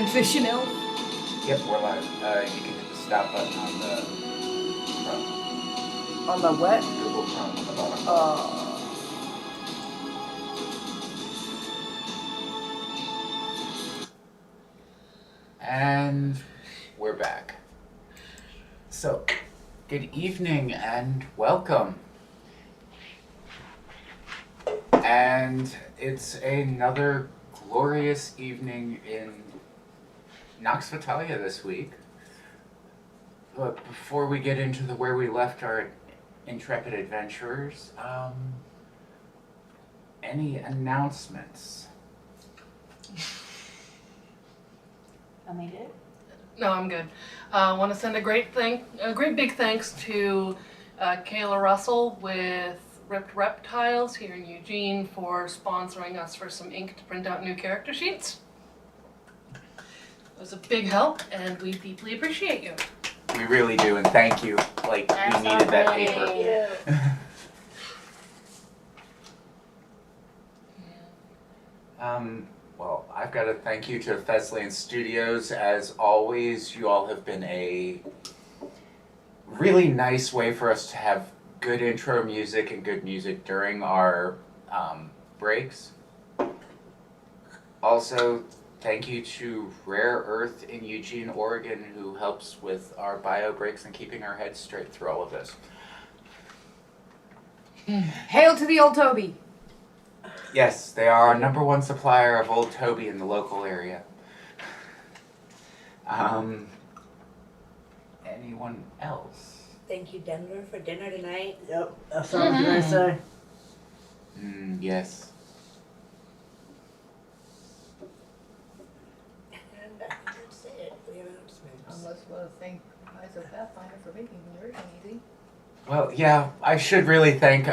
transition elf? Yep, we're live. You can hit the stop button on the Chrome. On the what? Google Chrome on the bottom. And we're back. So, good evening and welcome. And it's another glorious evening in Nox Vitalia this week. But before we get into where we left our Intrepid adventurers, any announcements? I made it. No, I'm good. I want to send a great big thanks to Kayla Russell with Ripped Reptiles here in Eugene for sponsoring us for some ink to print out new character sheets. It was a big help, and we deeply appreciate you. We really do, and thank you. Like, That's we needed that alright. paper. Well, I've got to thank you to Thessalonian Studios. As always, you all have been a really nice way for us to have good intro music and good music during our breaks. Also, thank you to Rare Earth in Eugene, Oregon, who helps with our bio breaks and keeping our heads straight through all of this. Hail to the old Toby! Yes, they are our #1 supplier of Old Toby in the local area. Anyone else? Thank you, Denver, for dinner tonight. Yep, that's what I was gonna say. Yes. And that's it. We have announcements. Unless we want to thank Myceloid Pathfinder for making conversion easy. Well, yeah, I should really thank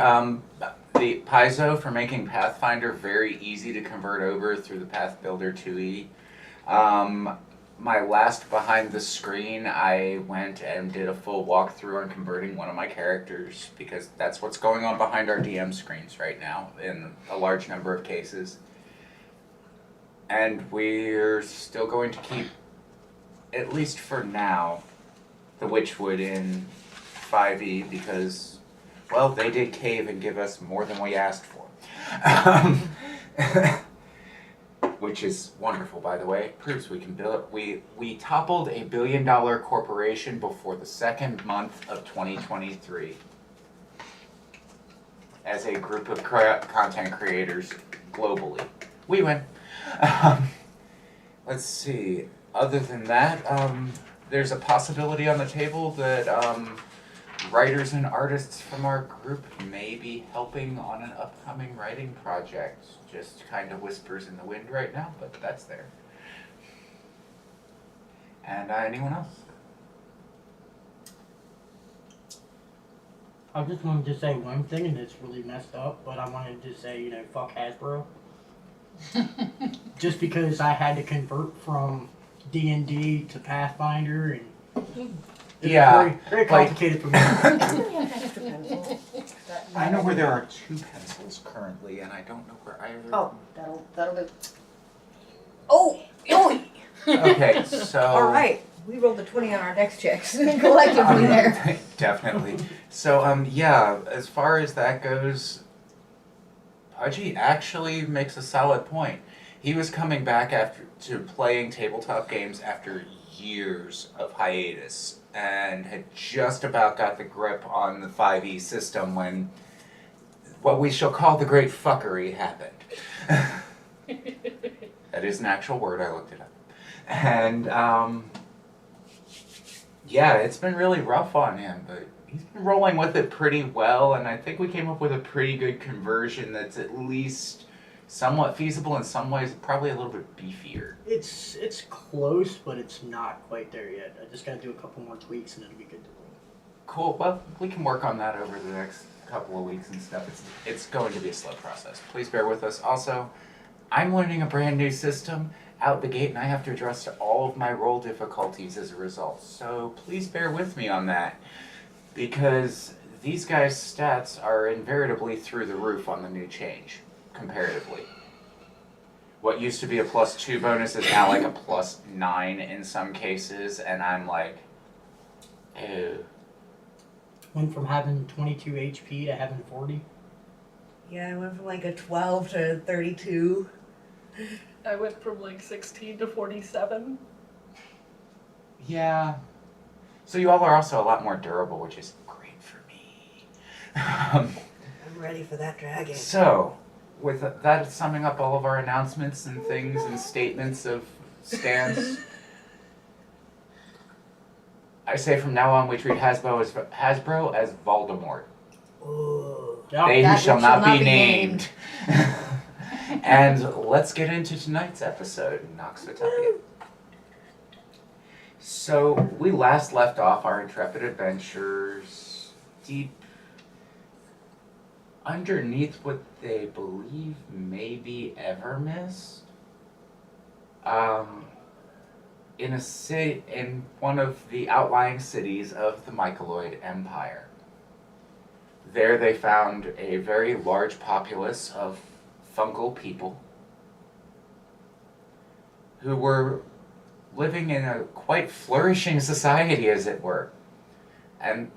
the Paizo for making Pathfinder very easy to convert over through the Path Builder 2e. My last behind the screen, I went and did a full walkthrough on converting one of my characters because that's what's going on behind our DM screens right now in a large number of cases. And we're still going to keep, at least for now, the Witchwood in 5e because, well, they did cave and give us more than we asked for. Which is wonderful, by the way. Proves we can build. We toppled a $1 billion corporation before the second month of 2023 as a group of content creators globally. We win. Let's see. Other than that, there's a possibility on the table that writers and artists from our group may be helping on an upcoming writing project. Just kind of whispers in the wind right now, but that's there. And anyone else? I just wanted to say one thing, and it's really messed up, but I wanted to say, fuck Hasbro. Just because I had to convert from D&D to Pathfinder, and it's very, very complicated for me. I know where there are 2 pencils currently, and I don't know where either. Oh, that'll do. Oh! Okay, so. Alright, we rolled a 20 on our dex checks collectively there. Definitely. So, yeah, as far as that goes, Pudgy actually makes a solid point. He was coming back to playing tabletop games after years of hiatus and had just about got the grip on the 5e system when what we shall call the great fuckery happened. That is an actual word, I looked it up. And, yeah, it's been really rough on him, but he's been rolling with it pretty well, and I think we came up with a pretty good conversion that's at least somewhat feasible, in some ways probably a little bit beefier. It's close, but it's not quite there yet. I just gotta do a couple more tweaks, and it'll be good to roll. Cool, well, we can work on that over the next couple of weeks and stuff. It's going to be a slow process. Please bear with us. Also, I'm learning a brand new system out the gate, and I have to adjust all of my roll difficulties as a result. So please bear with me on that, because these guys' stats are invariably through the roof on the new change, comparatively. what used to be a +2 bonus is now like a +9 in some cases, and I'm like, ew. Went from having 22 HP to having 40. Yeah, I went from like a 12 to 32. I went from like 16 to 47. Yeah. So you all are also a lot more durable, which is great for me. I'm ready for that dragon. So, with that summing up all of our announcements and things and statements of stance, I say from now on we treat Hasbro as Voldemort. Ooh. Yep. They who That shall which not be named. And let's get into tonight's episode, Nox Vitalia. So, we last left off our Intrepid adventures deep underneath what they believe may be Evermist. In one of the outlying cities of the Myceloid Empire. There they found a very large populace of fungal people who were living in a quite flourishing society, as it were, and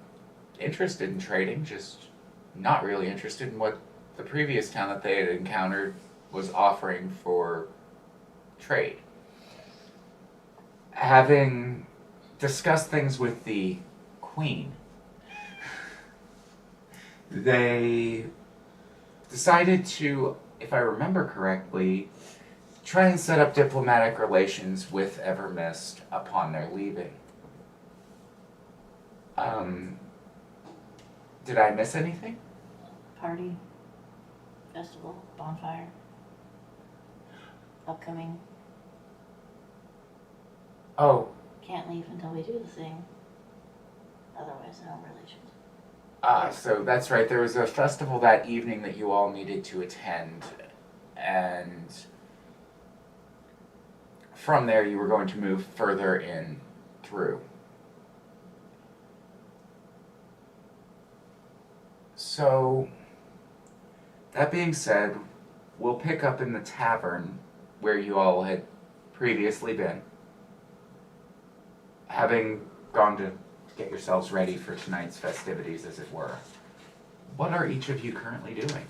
interested in trading, just not really interested in what the previous town that they had encountered was offering for trade. Having discussed things with the Queen, they decided to, if I remember correctly, try and set up diplomatic relations with Evermist upon their leaving. Did I miss anything? Party, festival, bonfire, upcoming. Oh, Can't leave until we do the thing. Otherwise, no relations. so that's right. There was a festival that evening that you all needed to attend, and from there you were going to move further in through. So, that being said, we'll pick up in the tavern where you all had previously been, having gone to get yourselves ready for tonight's festivities, as it were. What are each of you currently doing?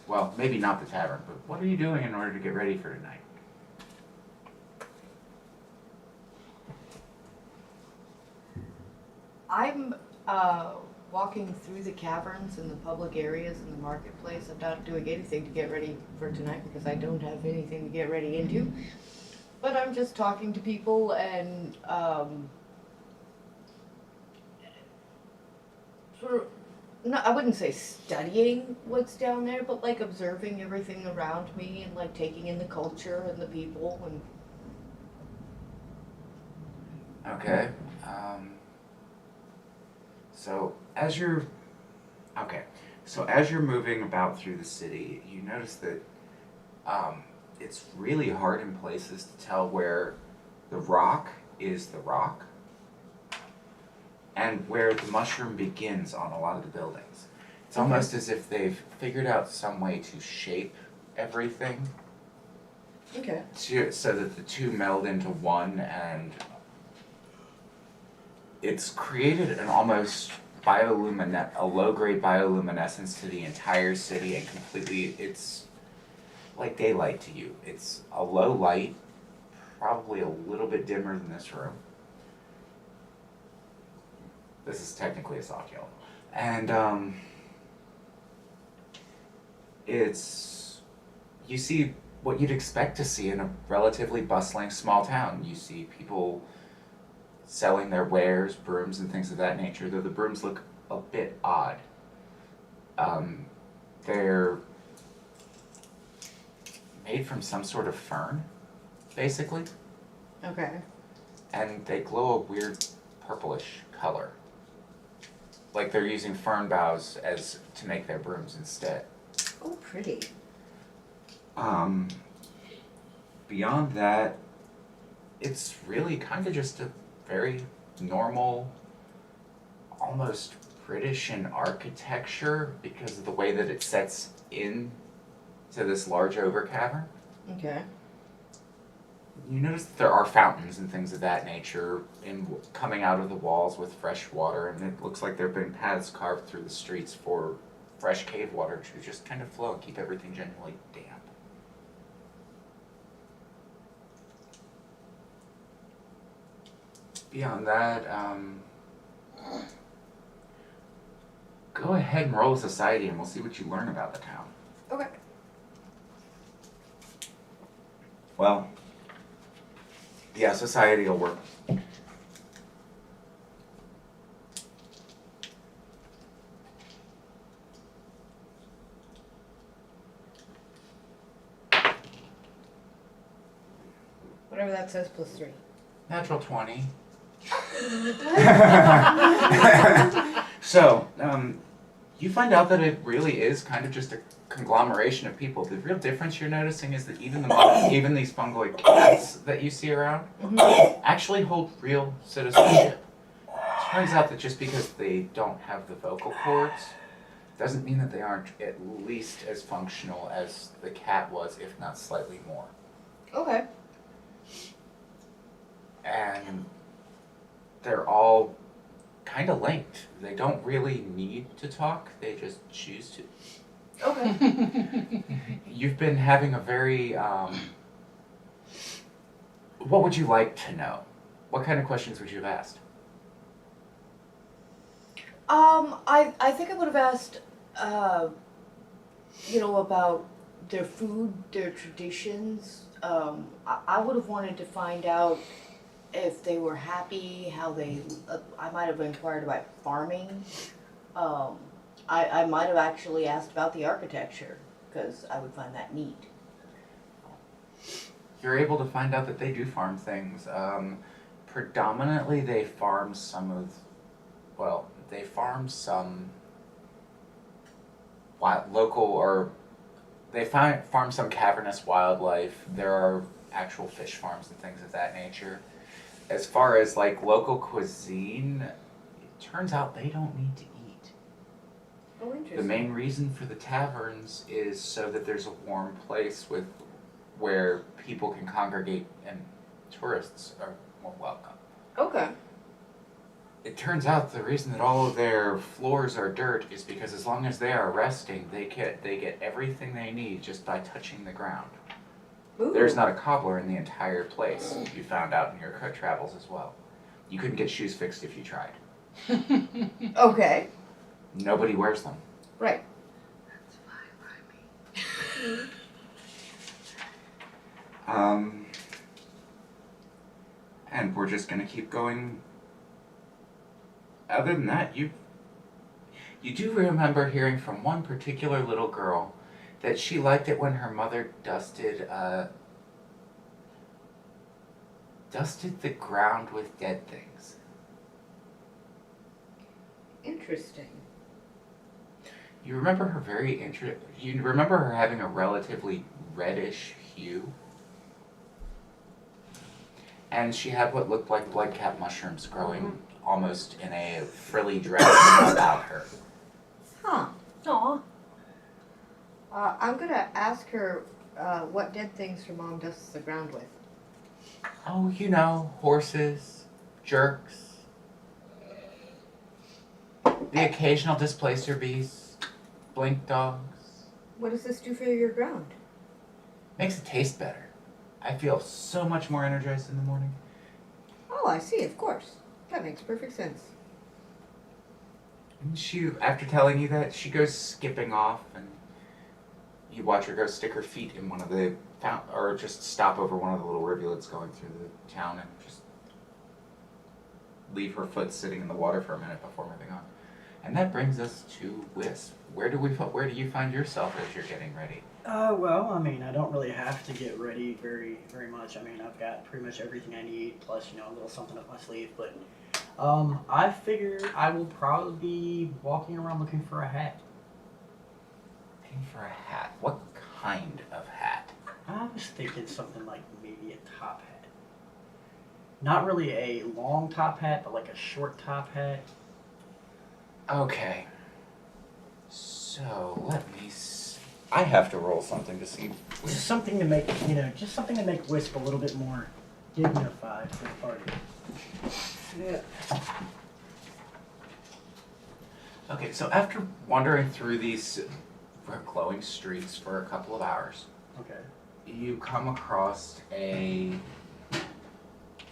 Well, maybe not the tavern, but what are you doing in order to get ready for tonight? I'm walking through the caverns and the public areas in the marketplace. I'm not doing anything to get ready for tonight because I don't have anything to get ready into. But I'm just talking to people and sort of, no, I wouldn't say studying what's down there, but like observing everything around me and like taking in the culture and the people and. Okay. So as you're moving about through the city, you notice that it's really hard in places to tell where the rock is the rock and where the mushroom begins on a lot of the buildings. It's almost as if they've figured out some way to shape everything Okay. so that the two meld into one, and it's created an almost a low-grade bioluminescence to the entire city, and completely, it's like daylight to you. It's a low light, probably a little bit dimmer than this room. This is technically a soft yellow. And you see what you'd expect to see in a relatively bustling small town. You see people selling their wares, brooms and things of that nature, though the brooms look a bit odd. They're made from some sort of fern, basically, Okay. and they glow a weird purplish color. Like they're using fern boughs to make their brooms instead. Oh, pretty. Beyond that, it's really kind of just a very normal, almost British in architecture because of the way that it sets in to this large over cavern. Okay. You notice that there are fountains and things of that nature coming out of the walls with fresh water, and it looks like there have been paths carved through the streets for fresh cave water to just kind of flow and keep everything generally damp. Beyond that, go ahead and roll a society and we'll see what you learn about the town. Okay. Well, yeah, society will work. Whatever that says, +3. Natural 20. So, you find out that it really is kind of just a conglomeration of people. The real difference you're noticing is that even these fungoid cats that you see around actually hold real citizenship. Turns out that just because they don't have the vocal cords doesn't mean that they aren't at least as functional as the cat was, if not slightly more. Okay. And they're all kind of linked. They don't really need to talk, they just choose to. Okay. You've been having a very, what would you like to know? What kind of questions would you have asked? I think I would have asked, about their food, their traditions. I would have wanted to find out if they were happy, how they, I might have inquired about farming. I might have actually asked about the architecture, because I would find that neat. You're able to find out that they do farm things. Predominantly they farm some local, or they farm some cavernous wildlife. There are actual fish farms and things of that nature. As far as like local cuisine, it turns out they don't need to eat. Oh, interesting. The main reason for the taverns is so that there's a warm place where people can congregate and tourists are more welcome. Okay. It turns out the reason that all of their floors are dirt is because as long as they are resting, they get everything they need just by touching the ground. Ooh. There's not a cobbler in the entire place, you found out in your travels as well. You couldn't get shoes fixed if you tried. Okay. Nobody wears them. Right. That's fine by me. And we're just gonna keep going. Other than that, you do remember hearing from one particular little girl that she liked it when her mother dusted the ground with dead things. Interesting. You remember her you remember her having a relatively reddish hue? And she had what looked like blood cap mushrooms growing almost in a frilly dress about her. Huh. Aw. I'm gonna ask her what dead things her mom dusts the ground with. Oh, horses, jerks, the occasional displacer beasts, blink dogs. What does this do for your ground? Makes it taste better. I feel so much more energized in the morning. Oh, I see, of course. That makes perfect sense. And she, after telling you that, she goes skipping off, and you watch her go stick her feet in one of the or just stop over one of the little rivulets going through the town and just leave her foot sitting in the water for a minute before moving on. And that brings us to Wisp. Where do you find yourself as you're getting ready? Well, I don't really have to get ready very, very much. I've got pretty much everything I need, plus, a little something up my sleeve. But I figure I will probably be walking around looking for a hat. Looking for a hat? What kind of hat? I was thinking something like maybe a top hat. Not really a long top hat, but like a short top hat. Okay. So, let me see. I have to roll something to see. Just something to make, just something to make Wisp a little bit more dignified for the party. Yeah. Okay, so after wandering through these glowing streets for a couple of hours, Okay. you come across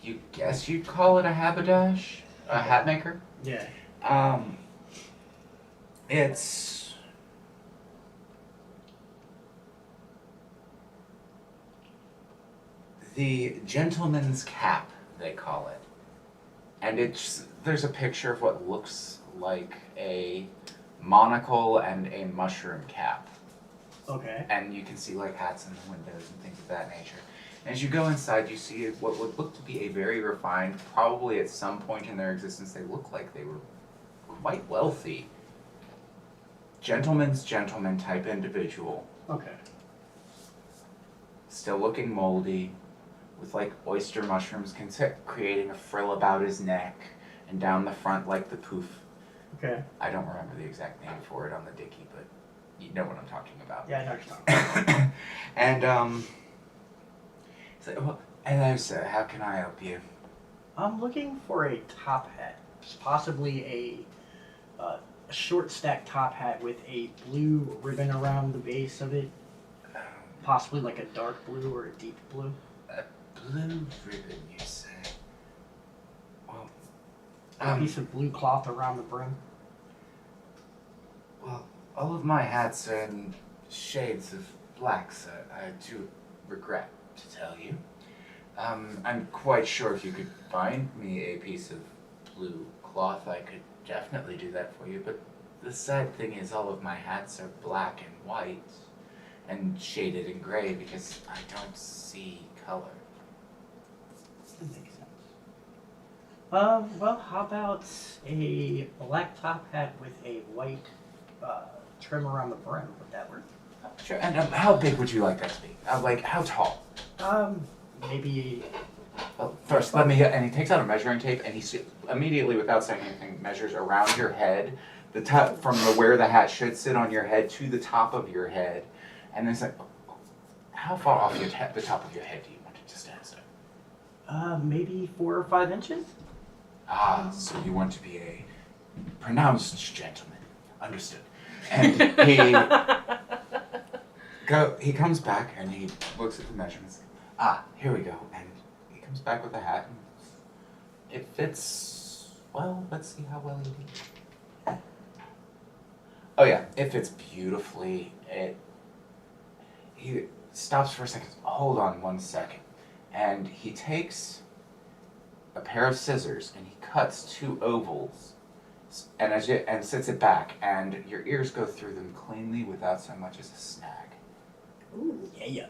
you guess you'd call it a haberdash? A hat maker? Yeah. It's the gentleman's cap, they call it. And there's a picture of what looks like a monocle and a mushroom cap. Okay. And you can see like hats in the windows and things of that nature. And as you go inside, you see what would look to be a very refined, probably at some point in their existence, they look like they were quite wealthy. Gentleman's gentleman type individual. Okay. Still looking moldy, with like oyster mushrooms creating a frill about his neck and down the front like the poof. Okay. I don't remember the exact name for it on the dicky, but you know what I'm talking about. Yeah, I know what you're talking about. And so, well, hello sir, how can I help you? I'm looking for a top hat, possibly a short stack top hat with a blue ribbon around the base of it, possibly like a dark blue or a deep blue. Blue ribbon, you say? Well, A piece of blue cloth around the brim. well, all of my hats are in shades of black, sir. I do regret to tell you. I'm quite sure if you could find me a piece of blue cloth, I could definitely do that for you, but the sad thing is all of my hats are black and white and shaded in gray because I don't see color. That makes sense. Well, how about a black top hat with a white trim around the brim? Would that work? Sure, and how big would you like that to be? Like, how tall? Maybe. Well, first, let me, and he takes out a measuring tape, and he immediately, without saying anything, measures around your head, the top, from where the hat should sit on your head to the top of your head, and then it's like, how far off the top of your head do you want it to stand, sir? Maybe 4 or 5 inches? Ah, so you want to be a pronounced gentleman. Understood. And he comes back, and he looks at the measurements. Ah, here we go, and he comes back with a hat, and it fits, well, let's see how well he did. Oh yeah, it fits beautifully. He stops for a second, hold on 1 second, and he takes a pair of scissors, and he cuts 2 ovals, and sits it back, and your ears go through them cleanly without so much as a snag. Ooh, yeah.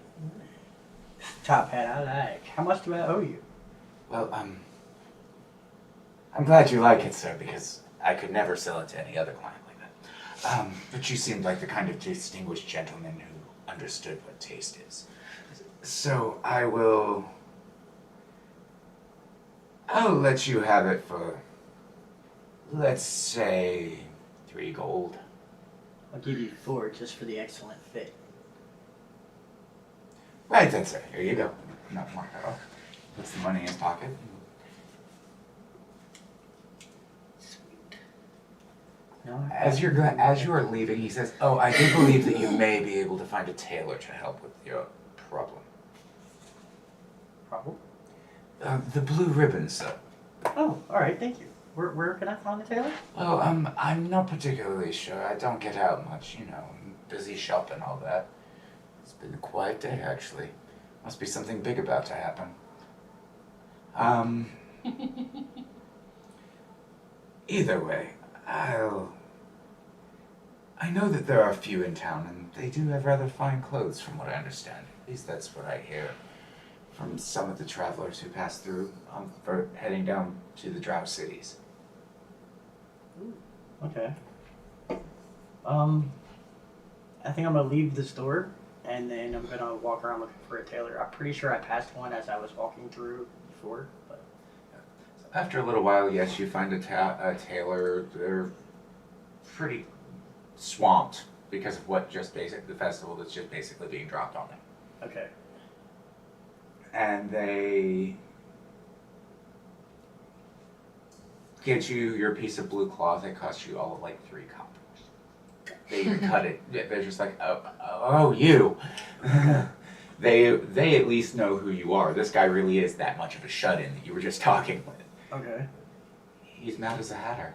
Top hat I like. How much do I owe you? Well, I'm glad you like it, sir, because I could never sell it to any other client like that. But you seemed like the kind of distinguished gentleman who understood what taste is. So I'll let you have it for, let's say, 3 gold. I'll give you 4 just for the excellent fit. Right then, sir. Here you go. Not mark that off. Puts the money in his pocket. No, As you are leaving, he says, "Oh, I do believe that you may be able to find a tailor to help with your problem." Problem? The blue ribbon, sir. Oh, alright, thank you. Where can I find the tailor? Well, I'm not particularly sure. I don't get out much, you know. I'm busy shopping, all that. It's been a quiet day, actually. Must be something big about to happen. Either way, I know that there are a few in town, and they do have rather fine clothes, from what I understand. At least that's what I hear from some of the travelers who pass through for heading down to the Drow cities. Okay. I think I'm gonna leave the store, and then I'm gonna walk around looking for a tailor. I'm pretty sure I passed one as I was walking through before, but... After a little while, yes, you find a tailor. They're pretty swamped because of the festival that's just basically being dropped on them. Okay. And they get you your piece of blue cloth. It costs you all of like 3 coppers. They even cut it. They're just like, oh, you. They at least know who you are. This guy really is that much of a shut-in that you were just talking with. Okay. He's mad as a hatter.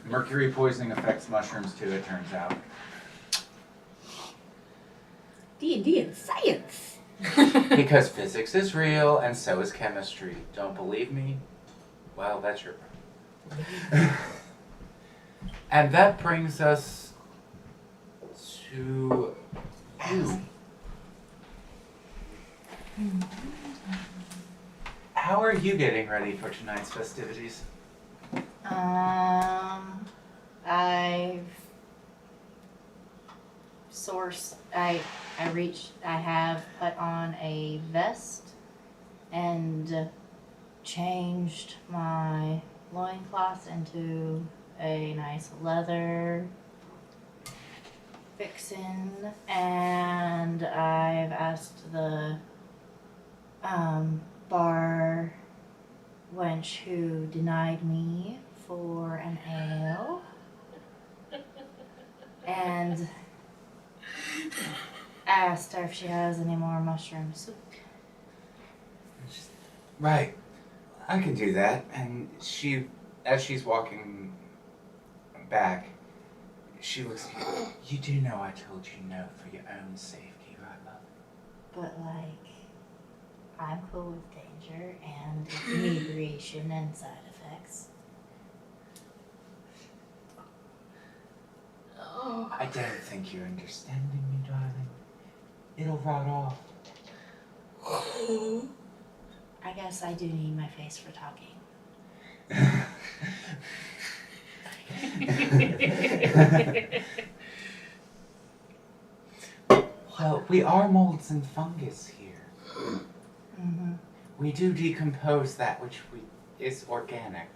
Mercury poisoning affects mushrooms too, it turns out. D&D and science. Because physics is real and so is chemistry. Don't believe me? Well, that's your problem. And that brings us to you. How are you getting ready for tonight's festivities? I have put on a vest and changed my loincloth into a nice leather fixin', and I've asked the bar wench who denied me for an ale, and asked her if she has any more mushroom soup. Right. I can do that. And as she's walking back, she looks at you. You do know I told you no for your own safety, right, love? But I'm cool with danger and inebriation and side effects. Oh. I don't think you're understanding me, darling. It'll rot off. I guess I do need my face for talking. Well, we are molds and fungus here. Mm-hmm. We do decompose that which is organic.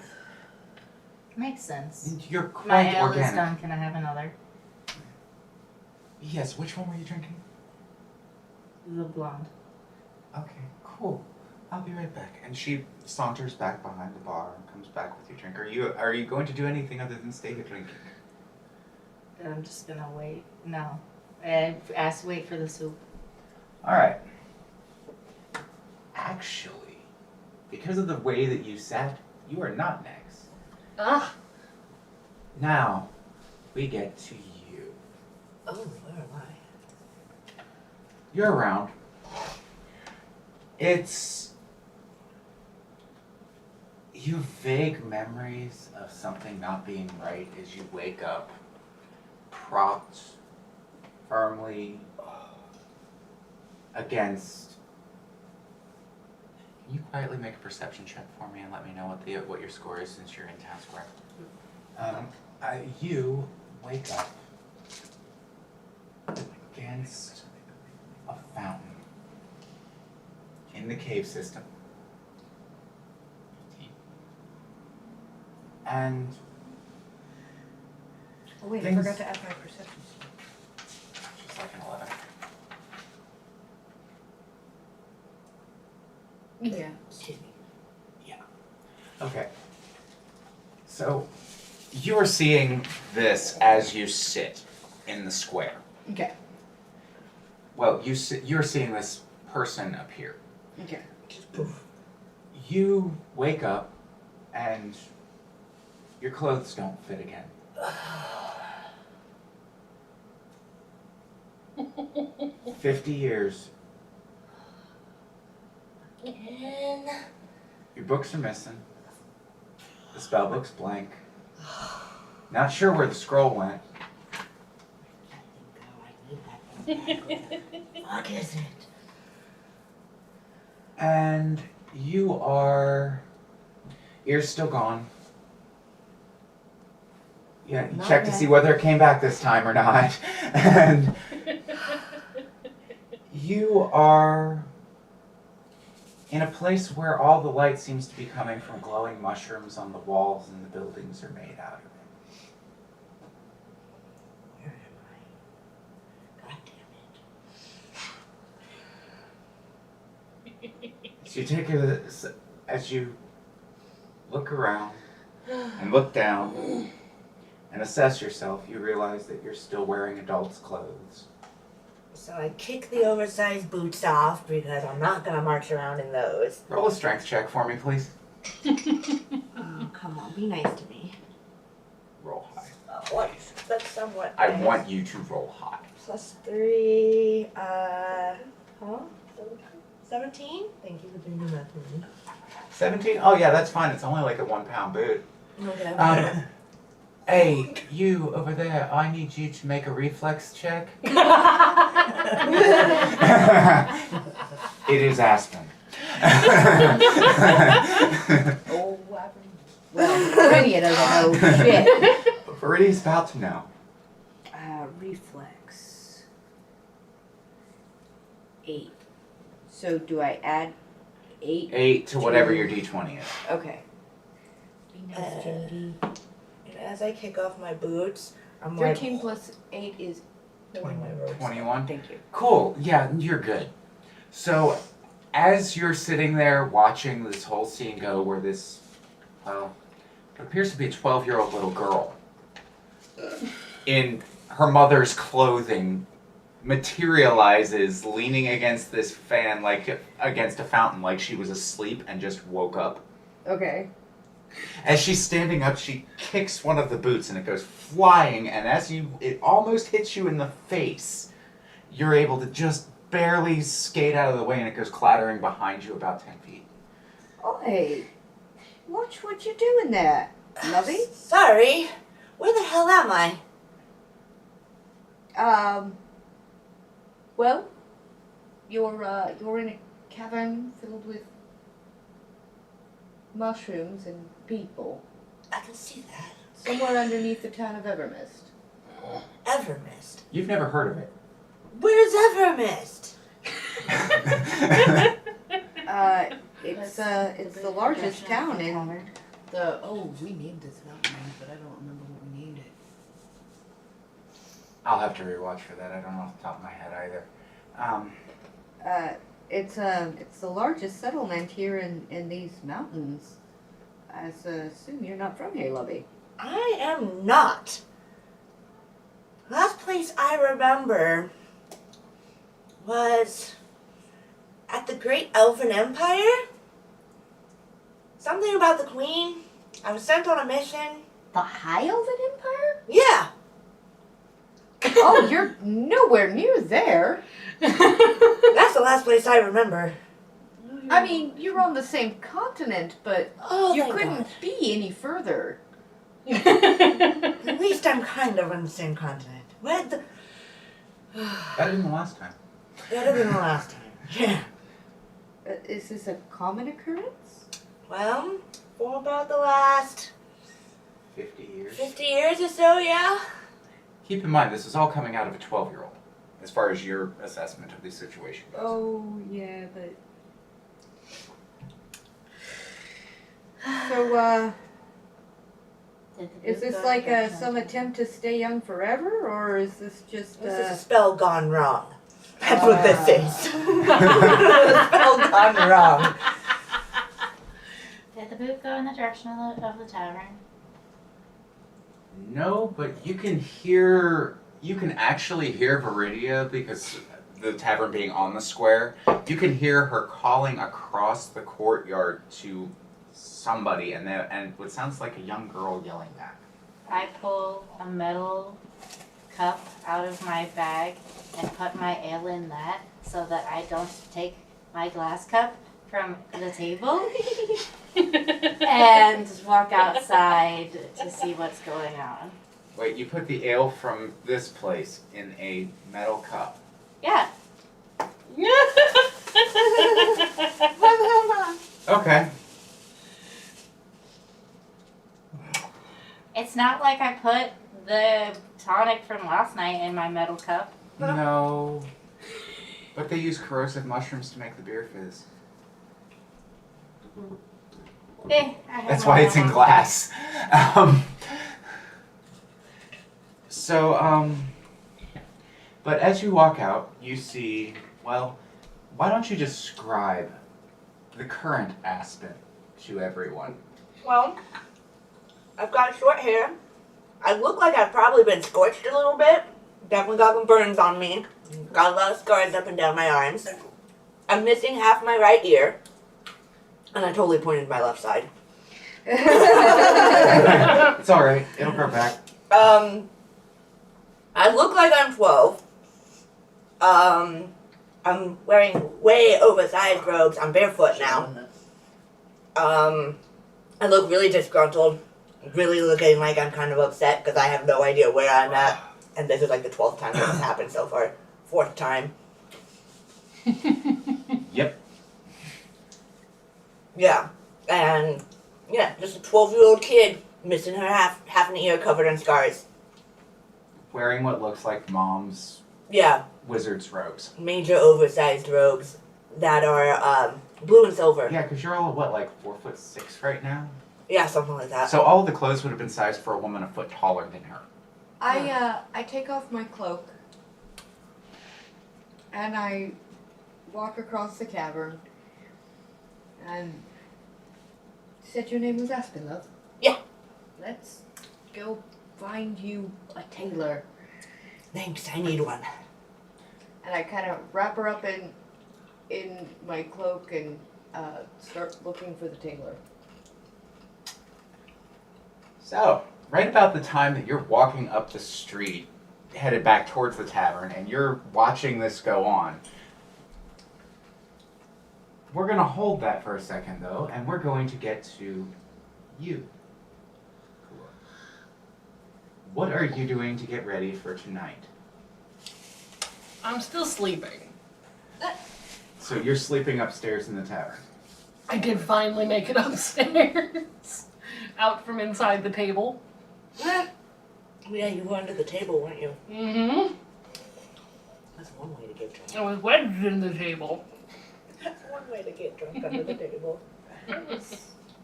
Makes sense. And you're My quite ale organic. is done. Can I have another? Yes, which one were you drinking? The blonde. Okay, cool. I'll be right back. And she saunters back behind the bar and comes back with your drink. Are you going to do anything other than stay here drinking? I'm just gonna wait. No. I asked to wait for the soup. Alright. Actually, because of the way that you sat, you are not next. Ah. Now, we get to you. Oh, where am I? You're around. You have vague memories of something not being right as you wake up, propped firmly against. Can you quietly make a perception check for me and let me know what your score is since you're in town square? You wake up against a fountain in the cave system. And Oh wait, I Things- forgot to add my perception. she's like an 11. Yeah. Okay. So you're seeing this as you sit in the square. Okay. Well, you're seeing this person appear. Okay. Just poof. You wake up and your clothes don't fit again. 50 years. Again. Your books are missing. The spell book's blank. Not sure where the scroll went. Fuck is it? And you're still gone. Yeah, you Not check to yet. see whether it came back this time or not. And you are in a place where all the light seems to be coming from glowing mushrooms on the walls and the buildings are made out of it. So you take as you look around and look down and assess yourself, you realize that you're still wearing adult's clothes. So I kick the oversized boots off because I'm not gonna march around in those. Roll a strength check for me, please. Oh, come on, be nice to me. Roll high. What? That's somewhat I nice. want you to roll high. +3, 17? Thank you for doing the math for me. 17? Oh yeah, that's fine. It's only like a 1 pound boot. Okay. Hey, you over there, I need you to make a reflex check. It is Aspen. Oh, well, Viridia doesn't know shit. Viridia's about to know. Reflex. 8. So do I add 8? 8 to whatever your d20 is. Okay. Be nice, JD. And as I kick off my boots, I'm 13 plus 8 is 21. 21? Thank you. Cool, yeah, you're good. So, as you're sitting there watching this whole scene go where this, well, it appears to be a 12-year-old little girl in her mother's clothing materializes leaning against this fan, like against a fountain, like she was asleep and just woke up. Okay. As she's standing up, she kicks one of the boots and it goes flying, and it almost hits you in the face, you're able to just barely skate out of the way and it goes clattering behind you about 10 feet. Oi. Watch what you're doing there, lovey. Sorry. Where the hell am I? Well, you're in a cavern filled with mushrooms and people, I can see that. somewhere underneath the town of Evermist. Evermist. You've never heard of it. Where's Evermist? It's the largest town in we named this mountain, but I don't remember what we named it. I'll have to rewatch for that. I don't know off the top of my head either. It's the largest settlement here in these mountains. I assume you're not from here, lovey. I am not. Last place I remember was at the Great Elven Empire. Something about the Queen. I was sent on a mission. The High Elven Empire? Yeah. Oh, you're nowhere near there. That's the last place I remember. I mean, you're on the same continent, but Oh, you thank couldn't God. be any further. At least I'm kind of on the same continent. What the? Better than the last time. Better than the last time. Yeah. Is this a common occurrence? Well, for about the last 50 years. 50 years or so, yeah. Keep in mind, this is all coming out of a 12-year-old, as far as your assessment of the situation goes. Oh, yeah, but... So, is this like some attempt to stay young forever, or is this just, This is a spell gone wrong. That's what this is. A spell gone wrong. Did the boot go in the direction of the tavern? No, but you can actually hear Viridia, because the tavern being on the square, you can hear her calling across the courtyard to somebody, and what sounds like a young girl yelling back. I pull a metal cup out of my bag and put my ale in that so that I don't take my glass cup from the table and walk outside to see what's going on. Wait, you put the ale from this place in a metal cup. Yeah. Okay. It's not like I put the tonic from last night in my metal cup. No. But they use corrosive mushrooms to make the beer fizz. I have That's more why it's in than one. glass. But as you walk out, you see, well, why don't you describe the current Aspen to everyone? Well, I've got short hair. I look like I've probably been scorched a little bit. Definitely got some burns on me. Got a lot of scars up and down my arms. I'm missing half my right ear. And I totally pointed my left side. It's alright, it'll grow back. I look like I'm 12. I'm wearing way oversized robes. I'm barefoot now. I look really disgruntled. Really looking like I'm kind of upset because I have no idea where I'm at. And this is like the 12th time this has happened so far. 4th time. Yep. Yeah. And yeah, just a 12-year-old kid missing her half an ear covered in scars. Wearing what looks like mom's Yeah. wizard's robes. Major oversized robes that are blue and silver. Yeah, because you're all, what, like 4'6" right now? Yeah, something like that. So all of the clothes would have been sized for a woman a foot taller than her. I take off my cloak and I walk across the cavern and said your name was Aspen, love? Yeah. Let's go find you a tailor. Thanks, I need one. And I kind of wrap her up in my cloak and start looking for the tailor. So, right about the time that you're walking up the street, headed back towards the tavern, and you're watching this go on, we're going to hold that for a second, though, and we're going to get to you. What are you doing to get ready for tonight? I'm still sleeping. So you're sleeping upstairs in the tavern. I did finally make it upstairs. Out from inside the table. Yeah, you were under the table, weren't you? Mm-hmm. That's one way to get drunk. I was wedged in the table. That's one way to get drunk under the table.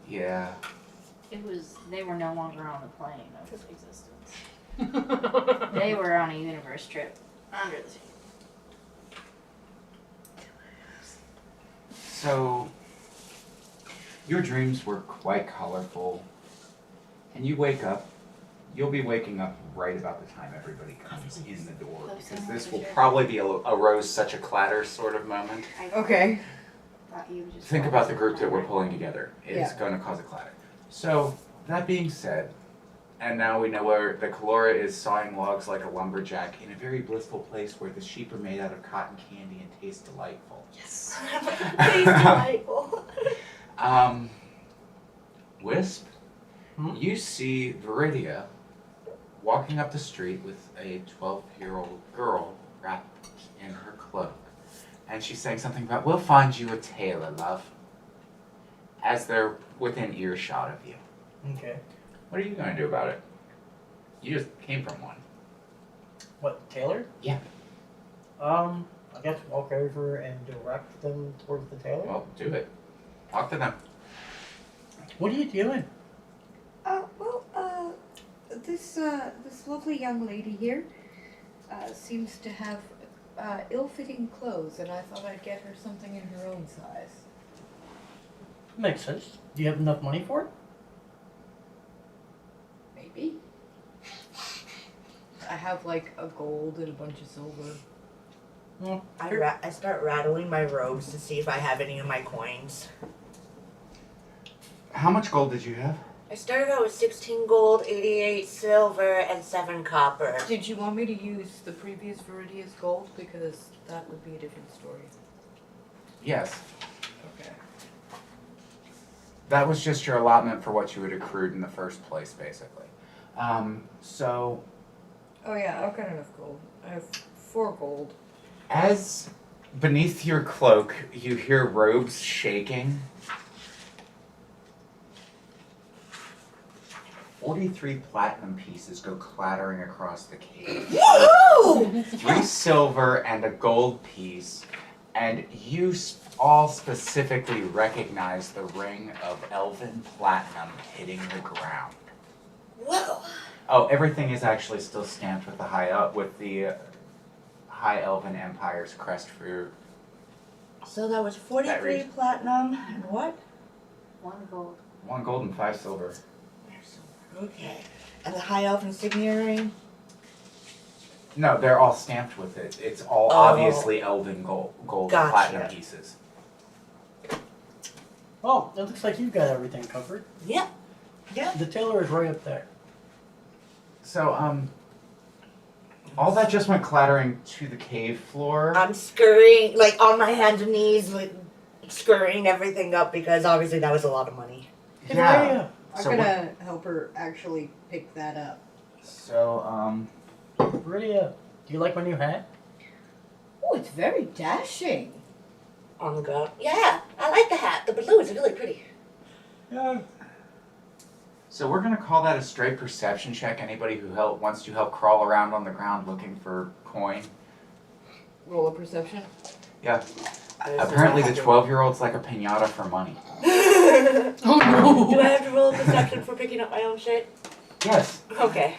Yeah. They were no longer on the plane of existence. They were on a universe trip under the table. So, your dreams were quite colorful, and you wake up, you'll be waking up right about the time everybody comes in the door, because this will probably be a rose such a clatter sort of moment. Okay. Thought you just Think about the group that we're pulling together. It's going to cause a clatter. So, that being said, and now we know where the Calora is sawing logs like a lumberjack in a very blissful place where the sheep are made out of cotton candy and taste delightful. Yes. Tastes delightful. Wisp, you see Viridia walking up the street with a 12-year-old girl wrapped in her cloak. And she's saying something about, "We'll find you a tailor, love," as they're within earshot of you. Okay. What are you going to do about it? You just came from one. What, Taylor? Yeah. I guess walk over and direct them towards the tailor. Well, do it. Talk to them. What are you doing? This lovely young lady here seems to have ill-fitting clothes, and I thought I'd get her something in her own size. Makes sense. Do you have enough money for it? Maybe. I have like a gold and a bunch of silver. I start rattling my robes to see if I have any of my coins. How much gold did you have? I started out with 16 gold, 88 silver, and 7 copper. Did you want me to use the previous Viridia's gold? Because that would be a different story. Yes. Okay. That was just your allotment for what you had accrued in the first place, basically. So, Oh yeah, I've got enough gold. I have 4 gold. as beneath your cloak, you hear robes shaking. 43 platinum pieces go clattering across the cave. Woohoo! 3 silver and a gold piece, and you all specifically recognize the ring of elven platinum hitting the ground. Whoa! Oh, everything is actually still stamped with the High Elven Empire's crest for So that was 43 reads- platinum and what? 1 gold. 1 gold and 5 silver. Okay. And the high elf insignia ring? No, they're all stamped with it. It's all Oh. obviously elven gold Gotcha. platinum pieces. Well, it looks like you've got everything covered. Yep. The tailor is right up there. So, all that just went clattering to the cave floor. I'm scurrying, like on my hands and knees, like scurrying everything up because obviously that was a lot of money. Yeah. I'm So gonna help her actually pick that up. So, Rydia, do you like my new hat? Oh, it's very dashing. On the ground. Yeah, I like the hat. The blue is really pretty. Yeah. So we're gonna call that a straight perception check. Anybody who wants to help crawl around on the ground looking for coin. Roll a perception. Yeah. Apparently the 12-year-old's like a pinata for money. Oh no! Do I have to roll a perception for picking up my own shit? Yes. Okay.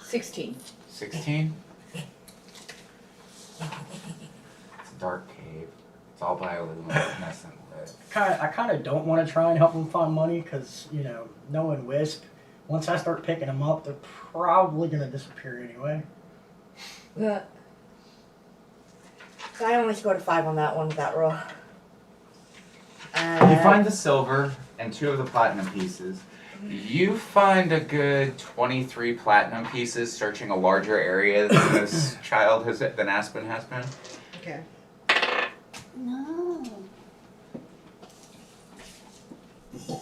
16. 16. It's a dark cave. It's all bioluminescent lit. I kind of don't want to try and help them find money because, knowing Wisp, once I start picking them up, they're probably going to disappear anyway. So I only scored a 5 on that one with that roll. You find the silver and 2 of the platinum pieces. You find a good 23 platinum pieces searching a larger area than this child than Aspen has been. Okay. No.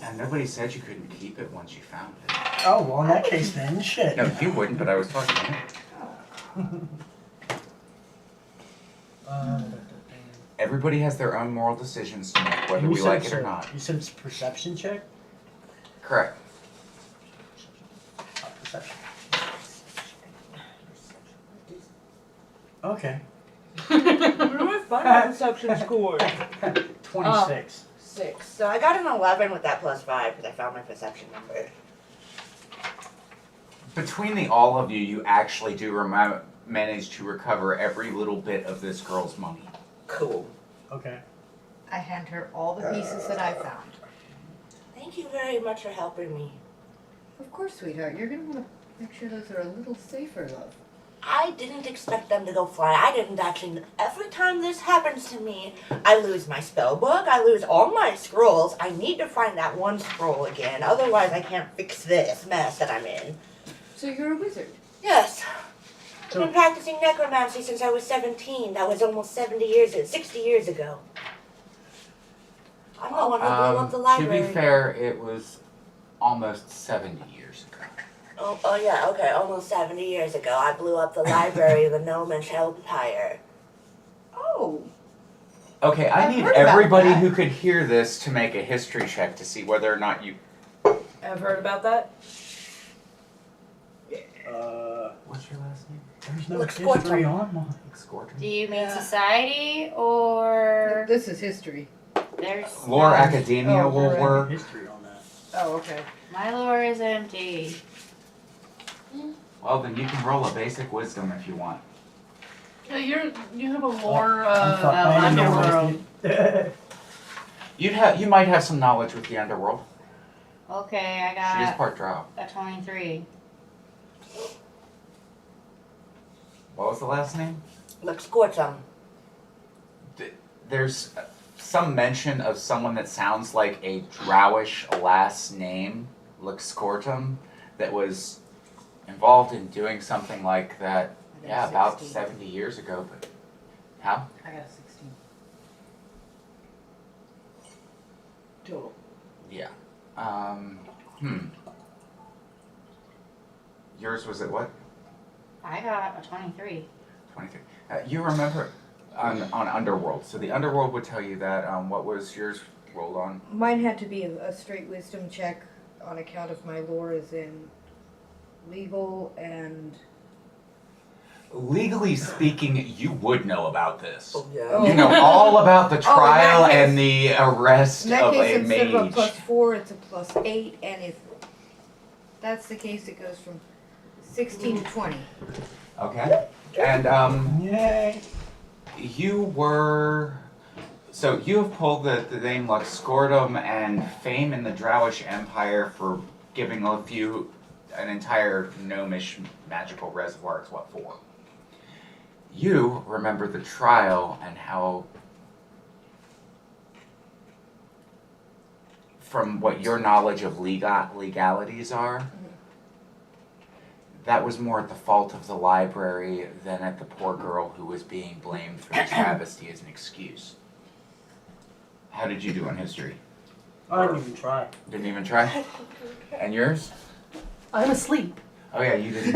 And nobody said you couldn't keep it once you found it. Oh, well, in that case then, shit. No, you wouldn't, but I was talking to you. Everybody has their own moral decisions to make, whether You we said like it it's or a- not. You said it's a perception check? Correct. Perception. Okay. What's my perception score? 26. 6. So I got an 11 with that plus 5 because I found my perception number. Between all of you, you actually do manage to recover every little bit of this girl's money. Cool. Okay. I hand her all the pieces that I found. Thank you very much for helping me. Of course, sweetheart. You're gonna want to make sure those are a little safer, love. I didn't expect them to go fly. I didn't actually. Every time this happens to me, I lose my spell book. I lose all my scrolls. I need to find that one scroll again. Otherwise, I can't fix this mess that I'm in. So you're a wizard. Yes. I've So- been practicing necromancy since I was 17. That was almost 60 years ago. I'm the one who blew up the To library. be fair, it was almost 70 years ago. Oh yeah, okay, almost 70 years ago, I blew up the library of the Gnomish Empire. Oh. Okay, I I've need heard about everybody that. who could hear this to make a history check to see whether or not you. I've heard about that. What's your last name? There's no Looks history gorgeous. on mine. Scorton. Do you mean Yeah. society or This is history. there's Lore no- Academia Oh, will right. work. History on that. Oh, okay. My lore is empty. Well, then you can roll a basic wisdom if you want. Yeah, you have a lore I'm fucked. I ain't underworld. interested. You might have some knowledge with the underworld. Okay, I She is got part drow. a 23. What was the last name? Looks gorgeous. There's some mention of someone that sounds like a drowish last name, Luxcortum, that was involved in doing something like that. I got Yeah, about 16. 70 years ago. But how? I got a 16. Total. Yeah. Yours was at what? I got a 23. 23. You remember on Underworld. So the Underworld would tell you that. What was yours rolled on? Mine had to be a straight wisdom check on account of my lore is in legal and... Legally speaking, you would know about this. Oh yeah. Oh. You know all about the Oh, in that trial case- and the arrest In that of case, a instead of a mage. +4, it's a +8, and if that's the case, it goes from 16 to 20. Okay. And Yay. you have pulled the name Luxgordum and fame in the Drowish Empire for giving an entire gnomish magical reservoir is what for. You remember the trial and how, from what your knowledge of legalities are, that was more at the fault of the library than at the poor girl who was being blamed for the travesty as an excuse. How did you do on history? I didn't even try. Didn't even try? And yours? I'm asleep. Oh yeah, you didn't.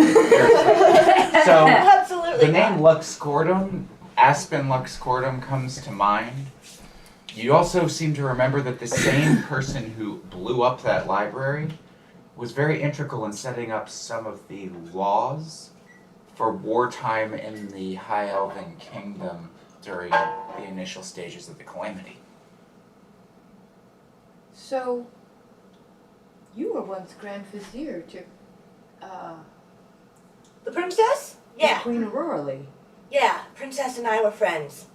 So, Absolutely. the name Luxgordum, Aspen Luxgordum, comes to mind. You also seem to remember that the same person who blew up that library was very integral in setting up some of the laws for wartime in the High Elven Kingdom during the initial stages of the calamity. So, you were once Grand Vizier to The princess? Yeah. Queen Aurora. Yeah. Princess and I were friends.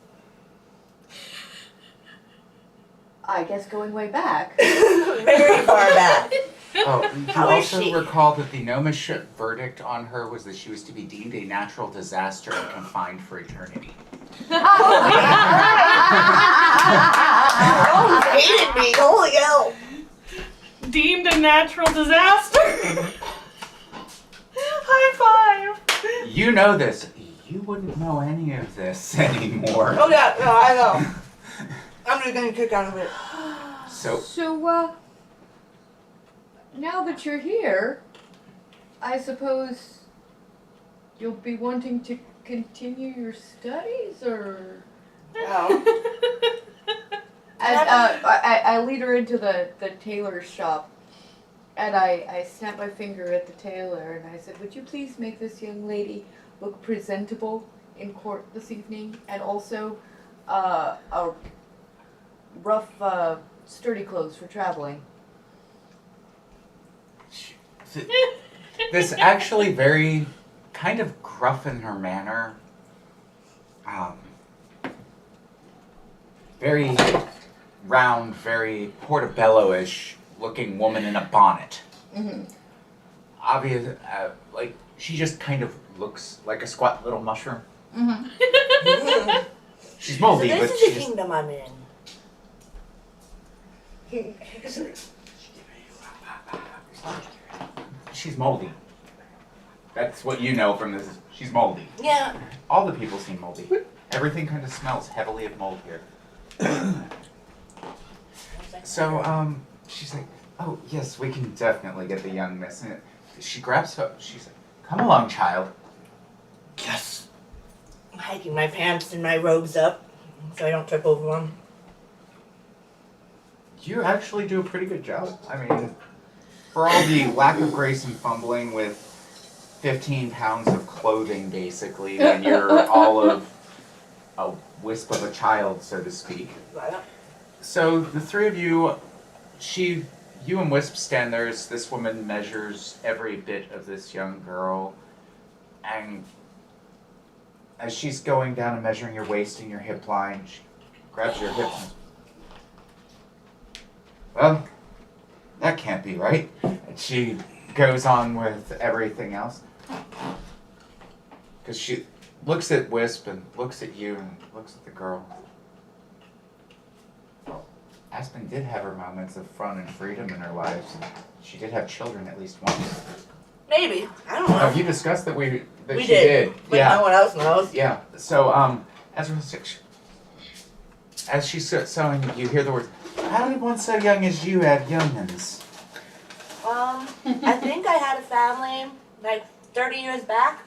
I guess going way back. Very far back. Oh, you How is also she? recall that the gnomish verdict on her was that she was to be deemed a natural disaster and confined for eternity. Oh, you hated me. Holy hell. Deemed a natural disaster. High five. You know this. You wouldn't know any of this anymore. Oh yeah, no, I know. I'm just getting a kick out of it. So, Now that you're here, I suppose you'll be wanting to continue your studies, or? Oh. And I lead her into the tailor's shop, and I snap my finger at the tailor, and I said, "Would you please make this young lady look presentable in court this evening, and also a rough, sturdy clothes for traveling." this actually very kind of gruff in her manner. Very round, very portobello-ish looking woman in a bonnet. Mm-hmm. Obvious, like she just kind of looks like a squat little mushroom. Mm-hmm. She's moldy, So but this is the she's kingdom I'm in. she's moldy. That's what you know from this. She's moldy. Yeah. All the people seem moldy. Everything kind of smells heavily of mold here. So, she's like, "Oh, yes, we can definitely get the young miss." And she grabs her, she's like, "Come along, child." Yes. I'm hiking my pants and my robes up so I don't trip over them. You actually do a pretty good job. I mean, for all the lack of grace and fumbling with 15 pounds of clothing, basically, when you're all of a wisp of a child, so to speak. Right. So the three of you, you and Wisp stand there as this woman measures every bit of this young girl, and as she's going down and measuring your waist and your hip line, she grabs your hips and, "Well, that can't be right." And she goes on with everything else. Because she looks at Wisp and looks at you and looks at the girl. Aspen did have her moments of fun and freedom in her lives. And she did have children at least once. Maybe. I don't know. Have you discussed that we We she did. But Yeah. no one else knows. Yeah. So as she's sewing, you hear the words, "How did one so young as you have young'uns?" I think I had a family like 30 years back.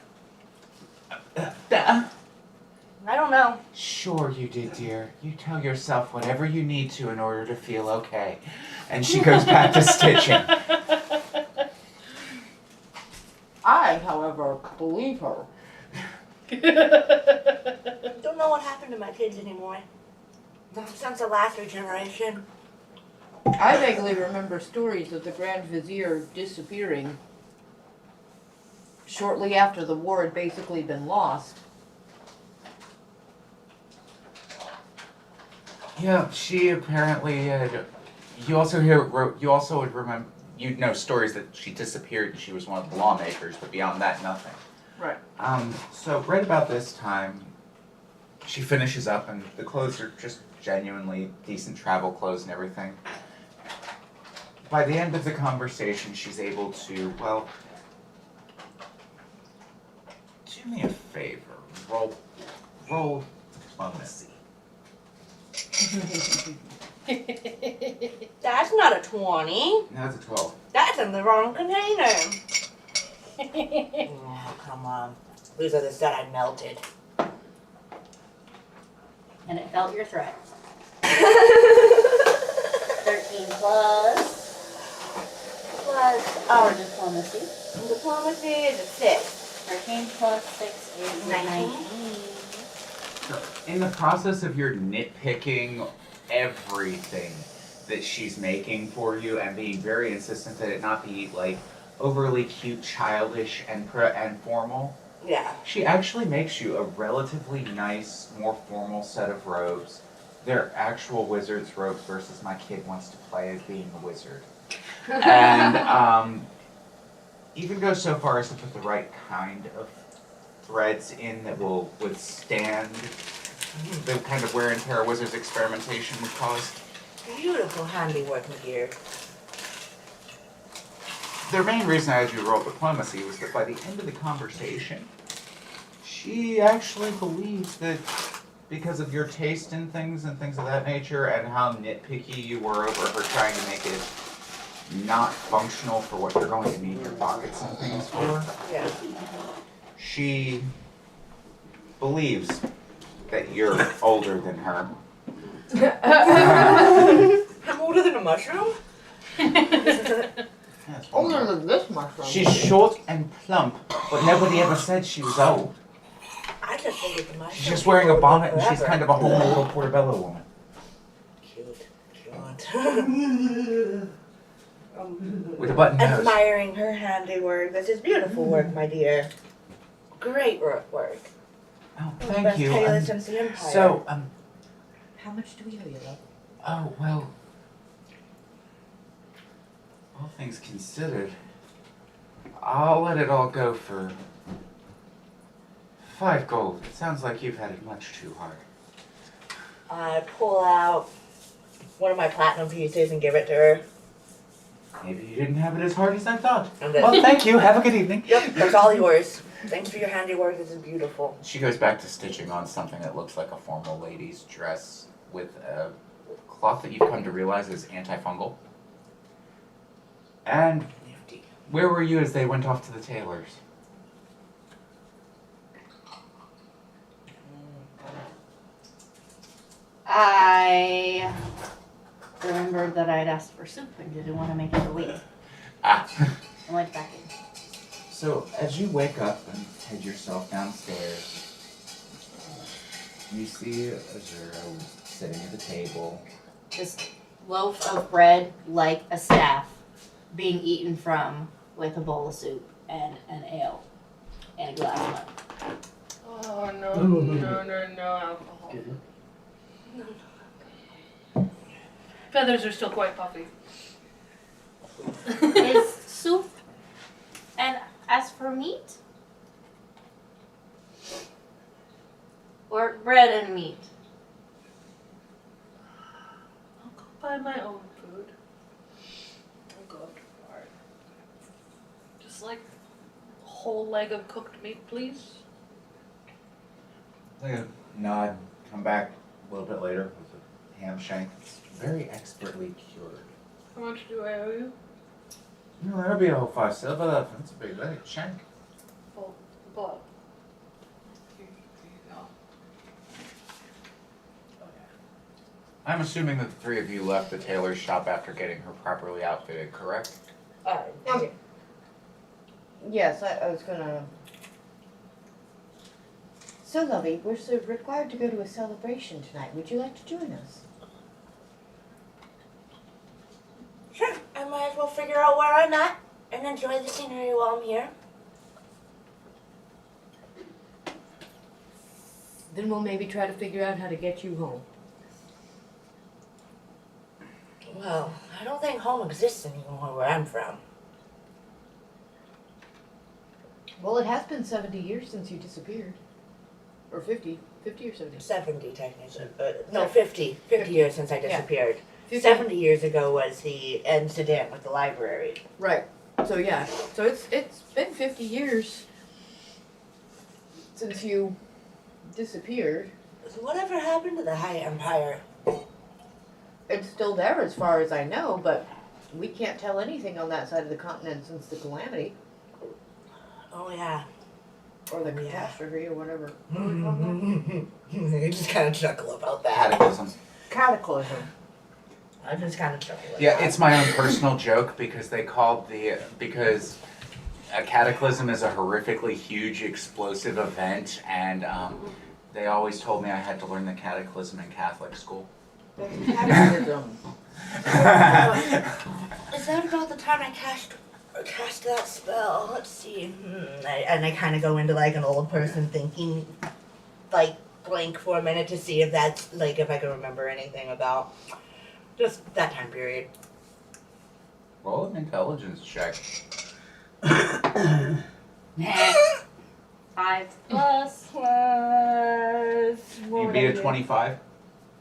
I don't know. Sure you did, dear. You tell yourself whatever you need to in order to feel okay. And she goes back to stitching. I, however, believe her. Don't know what happened to my kids anymore. Not since the last regeneration. I vaguely remember stories of the Grand Vizier disappearing shortly after the war had basically been lost. Yeah, she apparently had. You also would remember. You'd know stories that she disappeared and she was one of the lawmakers, but beyond that, nothing. Right. So right about this time, she finishes up, and the clothes are just genuinely decent travel clothes and everything. By the end of the conversation, she's able to, well, do me a favor. Roll diplomacy. That's not a 20. No, it's a 12. That's in the wrong container. Oh, come on. These are the set I melted. And it felt your threat. 13 plus our diplomacy. Diplomacy is a 6. 13 plus 6 is 19. So, in the process of your nitpicking everything that she's making for you and being very insistent that it not be like overly cute, childish, and formal, Yeah. she actually makes you a relatively nice, more formal set of robes. They're actual wizard's robes versus my kid wants to play as being a wizard. And even go so far as to put the right kind of threads in that will withstand the kind of wear and tear a wizard's experimentation would cause. Beautiful handiwork, my dear. The main reason I had you roll diplomacy was that by the end of the conversation, she actually believes that because of your taste in things and things of that nature and how nitpicky you were over her trying to make it not functional for what you're going to need your pockets and things for, Yeah. she believes that you're older than her. I'm older than a mushroom? Yes, Older than this mushroom. she's short and plump, but nobody ever said she was old. I just figured the mushroom. She's just wearing a bonnet and she's kind of a whole little portobello woman. Cute. With a button nose. Admiring her handiwork. This is beautiful work, my dear. Great work. Oh, The thank best you. tailor since the Empire. So, How much do we owe you, love? oh, well, all things considered, I'll let it all go for 5 gold. It sounds like you've had it much too hard. I pull out one of my platinum pieces and give it to her. Maybe you didn't have it as hard as I thought. And then, Well, thank you. Have a good evening. yep, that's all yours. Thanks for your handiwork. This is beautiful. She goes back to stitching on something that looks like a formal lady's dress with a cloth that you've come to realize is antifungal. And Nifty. where were you as they went off to the tailor's? I remembered that I'd asked for soup and didn't want to make her wait. Ah. I went back in. So, as you wake up and head yourself downstairs, you see Azura sitting at the table. This loaf of bread, like a staff, being eaten from with a bowl of soup and an ale and a glass of wine. Oh no, alcohol. Feathers are still quite puffy. Is soup, and as for meat, or bread and meat? I'll go buy my own food. I'll go up to the bar. Just like a whole leg of cooked meat, please. Like a nod, come back a little bit later with a ham shank. It's very expertly cured. How much do I owe you? No, that'll be a whole 5 silver. That's a big leg shank. Well, but here you go. I'm assuming that the 3 of you left the tailor's shop after getting her properly outfitted, correct? Yes, I was gonna. So, Lovey, we're required to go to a celebration tonight. Would you like to join us? Sure. I might as well figure out where I'm at and enjoy the scenery while I'm here. Then we'll maybe try to figure out how to get you home. Well, I don't think home exists anymore where I'm from. Well, it has been 70 years since you disappeared. Or 50 or 70. 70 technically. No, 50. 50 years since I disappeared. 50. 70 years ago was the incident with the library. Right. So yeah. So it's been 50 years since you disappeared. So whatever happened to the High Empire? It's still there as far as I know, but we can't tell anything on that side of the continent since the calamity Oh, yeah. or the Yeah. catastrophe or whatever. I just kind of chuckle about that. Cataclysm. Cataclysm. I just kind of chuckle at Yeah, that. it's my own personal joke because they called because a cataclysm is a horrifically huge explosive event, and they always told me I had to learn the cataclysm in Catholic school. That's cataclysm. Is that about the time I cast that spell? Let's see. And I kind of go into like an old person thinking, like blank for a minute to see if that's like if I can remember anything about just that time period. Roll an intelligence check. 5 plus. What You would beat I a do? 25.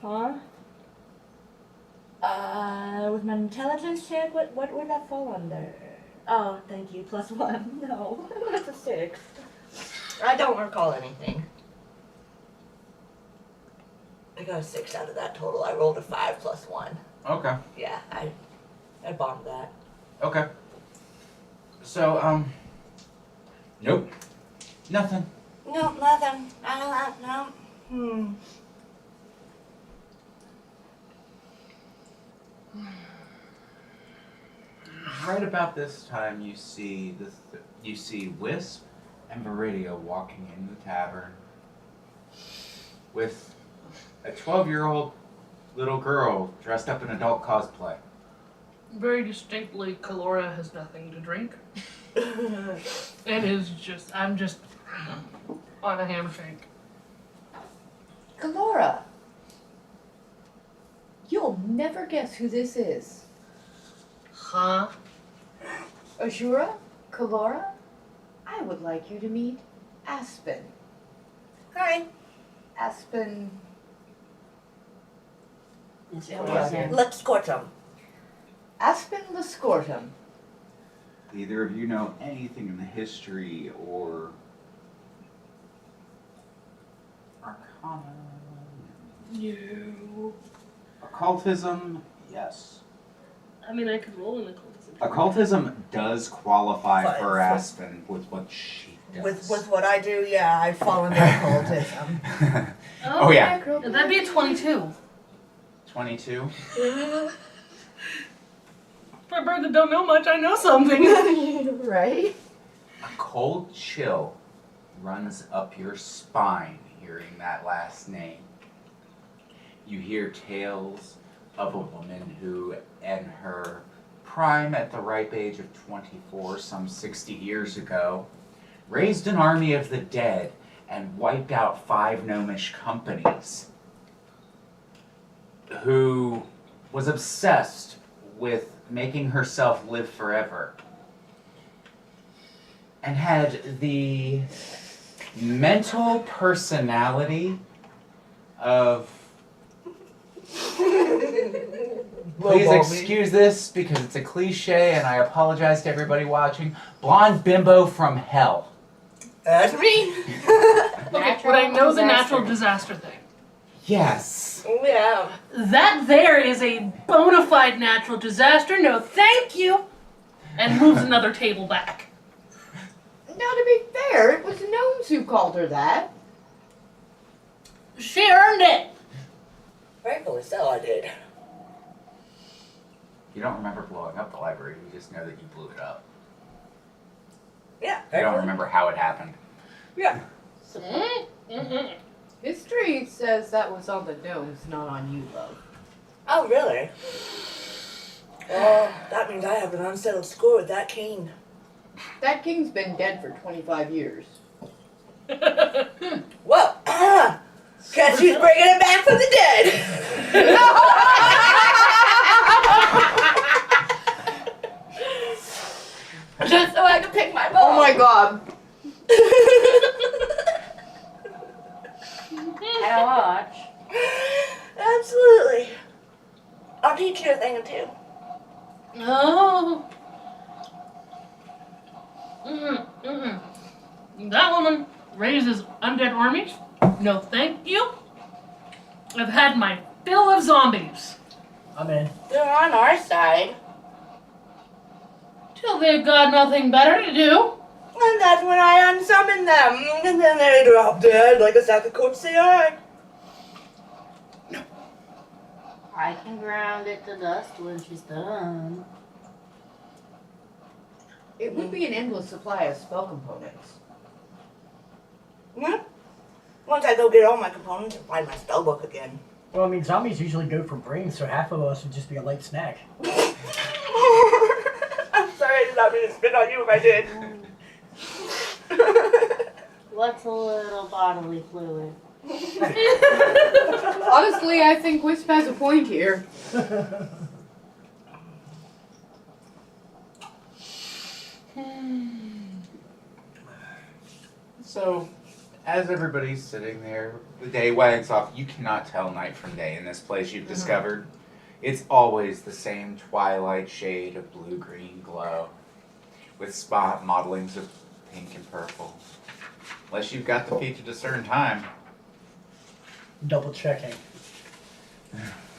Huh? With my intelligence check, what would that fall under? Oh, thank you. +1. No, that's a 6. I don't recall anything. I got a 6 out of that total. I rolled a 5 plus 1. Okay. Yeah, I bombed that. Okay. So, nope. Nothing. No, nothing. I don't know. Right about this time, you see Wisp and Viridia walking in the tavern with a 12-year-old little girl dressed up in adult cosplay. Very distinctly, Kalora has nothing to drink. And I'm just on a handshake. Kalora, you'll never guess who this is. Huh? Ashura, Kalora, I would like you to meet Aspen. Hi. Aspen. Let's scorch them. Aspen Lescortum. Either of you know anything in the history or Arcana? No. Occultism? Yes. I mean, I could roll an occultism. Occultism does qualify But- for Aspen with what she does. With what I do, yeah, I fall into occultism. Oh, yeah. That'd be a 22. 22? For a bird that don't know much, I know something. Right? A cold chill runs up your spine hearing that last name. You hear tales of a woman who, in her prime at the ripe age of 24, some 60 years ago, raised an army of the dead and wiped out 5 gnomish companies, who was obsessed with making herself live forever, and had the mental personality of, please excuse this because it's a cliche and I apologize to everybody watching, blonde bimbo from hell. That's me. Okay, but I know the natural disaster thing. Yes. Yeah. That there is a bona fide natural disaster. No, thank you. And moves another table back. Now, to be fair, it was the gnomes who called her that. She earned it. Rightfully so, I did. You don't remember blowing up the library, you just know that you blew it up. Yeah. You don't remember how it happened. Yeah. Mm-hmm. History says that was on the gnomes, not on you, love. Oh, really? Well, that means I have an unsettled score with that king. That king's been dead for 25 years. Well, guess who's bringing it back from the dead? Just so I can pick my ball. Oh my god. I watch. Absolutely. I'll teach you a thing or two. Oh. That woman raises undead armies? No, thank you. I've had my fill of zombies. I'm in. They're on our side. Till they've got nothing better to do. And that's when I unsummon them. And then they drop dead like a sack of corpse they are. I can ground it to dust when she's done. It would be an endless supply of spell components. Yeah. Once I go get all my components and find my spell book again. Well, I mean, zombies usually go for brains, so half of us would just be a light snack. I'm sorry, I did not mean to spit on you if I did. What's a little bodily fluid? Honestly, I think Wisp has a point here. So, as everybody's sitting there, the day wags off. You cannot tell night from day in this place you've discovered. It's always the same twilight shade of blue-green glow, with spot mottlings of pink and purple. Unless you've got the feat to discern time. Double checking.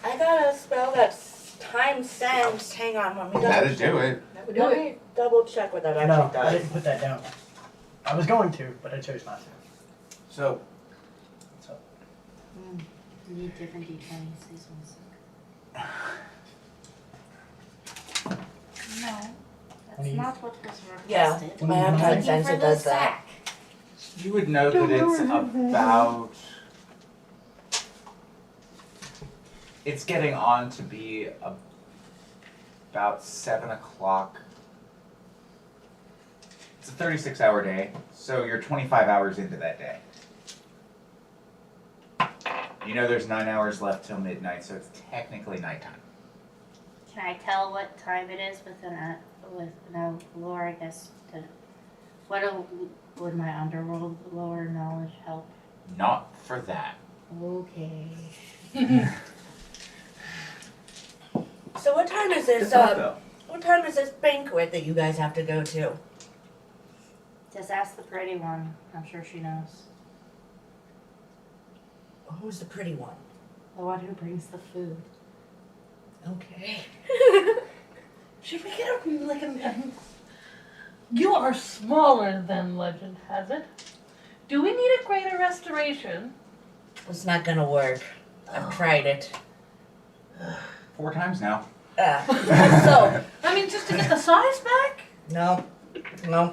I got a spell that's time sense. Hang on, let me double That'd check. do it. That would Let me double check what that No, actually I does. didn't put that down. I was going to, but I chose not to. So, You need different d20s. These ones suck. No, that's When you- not what was Yeah. requested. When I have you time mind- sense, For it the does that. sack. you would know that it's about... It's getting on to be about 7 o'clock. It's a 36-hour day, so you're 25 hours into that day. You know there's 9 hours left till midnight, so it's technically nighttime. Can I tell what time it is with no lore? I guess. Would my underworld lore knowledge help? Not for that. Okay. So what time is this? What time is this banquet that you guys have to go to? Just ask the pretty one. I'm sure she knows. Who's the pretty one? The one who brings the food. Okay. Should we get a You are smaller than legend has it. Do we need a greater restoration? It's not gonna work. I've tried it. 4 times now. So, I mean, just to get the size back? no,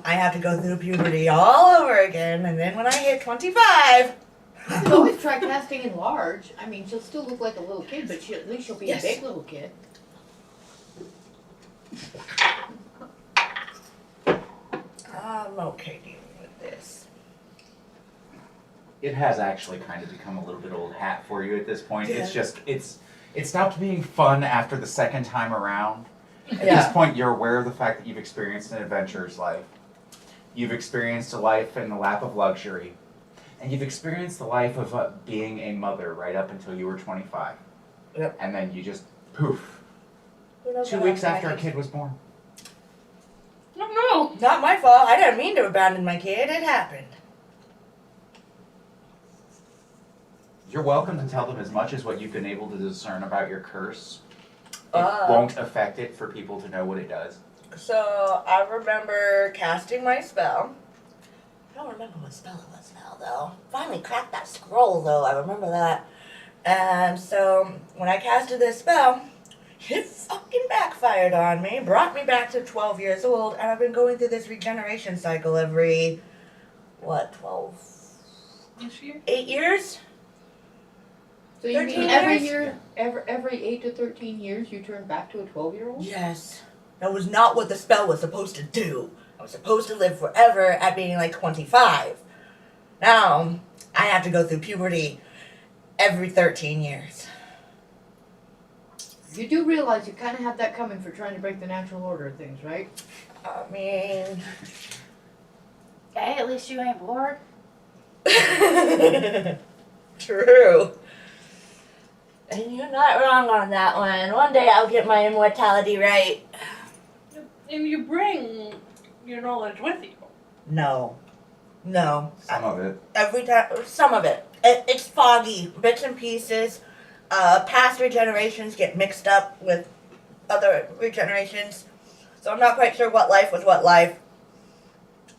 I have to go through puberty all over again, and then when I hit 25, You could always try casting in large. I mean, she'll still look like a little kid, but at least she'll be Yes. a big little kid. I'm okay dealing with this. It has actually kind of become a little bit old hat for you at this point. It's Yeah. just, it stopped being fun after the second time around. At Yeah. this point, you're aware of the fact that you've experienced an adventurer's life. You've experienced a life in the lap of luxury. And you've experienced the life of being a mother right up until you were 25. Yep. And then you just, poof, Who knows 2 what weeks happened after to a my kid was born. No. Not my fault. I didn't mean to abandon my kid. It happened. You're welcome to tell them as much as what you've been able to discern about your curse. It Uh. won't affect it for people to know what it does. So I remember casting my spell. I don't remember what spell it was now, though. Finally cracked that scroll, though. I remember that. And so when I casted this spell, it fucking backfired on me. Brought me back to 12 years old, and I've been going through this regeneration cycle every, 12? This year? 8 years? So you 13 mean every years? year, every 8 to 13 years, you turn back to a 12-year-old? Yes. That was not what the spell was supposed to do. I was supposed to live forever at being like 25. Now, I have to go through puberty every 13 years. You do realize you kind of have that coming for trying to break the natural order of things, right? I mean, Hey, at least you ain't bored. true. And you're not wrong on that one. One day I'll get my immortality right. And you bring your knowledge with you. No. Some of it. Every time, some of it. It's foggy, bits and pieces. Past regenerations get mixed up with other regenerations, so I'm not quite sure what life was what life.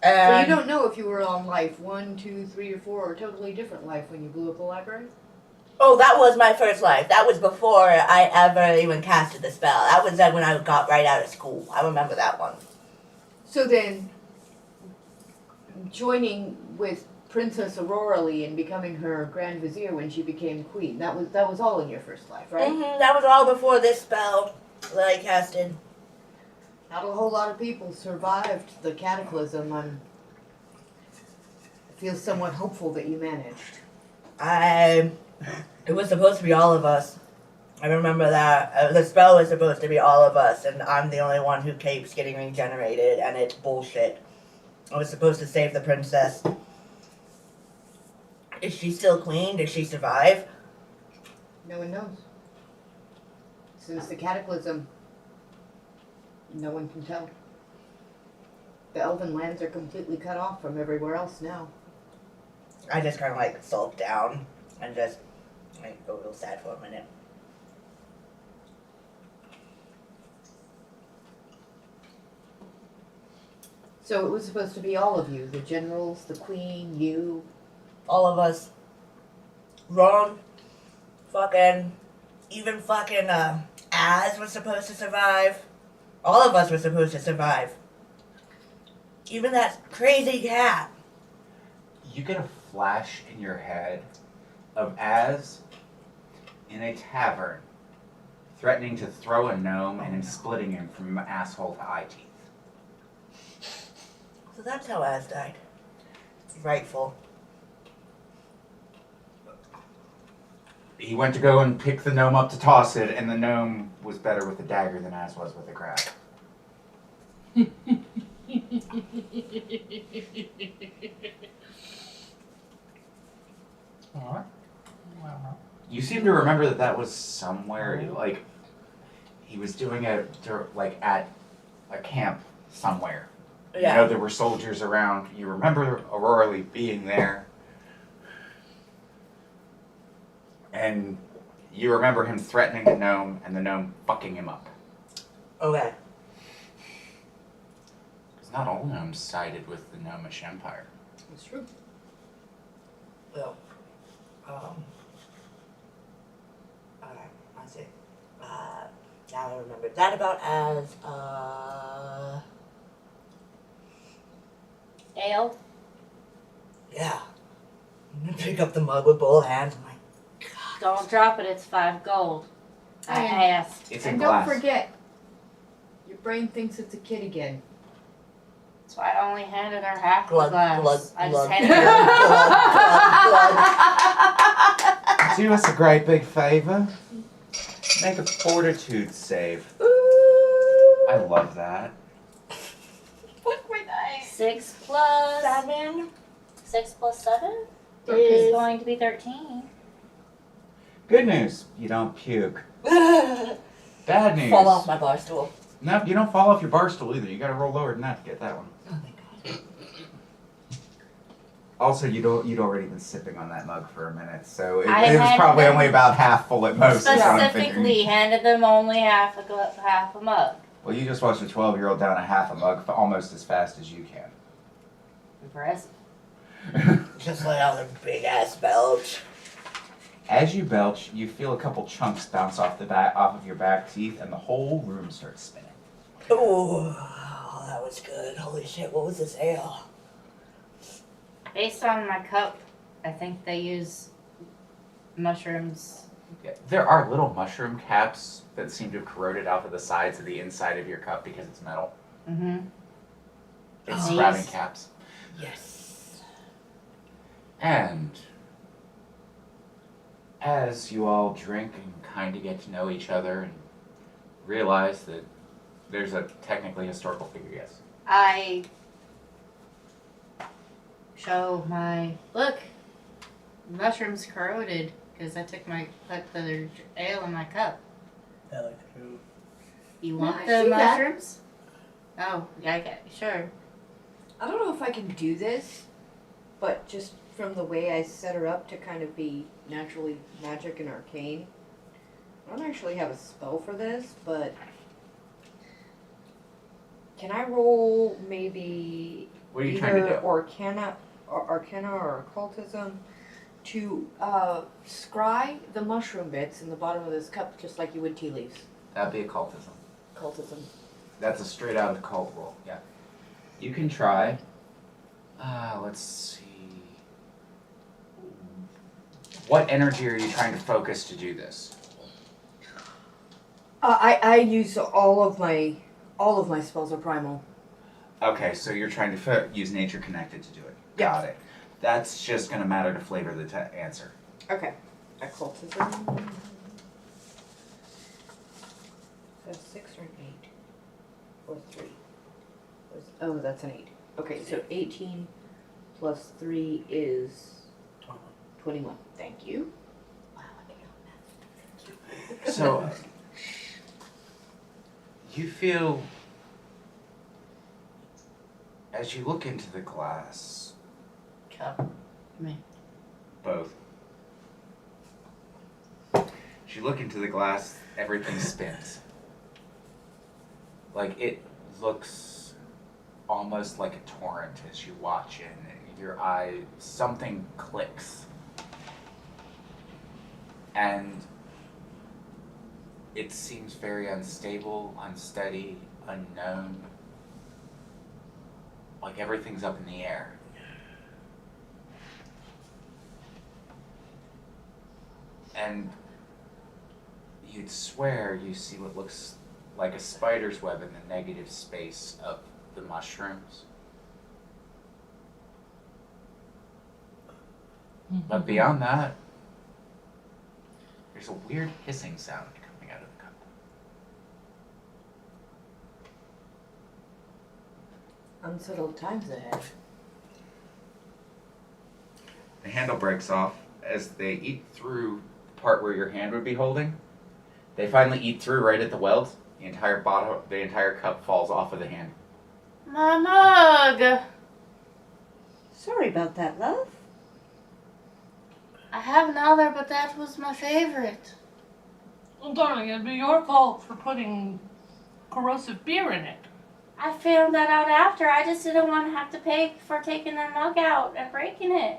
So And you don't know if you were on life 1, 2, 3, or 4, or a totally different life when you blew up the library? oh, that was my first life. That was before I ever even casted the spell. That was then when I got right out of school. I remember that one. So then, joining with Princess Auroralee and becoming her Grand Vizier when she became queen, that was all in your first life, right? That was all before this spell that I casted. Not a whole lot of people survived the cataclysm. I feel somewhat hopeful that you managed. It was supposed to be all of us. I remember that. The spell was supposed to be all of us, and I'm the only one who keeps getting regenerated, and it's bullshit. I was supposed to save the princess. Is she still queen? Did she survive? No one knows. Since the cataclysm, no one can tell. The elven lands are completely cut off from everywhere else now. I just kind of like sulked down and just like go real sad for a minute. So it was supposed to be all of you, the generals, the queen, you. All of us. Ron, even fucking Az was supposed to survive. All of us were supposed to survive. Even that crazy cat. You get a flash in your head of Az in a tavern threatening to throw a gnome and splitting him from asshole to eye teeth. So that's how Az died. Rightful. He went to go and pick the gnome up to toss it, and the gnome was better with a dagger than Az was with a crab. You seem to remember that was somewhere, like, he was doing it, like, at a camp somewhere. Yeah. You know, there were soldiers around. You remember Auroralee being there. And you remember him threatening the gnome and the gnome fucking him up. Okay. Because not all gnomes sided with the Gnomish Empire. It's true. Well, alright, I see. Now I remember that about Az, Ale? yeah. I'm gonna pick up the mug with both hands. I'm like, Don't drop it, it's 5 gold. I And- asked. It's And in don't glass. forget, your brain thinks it's a kid again. So I only handed her half the Glug, glass. glug, I glug. just handed her. Do us a great big favor. Make a fortitude save. I love that. What were they? 6 plus 7? 6 plus 7 is 13. going to be 13. Good news, you don't puke. Bad news. Fall off my bar stool. No, you don't fall off your bar stool either. You gotta roll lower than that to get that one. Oh my god. Also, you'd already been sipping on that mug for a minute, so it I was had probably them- only about half full at most. is what I'm Specifically figuring. handed them only half a mug. Well, you just watched a 12-year-old down a half a mug for almost as fast as you can. Impressive. Just let out a big ass belch. As you belch, you feel a couple chunks bounce off of your back teeth, and the whole room starts spinning. Ooh, oh, that was good. Holy shit, what was this ale? Based on my cup, I think they use mushrooms. Yeah, there are little mushroom caps that seem to have corroded off of the sides of the inside of your cup because it's metal. Mm-hmm. It's Oh. sprouting caps. Yes. And as you all drink and kind of get to know each other and realize that there's a technically historical figure, yes. I show look, mushrooms corroded because I put the ale in my cup. I like the food. You Yeah, want I the see that. mushrooms? Oh, yeah, sure. I don't know if I can do this, but just from the way I set her up to kind of be naturally magic and arcane. I don't actually have a spell for this, but can I roll maybe What are you trying to either do? Arcana or occultism to scry the mushroom bits in the bottom of this cup just like you would tea leaves? That'd be occultism. Occultism. That's a straight out of cult roll, yeah. You can try. Let's see. What energy are you trying to focus to do this? I use all of my spells are primal. Okay, so you're trying to use nature connected to do it. Got it. That's just going to matter to flavor the answer. Okay. Occultism. That's 6 or an 8? Or 3? Oh, that's an 8. Okay, so 18 plus 3 is 21. Thank you. Wow, I can help that. So, you feel, as you look into the glass, Cup. both. As you look into the glass, everything spins. Like it looks almost like a torrent as you watch it. And your eye, something clicks. And it seems very unstable, unsteady, unknown. Like everything's up in the air. And you'd swear you see what looks like a spider's web in the negative space of the mushrooms. But beyond that, there's a weird hissing sound coming out of the cup. Unsettled times ahead. The handle breaks off as they eat through the part where your hand would be holding. They finally eat through right at the weld. The entire cup falls off of the hand. My mug! Sorry about that, love. I have another, but that was my favorite. Well, darling, it'd be your fault for putting corrosive beer in it. I found that out after. I just didn't want to have to pay for taking their mug out and breaking it.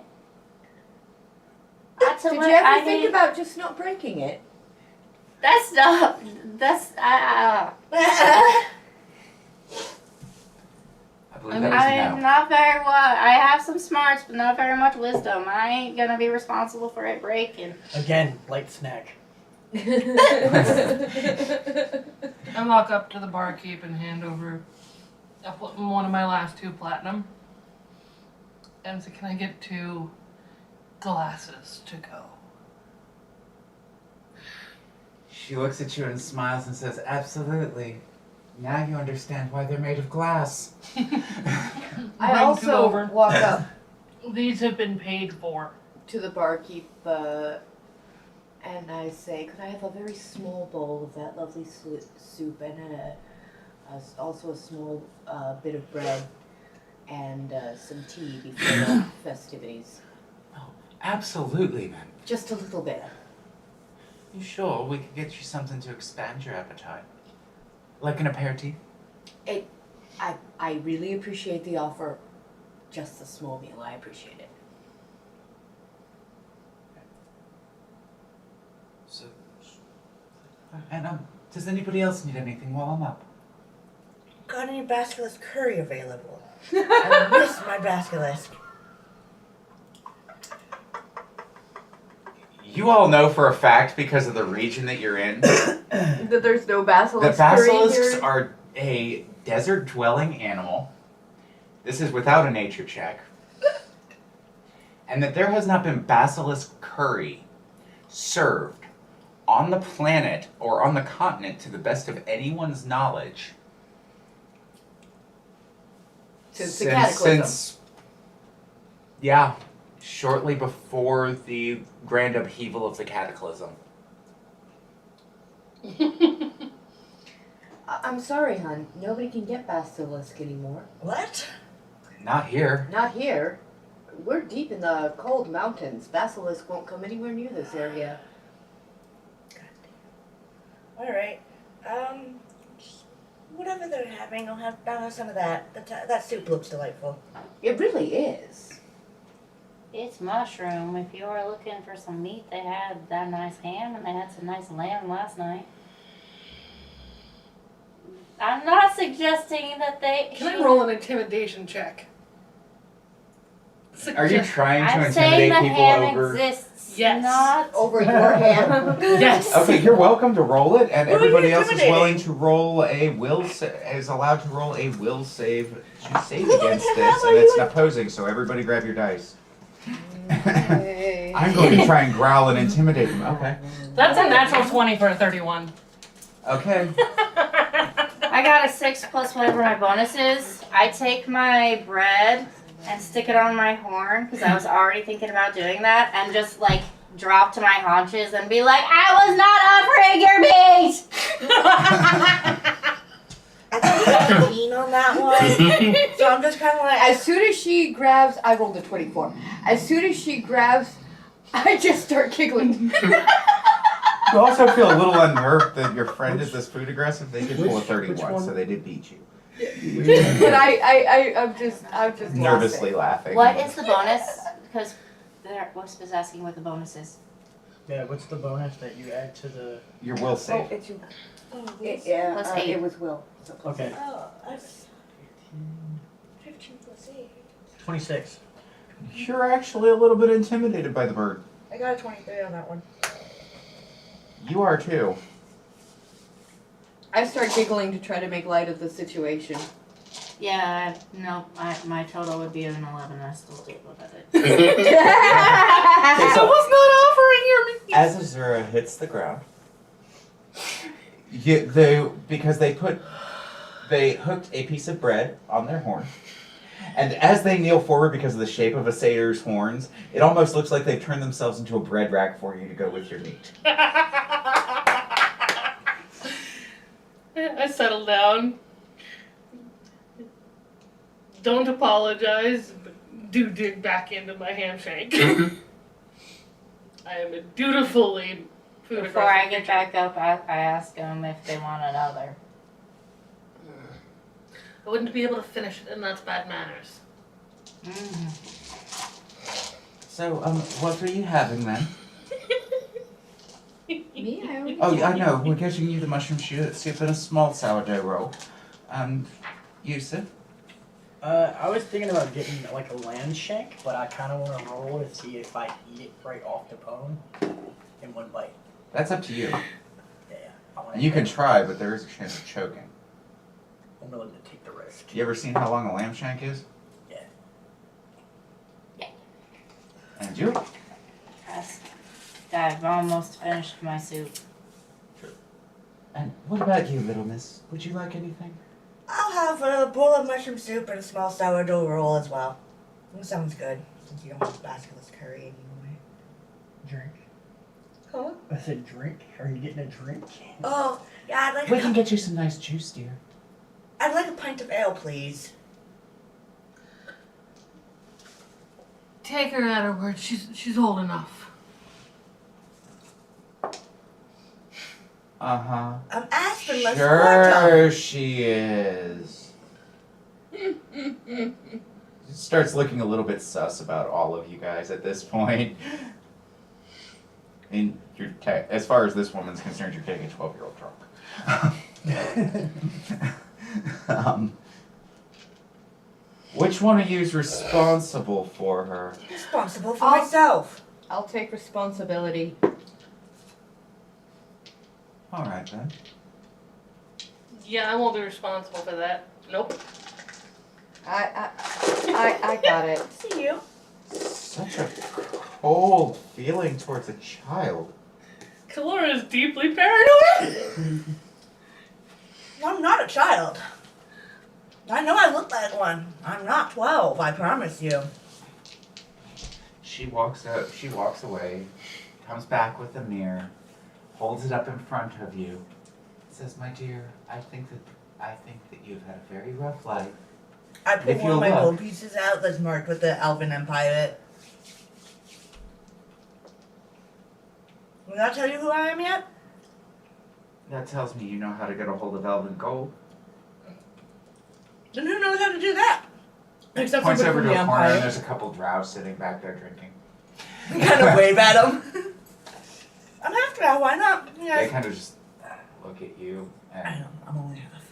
That's Did you what ever I think need. about just not breaking it? That's not. That's. I believe that was a I'm no. not very well. I have some smarts, but not very much wisdom. I ain't gonna be responsible for it breaking. Again, light snack. I walk up to the barkeep and hand over one of my last 2 platinum. And say, can I get 2 glasses to go? She looks at you and smiles and says, absolutely. Now you understand why they're made of glass. I Bring 2 also over. walk up These have been paid for. to the barkeep and I say, could I have a very small bowl of that lovely soup and also a small bit of bread and some tea before the festivities? Absolutely, man. Just a little bit. You sure we could get you something to expand your appetite? Like an aperitif? I really appreciate the offer. Just a small meal, I appreciate it. So, and does anybody else need anything while I'm up? Got any basilisk curry available? I miss my basilisk. You all know for a fact, because of the region that you're in, That there's no the basilisk basilisks are a desert-dwelling animal. This is without a nature check. And that there has not been basilisk curry served on the planet or on the continent, to the best of anyone's knowledge, Since the cataclysm. since yeah, shortly before the grand upheaval of the cataclysm. I'm sorry, hon. Nobody can get basilisk anymore. What? Not here. Not here. We're deep in the cold mountains. Basilisk won't come anywhere near this area. Alright. Whatever they're having, I'll have some of that. That soup looks delightful. It really is. It's mushroom. If you were looking for some meat, they had that nice ham and they had some nice lamb last night. I'm not suggesting that they. Can I roll an intimidation check? Are you trying to I'm saying intimidate the people ham over? exists. Yes. Not. Over your ham. Yes. Okay, you're welcome to roll it, and Who are you everybody else is intimidating? willing to roll a is allowed to roll a will save to save against this, and it's opposing. So everybody, grab your dice. I'm going to try and growl and intimidate him. Okay. That's a natural 20 for a 31. Okay. I got a 6 plus whatever my bonus is. I take my bread and stick it on my horn because I was already thinking about doing that, and just like drop to my haunches and be like, I was not offering your meat. I got 17 on that one. So I'm just kind of like, As soon as she grabs, I rolled a 24. As soon as she grabs, I just start giggling. You also feel a little unnerved that your friend is this food aggressive. They did pull a Which 31, one? so they did beat you. But I'm just Nervously laughing. What is the bonus? Because Wisp is asking what the bonus is. Yeah, what's the bonus that you add to the? Your will save. it's your. yeah. Plus 8. It was Will. So Okay, Oh, that's 15 plus 8. 26. You're actually a little bit intimidated by the bird. I got a 23 on that one. You are too. I start giggling to try to make light of the situation. Yeah, no, my total would be an 11. I still do it with it. Okay, I was not offering your meat. As Azura hits the ground, because they hooked a piece of bread on their horn, and as they kneel forward because of the shape of a satyr's horns, it almost looks like they've turned themselves into a bread rack for you to go with your meat. I settle down. Don't apologize, but do dig back into my ham shank. I am a dutifully food Before I aggressive get back up, I ask them if they want another. I wouldn't be able to finish it, and that's bad manners. So, what are you having then? Me? I already Oh, I know. We're getting you the mushroom soup and a small sourdough roll. Yusuf? I was thinking about getting like a lamb shank, but I kind of want to roll to see if I eat it right off the bone in one bite. That's up to you. Yeah, I wanna You can try, but there is a chance of choking. I'm willing to take the risk. You ever seen how long a lamb shank is? Yeah. Yeah. And you? Yes. I've almost finished my soup. And what about you, little miss? Would you like anything? I'll have a bowl of mushroom soup and a small sourdough roll as well. That sounds good, since you don't have basilisk curry anymore. Drink. Huh? I said drink. Are you getting a drink? Oh, yeah, We can get you some nice juice, dear. I'd like a pint of ale, please. Take her at her word. She's old enough. Uh-huh. I'm Aspen, let's Sure she is. Starts looking a little bit sus about all of you guys at this point. And as far as this woman's concerned, you're getting a 12-year-old drunk. Which one of you is responsible for her? Responsible for myself. I'll take responsibility. All right then. Yeah, I won't be responsible for that. Nope. I got it. See you. Such a cold feeling towards a child. Kalora is deeply paranoid. I'm not a child. I know I look like one. I'm not 12, I promise you. She walks away, comes back with a mirror, holds it up in front of you, says, "My dear, I think that you've had a very rough life. I pull If one you of my look- gold pieces out that's marked with the Elven and Pirate. Did I tell you who I am yet? That tells me you know how to get a hold of Elven Gold." Then who knows how to do that? Except Points for over to the a corner and Empire. there's a couple drows sitting back there drinking. Kind of wave at him. I'm half drow, why not? They Yeah. kind of just look at you, I and know, I'm only half.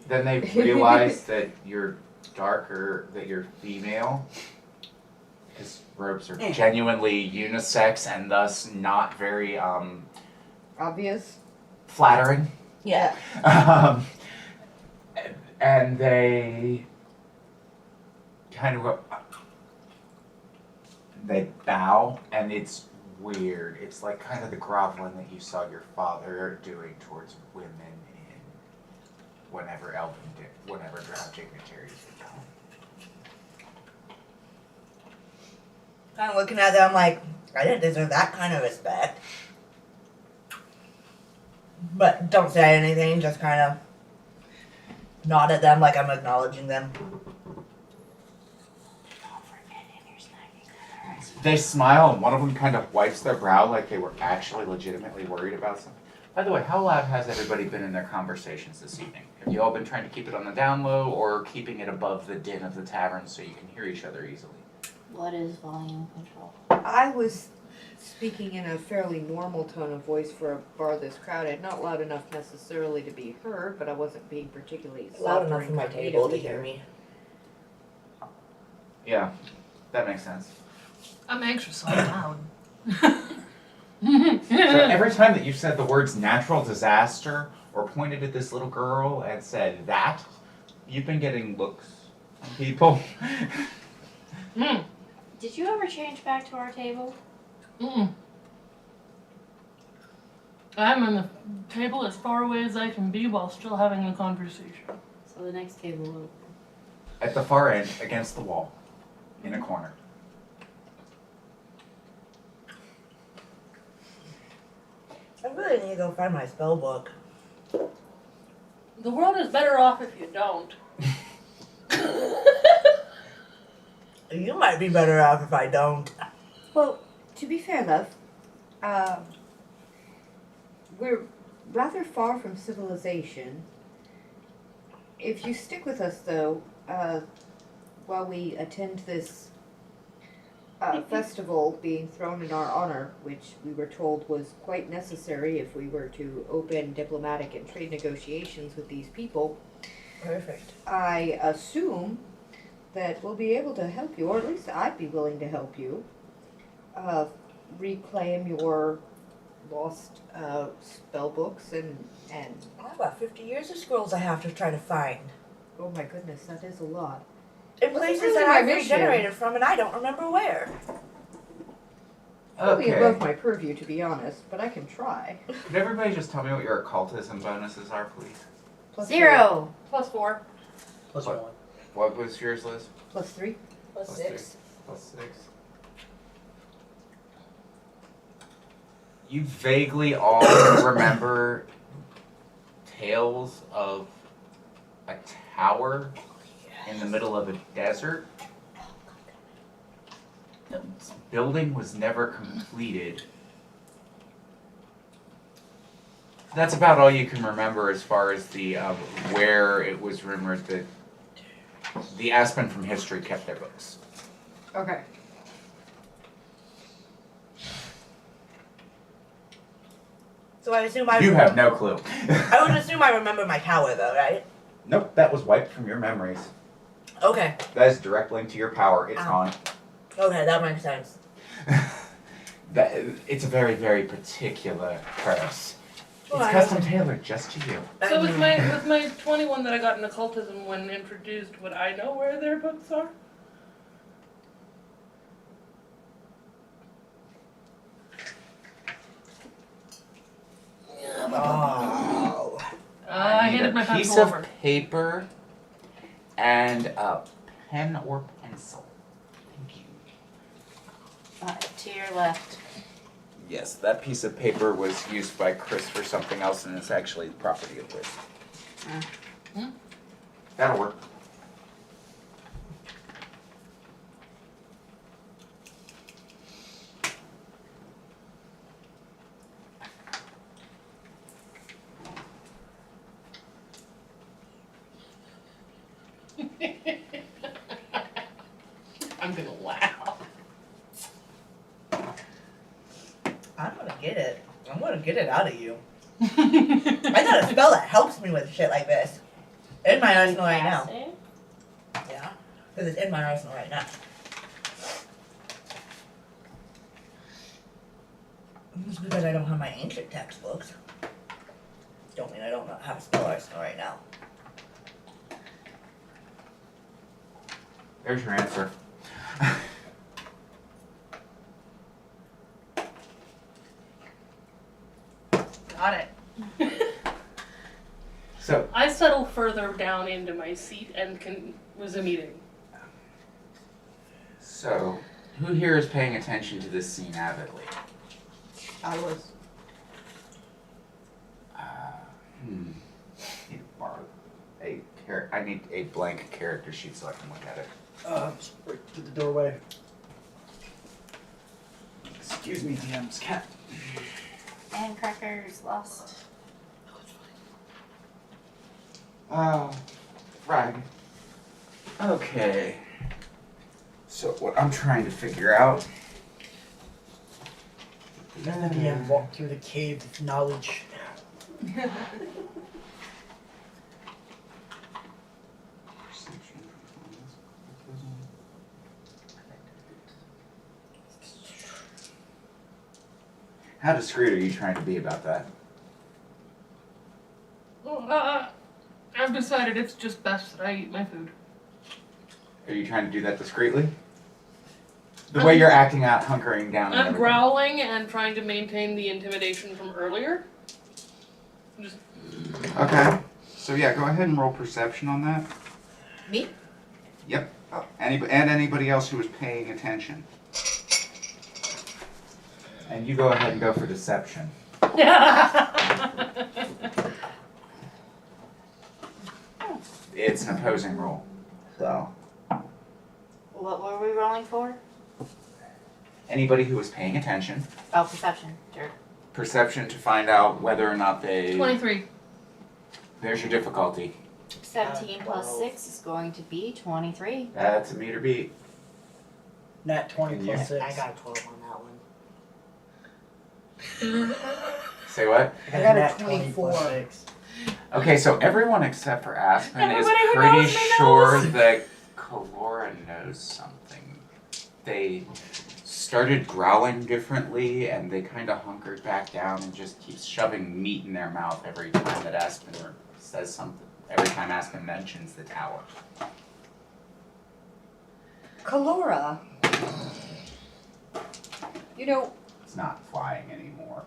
then they realize that you're darker, that you're female. His robes are genuinely unisex and thus not very Obvious. flattering. Yeah. And they kind of they bow, and it's weird. It's like kind of the groveling that you saw your father doing towards women in whenever drow dignitaries would come. Kind of looking at them like, I didn't deserve that kind of respect. But don't say anything, just kind of nod at them like I'm acknowledging them. They smile, and one of them kind of wipes their brow like they were actually legitimately worried about something. By the way, how loud has everybody been in their conversations this evening? Have you all been trying to keep it on the down low, or keeping it above the din of the tavern so you can hear each other easily? What is volume control? I was speaking in a fairly normal tone of voice for a bar this crowded, not loud enough necessarily to be heard, but I wasn't being particularly Loud soft enough or for my incognito table to either. hear me. Yeah, that makes sense. I'm anxious, so I'm loud. So every time that you've said the words natural disaster or pointed at this little girl and said that, you've been getting looks from people. Did you ever change back to our table? I'm on the table as far away as I can be while still having a conversation. So the next table over. At the far end, against the wall, in a corner. I really need to go find my spell book. The world is better off if you don't. You might be better off if I don't. Well, to be fair, love, we're rather far from civilization. If you stick with us, though, while we attend this festival being thrown in our honor, which we were told was quite necessary if we were to open diplomatic and trade negotiations with these people, Perfect. I assume that we'll be able to help you, or at least I'd be willing to help you, reclaim your lost spell books and I've got 50 years of scrolls I have to try to find. oh my goodness, that is a lot. In Wasn't places really that my I've mission. regenerated from and I don't remember where. Probably above my purview, to be honest, but I can try. Could everybody just tell me what your occultism bonuses are, please? Plus 0. +4. Plus What? 1. What was yours, Liz? 3, plus 3. Plus Plus 6. Plus 6. You vaguely all remember tales of a tower in the middle of a desert. The building was never completed. That's about all you can remember as far as the where it was rumored that the Aspen from history kept their books. Okay. So I assume You have no clue. I would assume I remember my tower though, right? Nope, that was wiped from your memories. Okay. That is direct link to your power. It's Ow. gone. Okay, that makes sense. It's a very, very particular curse. It's Well, I- custom tailored just to you. So with my 21 that I got in occultism when introduced, would I know where their books are? Oh. I need handed a my piece pencil of over. paper and a pen or pencil. Thank you. To your left. Yes, that piece of paper was used by Chris for something else, and it's actually the property of Liz. That'll work. I'm gonna laugh. I'm gonna get it. I'm gonna get it out of you. I got a spell that helps me with shit like this. In my arsenal right now. Yeah. Because it's in my arsenal right now. It's because I don't have my ancient textbooks. Don't mean I don't have a spell arsenal right now. There's your answer. Got it. So, I settle further down into my seat and can resume eating. who here is paying attention to this scene avidly? I was. Need to borrow I need a blank character sheet so I can look at it. Just right through the doorway. Excuse me, DM's cat. And crackers lost. Right. Okay. So what I'm trying to figure out. Then the DM walked through the cave of knowledge. How discreet are you trying to be about that? Well, I've decided it's just best that I eat my food. Are you trying to do that discreetly? The way you're acting out, hunkering down. and I'm everything. growling and trying to maintain the intimidation from earlier. Just Okay. So yeah, go ahead and roll perception on that. Me? Yep. Anybody else who was paying attention. And you go ahead and go for deception. It's an opposing roll. So What were we rolling for? anybody who was paying attention, Oh, perception. Sure. perception to find out whether or not they. 23. There's your difficulty. 17 plus 6 is going to be 23. That's a meter beat. Nat 20 And plus 6. I got a 12 on that one. Say what? I got a Nat 20 plus 24. 6. Okay, so everyone except for Aspen is Everybody who pretty knows me sure knows. that Kalora knows something. They started growling differently, and they kind of hunkered back down and just keep shoving meat in their mouth every time that Aspen says something. Every time Aspen mentions the tower. Kalora. You know, It's not flying anymore.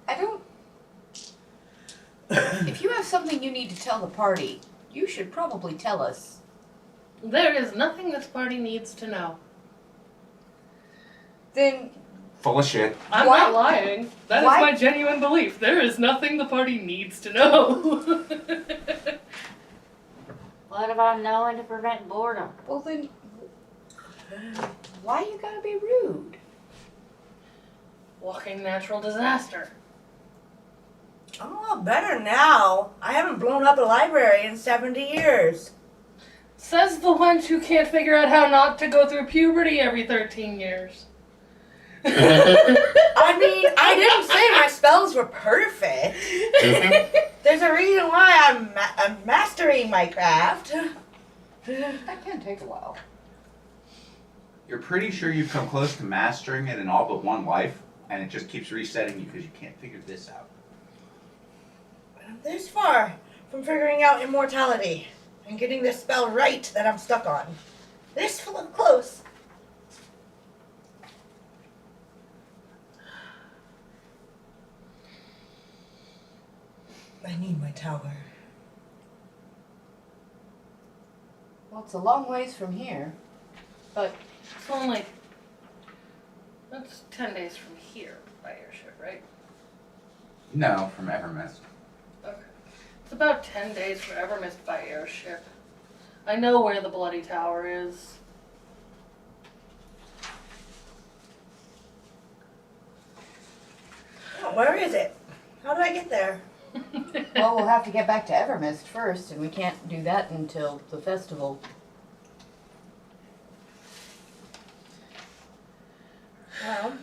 I don't. If you have something you need to tell the party, you should probably tell us. There is nothing this party needs to know. Then Full of shit. I'm Why- not lying. That is why- my genuine belief. There is nothing the party needs to know. What about knowing to prevent boredom? well then, why you gotta be rude? Walking natural disaster. Oh, better now. I haven't blown up a library in 70 years. Says the wench who can't figure out how not to go through puberty every 13 years. I mean, I didn't say my spells were perfect. There's a reason why I'm mastering my craft. That can take a while. You're pretty sure you've come close to mastering it in all but one life, and it just keeps resetting you because you can't figure this out. I'm this far from figuring out immortality and getting this spell right that I'm stuck on. This close. I need my tower. Well, it's a long ways from here. It's only, that's 10 days from here by airship, right? No, from Evermist. Okay. It's about 10 days from Evermist by airship. I know where the Bloody Tower is. Oh, where is it? How do I get there? Well, we'll have to get back to Evermist first, and we can't do that until the festival. Well,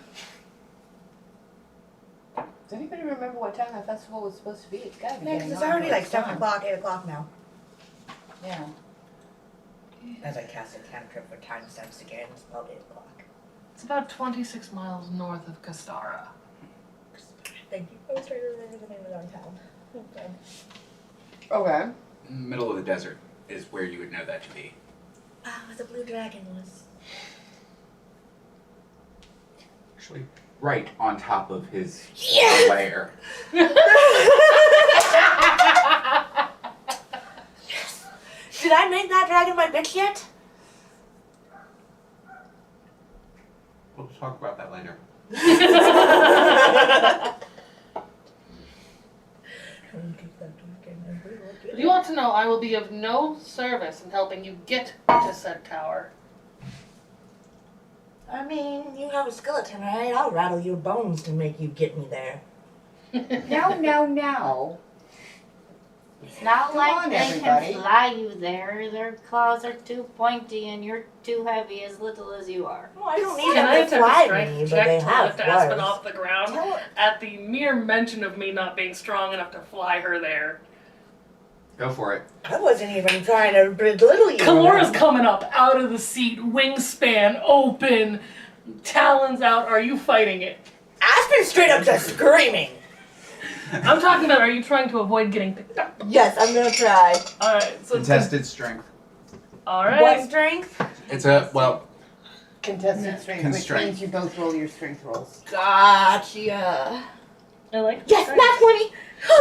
does anybody remember what time that festival was supposed to be? It's gotta be Yeah, 'cause getting it's on already towards like 7 dawn. o'clock, 8 o'clock now. Yeah. As I cast a cantrip for time sense again, it's about 8 o'clock. It's about 26 miles north of Castara. Thank you. I was trying to remember the name of our town. Okay. Okay. Middle of the desert is where you would know that to be. Ah, where the blue dragon was. Actually, right on top of his Yes! lair. Yes! Did I make that dragon my bitch yet? We'll talk about that later. You ought to know I will be of no service in helping you get to said tower. I mean, you have a skeleton, right? I'll rattle your bones to make you get me there. No. It's not Come like on, they everybody. can fly you there. Their claws are too pointy and you're too heavy, as little as you are. Well, I don't need Can I them to attempt a fly strength me, but check they to have lift Aspen words. off the ground Tell at the mere mention of me not being strong enough to fly her there? Go for it. I wasn't even trying to belittle you. Kalora's coming up out of the seat, wingspan open, talons out. Are you fighting it? Aspen straight up just screaming. I'm talking about, are you trying to avoid getting picked up? Yes, I'm gonna try. Alright, so Contested strength. What alright. strength? It's a, well, Contested strength, which Constraint. means you both roll your strength rolls. Gotcha. I like Yes, the not 20.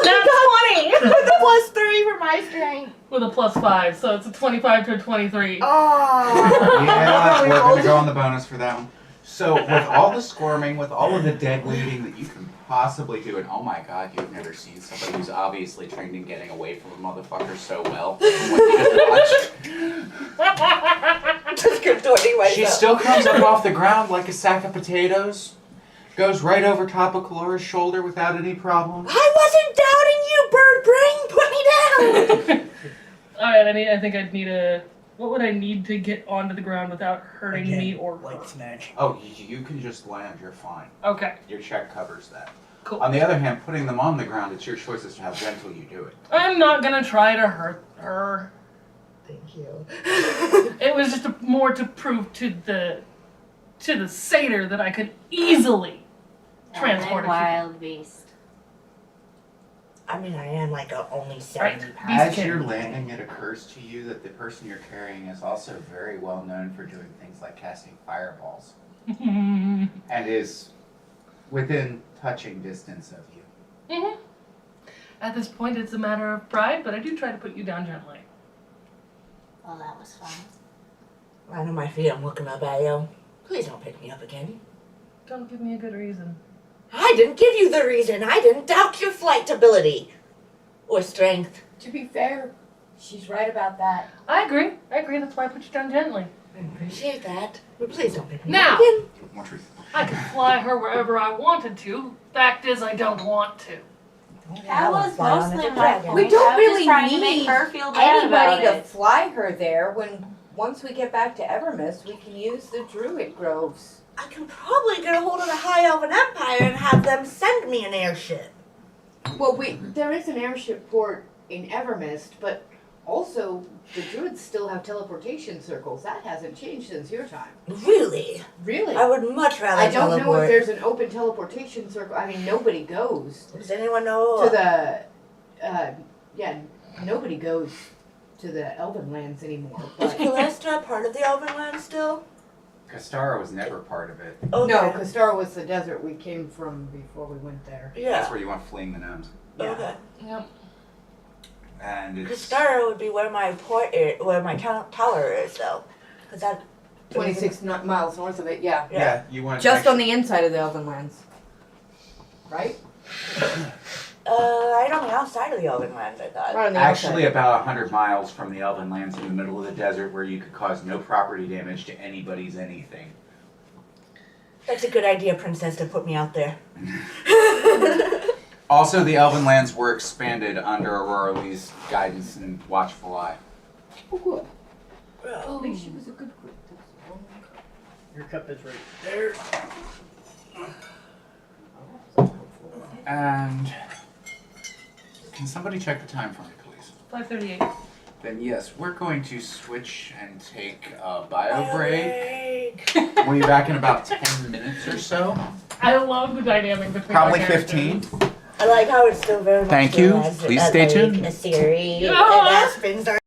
Nat 20! With a plus 3 for my strength. With a +5, so it's a 25 to a 23. Oh. yeah, We we're rolled gonna go on the bonus for that one. So with all the squirming, with all of the dead weighting that you can possibly do, and oh my god, you've never seen somebody who's obviously trained in getting away from a motherfucker so well. From what you just watched. Just contorting myself. She still comes up off the ground like a sack of potatoes, goes right over top of Kalora's shoulder without any problem. I wasn't doubting you, bird brain. Put me down. Alright, I think I'd need a... What would I need to get onto the ground without hurting Again, me or her? like snatch. Oh, you can just land, you're fine. Okay, Your check covers that. cool. On the other hand, putting them on the ground, it's your choice as to how gentle you do it. I'm not gonna try to hurt her. Thank you. It was just more to prove to the satyr that I could easily transport And a then human. wild beast. I mean, I am like only 70 Right. pounds. As kid. you're landing, it occurs to you that the person you're carrying is also very well known for doing things like casting fireballs, and is within touching distance of you. At this point, it's a matter of pride, but I do try to put you down gently. Well, that was fun. Land on my feet, I'm looking up at you. Please don't pick me up again. Don't give me a good reason. I didn't give you the reason. I didn't doubt your flight ability. Or strength. To be fair, she's right about that. I agree. That's why I put you down gently. I appreciate that. But please don't pick me Now. up again. More truth. I could fly her wherever I wanted to. Fact is, I don't want to. That was Fly on mostly as a my dragon. point. We don't I was really just trying to need make her feel bad about Anybody to it. fly her there when once we get back to Evermist, we can use the druid groves. I can probably get a hold of the High Elven Empire and have them send me an airship. Well, there is an airship port in Evermist, but also the druids still have teleportation circles. That hasn't changed since your time. Really? Really? I would much rather I don't know if teleport. there's an open teleportation circle. I mean, nobody goes Does anyone know? to the, nobody goes to the Elven lands anymore. Is But Calestra part of the Elven land still? Castara was never part of it. Okay. no, Castara was the desert we came from before we went there. Yeah. That's where you went fleeing the gnomes. Yeah. Okay. Yep. And it's Castara would be where my where my tower is, though. Cause that 26 miles north of it, yeah. yeah, you want Just on the inside of the Elven Lands. Right? right on the outside of the Elven Lands, I thought. Right on the actually outside. about 100 miles from the Elven Lands in the middle of the desert where you could cause no property damage to anybody's anything. That's a good idea, Princess, to put me out there. Also, the Elven Lands were expanded under Aurora Lee's guidance and watchful eye. Oh, good. At least she was a good group. Your cup is right there. And can somebody check the time for me, please? 5:38. Then yes, we're going to switch and take a bio break. We'll be back in about 10 minutes or so. I love the dynamic between Probably our characters. 15. I like how it's still very much Thank you. as, Please as stay like tuned. a series. Yeah. And Aspens are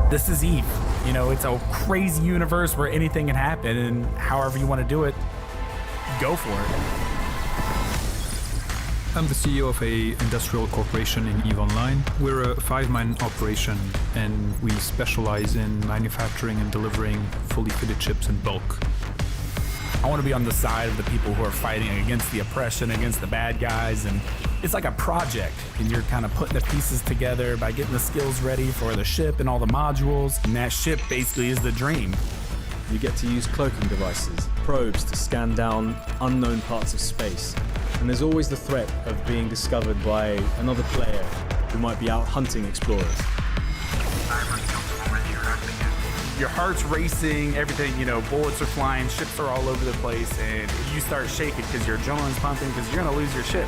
this is Eve. You know, it's a crazy universe where anything can happen, and however you want to do it, go for it. I'm the CEO of a industrial corporation in EVE Online. We're a 5-man operation, and we specialize in manufacturing and delivering fully fitted chips in bulk. I want to be on the side of the people who are fighting against the oppression, against the bad guys, and it's like a project, and you're kind of putting the pieces together by getting the skills ready for the ship and all the modules, and that ship basically is the dream. You get to use cloaking devices, probes to scan down unknown parts of space, and there's always the threat of being discovered by another player who might be out hunting explorers. Your heart's racing, everything, you know, bullets are flying, ships are all over the place, and you start shaking because your adrenaline's pumping because you're gonna lose your ship.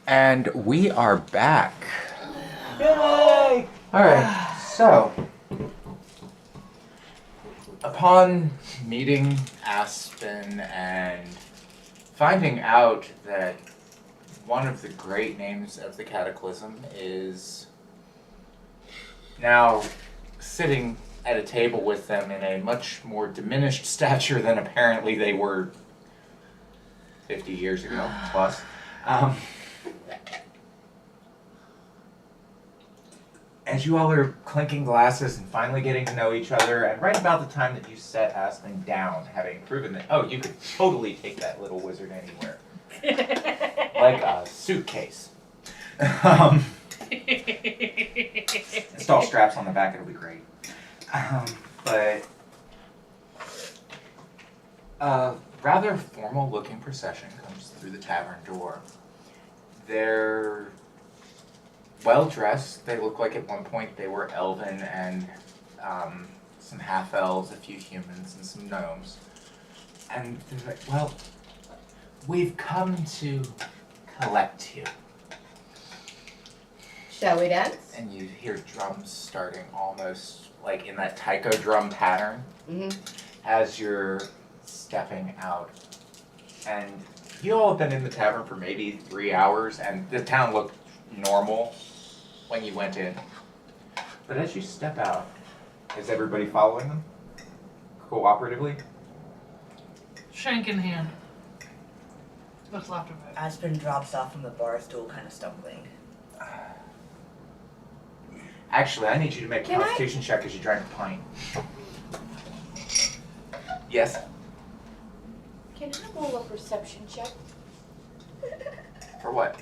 And we are back. Yay! Alright, so upon meeting Aspen and finding out that one of the great names of the Cataclysm is now sitting at a table with them in a much more diminished stature than apparently they were 50 years ago plus. As you all are clinking glasses and finally getting to know each other, and right about the time that you set Aspen down, having proven that, oh, you could totally take that little wizard anywhere. Like a suitcase. Install straps on the back, it'll be great. But a rather formal looking procession comes through the tavern door. They're well dressed. They look like at one point they were elven and some half elves, a few humans, and some gnomes. And they're like, well, we've come to collect you. Shall we dance? And you hear drums starting almost like in that taiko drum pattern as you're stepping out. And you all have been in the tavern for maybe 3 hours, and the town looked normal when you went in. But as you step out, is everybody following them? Cooperatively? Shank in hand. What's left of it? Aspen drops off from the bar stool, kind of stumbling. Actually, I need you to make a Can I- constitution check as you drank a pint. Yes? Can I roll a perception check For what?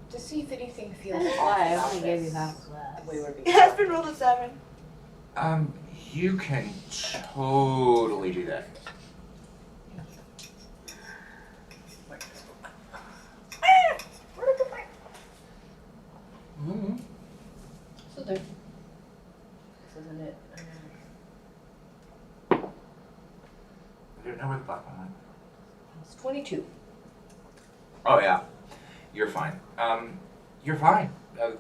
to see if anything feels Why? I off only about gave you this? half a glass. We were being Aspen rolled a 7. You can totally do that. Mm-hmm. So there. This isn't it. I don't know where the black one went. It's 22. Oh yeah, you're fine. You're fine.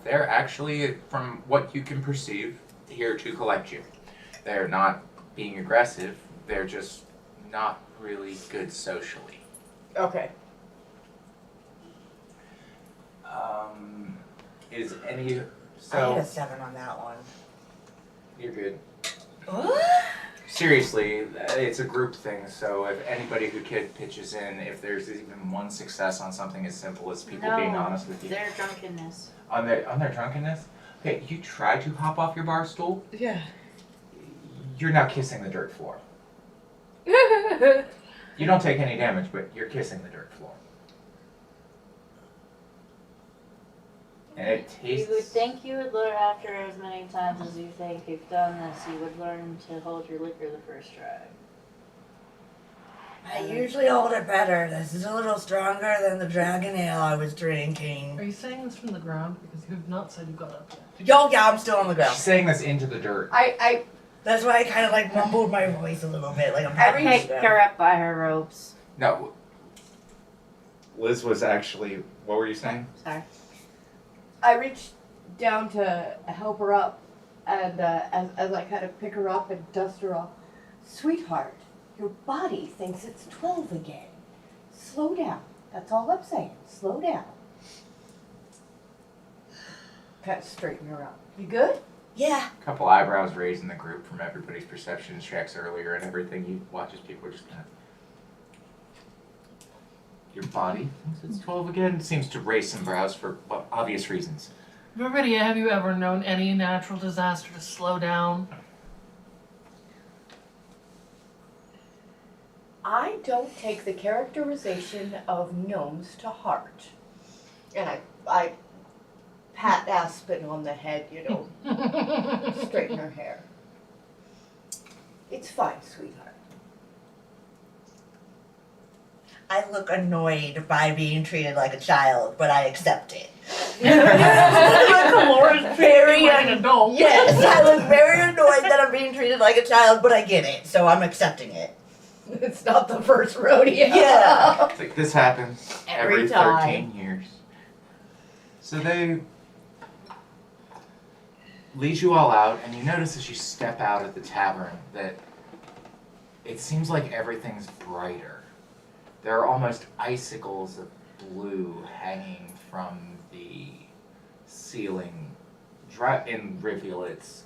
They're actually, from what you can perceive, here to collect you. They're not being aggressive. They're just not really good socially. Okay. Is any I so? hit a 7 on that one. You're good. What? Seriously, it's a group thing. So if anybody who pitches in, if there's even one success on something as simple as people being honest with you, Their drunkenness. on their drunkenness. Okay, you try to hop off your bar stool. Yeah. You're now kissing the dirt floor. You don't take any damage, but you're kissing the dirt floor. And it You would tastes. think you would learn after as many times as you think you've done this, you would learn to hold your liquor the first try. I usually hold it better. This is a little stronger than the dragon ale I was drinking. Are you saying this from the ground? Because you have not said you got up yet. Yo, yeah, I'm still on the ground. She's saying this into the dirt. That's why I kind of like mumbled my voice a little bit, like I'm I talking picked to her up by her ropes. No. Liz was actually. What were you saying? Sorry. I reached down to help her up, and as I kind of pick her up and dust her off, sweetheart, your body thinks it's 12 again. Slow down. That's all I'm saying. Slow down. Kind of straighten her up. You good? Yeah. A couple eyebrows raised in the group from everybody's perception checks earlier and everything. You watch as people are just kind of. Your body thinks it's 12 again. Seems to raise some brows for obvious reasons. Viridia, have you ever known any natural disaster to slow down? I don't take the characterization of gnomes to heart. And I pat Aspen on the head, you know, straighten her hair. It's fine, sweetheart. I look annoyed by being treated like a child, but I accept it. Very like an adult. Yes, I look very annoyed that I'm being treated like a child, but I get it, so I'm accepting it. It's not the first rodeo. Yeah. It's like this happens every time. 13 years. So they lead you all out, and you notice as you step out of the tavern that it seems like everything's brighter. There are almost icicles of blue hanging from the ceiling in rivulets.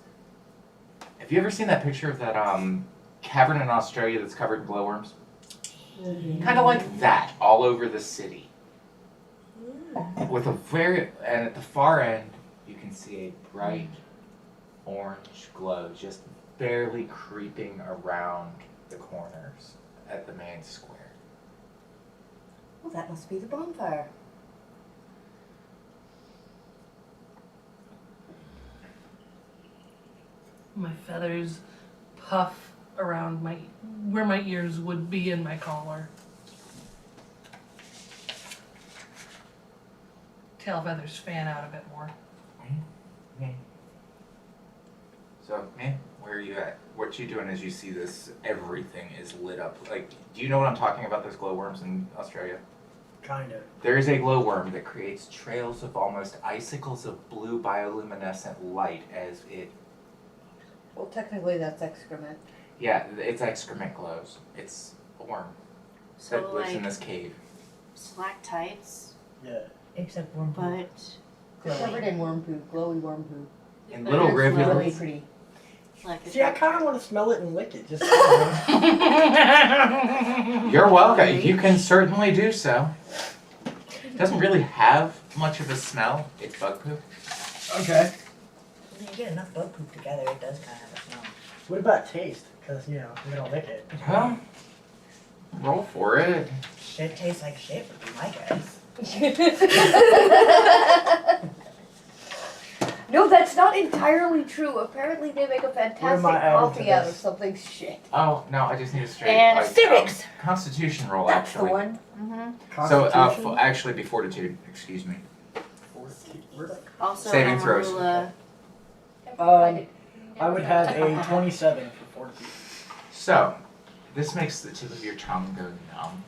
Have you ever seen that picture of that cavern in Australia that's covered in glowworms? Kind of like that, all over the city. With a and at the far end, you can see a bright orange glow just barely creeping around the corners at the main square. Well, that must be the bonfire. My feathers puff around where my ears would be in my collar. Tail feathers fan out a bit more. So, man, where are you at? What you doing as you see this? Everything is lit up. Like, do you know what I'm talking about? Those glowworms in Australia. Kind of. There is a glowworm that creates trails of almost icicles of blue bioluminescent light as it. Well, technically that's excrement. Yeah, its excrement glows. It's a worm that So lives in like this cave. stalactites, Yeah. Except worm poop. but They're covered in worm poop, glowy worm poop. In little It's really rivulets. pretty. like See, I kind of want to smell it and lick it. Just. You're welcome. You can certainly do so. It doesn't really have much of a smell. It's bug poop. Okay. When you get enough bug poop together, it does kind of have a smell. What about taste? Because, you know, I'm going to lick it. Well, roll for it. Shit tastes like shit would be my guess. No, that's not entirely true. Apparently they make a What am fantastic I adding to coffee out of this? something shit. Oh, no, I just need a straight And like, civics. Constitution roll, That's the actually. one. Mm-hmm. So, Constitution? actually, be fortitude. Excuse me. Also, Saving throws. Amarula. I would have a 27 for fortitude. So, this makes the tip of your tongue go numb.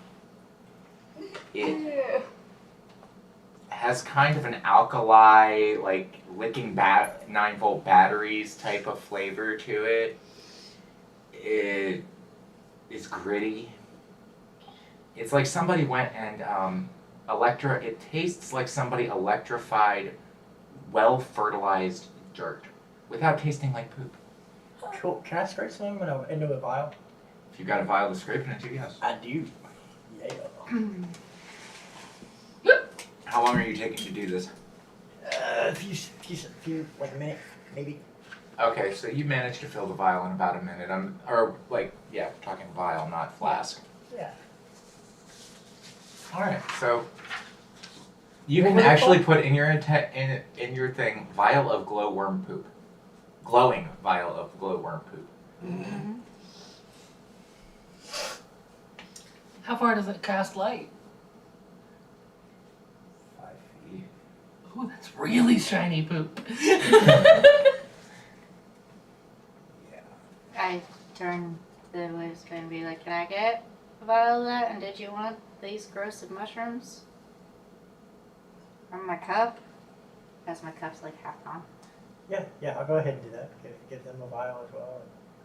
It has kind of an alkali, like licking 9-volt batteries type of flavor to it. It is gritty. It's like somebody went and it tastes like somebody electrified well-fertilized dirt without tasting like poop. Cool. Can I scrape some into a vial? If you got a vial to scrape it into, yes. I do. Yeah. How long are you taking to do this? A few, like a minute, maybe. Okay, so you managed to fill the vial in about a minute. We're talking vial, not flask. Yeah. All right, so you What can was it actually called? put in your in your thing vial of glowworm poop, glowing vial of glowworm poop. Mm-hmm. How far does it cast light? 5 feet. Ooh, that's really shiny poop. I turn the wisp and be like, "Can I get a vial of that? And did you want these roasted mushrooms from my cup?" As my cup's like half gone. Yeah, I'll go ahead and do that. Give them a vial as well.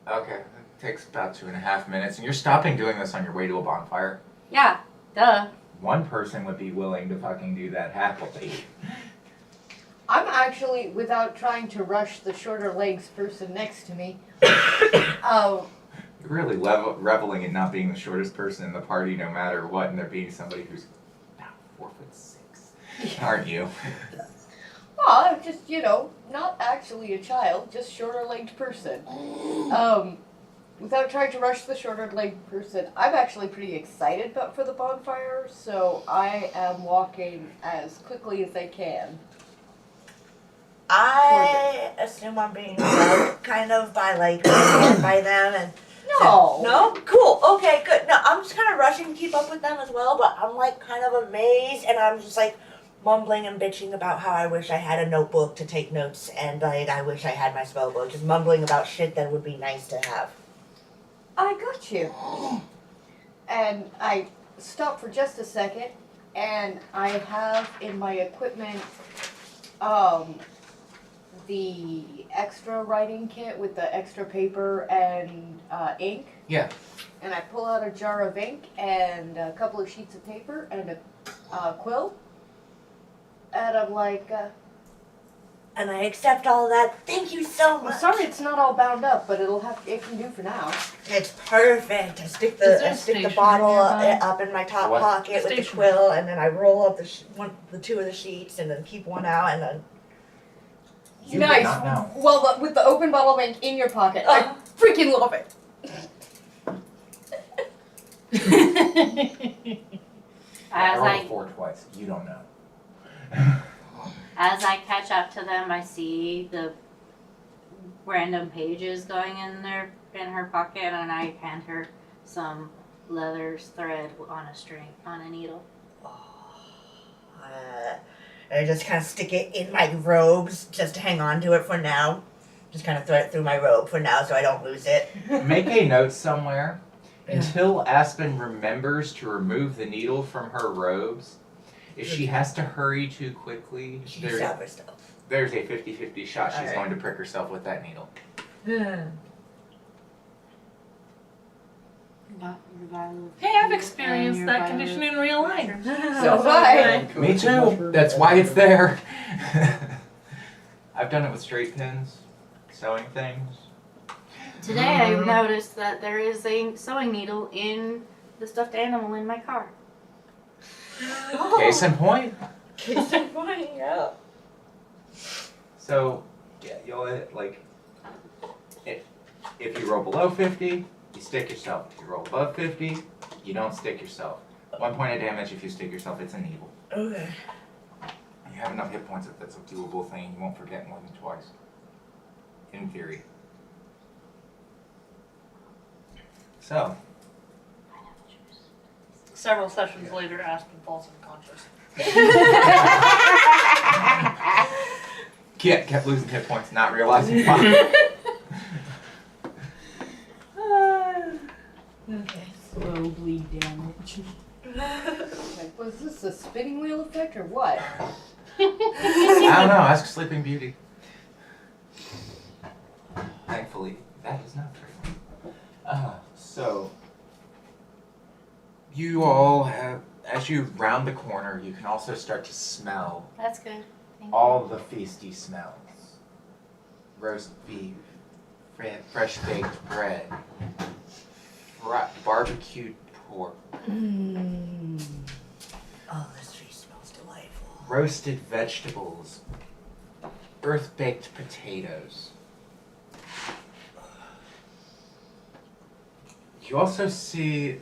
Okay, it takes about 2.5 minutes, and you're stopping doing this on your way to a bonfire. Yeah, duh. One person would be willing to fucking do that happily. I'm actually, without trying to rush the shorter legs person next to me, You're really reveling in not being the shortest person in the party, no matter what, and there being somebody who's about 4'6", aren't you? well, I'm just, not actually a child, just shorter-legged person. Without trying to rush the shorter-legged person, I'm actually pretty excited for the bonfire, so I am walking as quickly as I can. I assume I'm being loved kind of by like by them and No. no? Cool. Okay, good. No, I'm just kind of rushing to keep up with them as well, but I'm like kind of amazed and I'm just like mumbling and bitching about how I wish I had a notebook to take notes and like I wish I had my spell book. Just mumbling about shit that would be nice to have. I got you. And I stop for just a second, and I have in my equipment the extra writing kit with the extra paper and ink. Yeah. And I pull out a jar of ink and a couple of sheets of paper and a quill. And I'm like, And I accept all of that. Thank you so much. I'm sorry it's not all bound up, but it can do for now. It's perfect. I stick Is there the a station bottle nearby? up in my top What? pocket with the Station. quill, and then I roll up the two of the sheets, and then keep one out, and then. You nice. did not know. Well, with the open bottle of ink in your pocket, I freaking love it. I As rolled I a 4 twice. You don't know. As I catch up to them, I see the random pages going in her pocket, and I hand her some leather thread on a needle. I just kind of stick it in my robes just to hang on to it for now. Just kind of thread it through my robe for now so I don't lose it. Make a note somewhere. Until Aspen remembers to remove the needle from her robes, if she has to hurry too quickly, She can stab herself. there's a 50-50 shot she's Alright. going to prick herself with that needle. Hey, I've experienced that condition in real life. So hi. Me too. That's why it's there. I've done it with straight pins, sewing things. Today I noticed that there is a sewing needle in the stuffed animal in my car. Case in point. Case in point, yeah. So, yeah, you'll like, if you roll below 50, you stick yourself. If you roll above 50, you don't stick yourself. 1 point of damage if you stick yourself, it's a needle. Okay. You have enough hit points if that's a doable thing, you won't forget more than twice. In theory. So, Several sessions later, Aspen falls unconscious. Kit kept losing hit points, not realizing why. Okay. Slow bleed damage. Like, was this a spinning wheel effect or what? I don't know, ask Sleeping Beauty. Thankfully, that is not true. So, you all have, as you round the corner, you can also start to smell That's good. Thank all the feasty smells. Roast beef, fresh baked bread, barbecued pork, Oh, this feast smells delightful. roasted vegetables, earth-baked potatoes. You also see,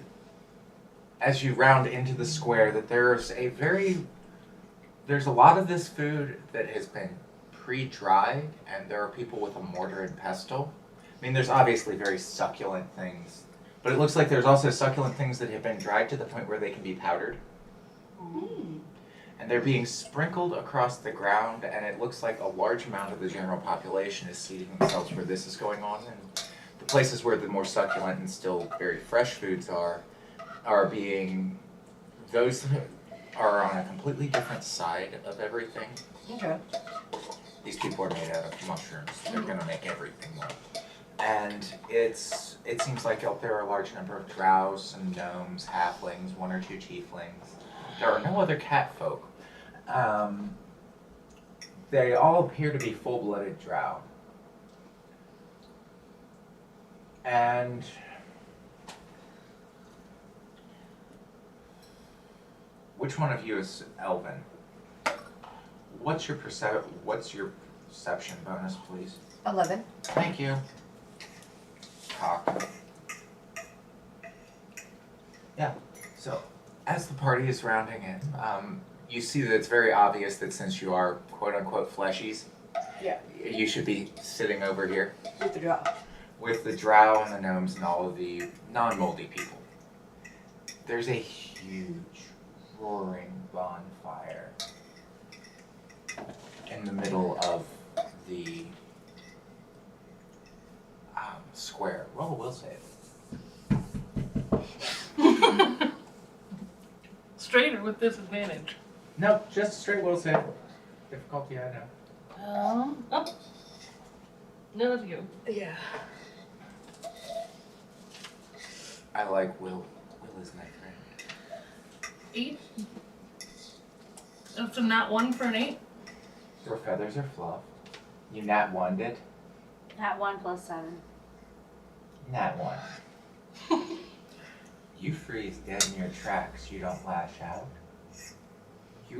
as you round into the square, that there's a lot of this food that has been pre-dried, and there are people with a mortar and pestle. I mean, there's obviously very succulent things, but it looks like there's also succulent things that have been dried to the point where they can be powdered. And they're being sprinkled across the ground, and it looks like a large amount of the general population is seating themselves where this is going on. And the places where the more succulent and still very fresh foods are being, those are on a completely different side of everything. Okay. These people are made out of mushrooms. They're gonna make everything more. And it seems like there are a large number of drows, some gnomes, halflings, 1 or 2 tieflings. There are no other cat folk. They all appear to be full-blooded drow. And which one of you is elven? What's your perception bonus, please? 11. Thank you. Cock. Yeah. So, as the party is rounding in, you see that it's very obvious that since you are quote-unquote fleshies, Yeah. you should be sitting over here With the draw. with the drow and the gnomes and all of the non-moldy people. There's a huge, roaring bonfire in the middle of the square. Roll a will save. Straight or with disadvantage? No, just a straight will save. Difficulty, I know. Oh. No, that's you. Yeah. I like Will. Will is my friend. 8. That's a nat 1 for an 8. Your feathers are fluffed. You nat 1 did? At 1 plus 7. Nat 1. You freeze dead in your tracks. You don't lash out.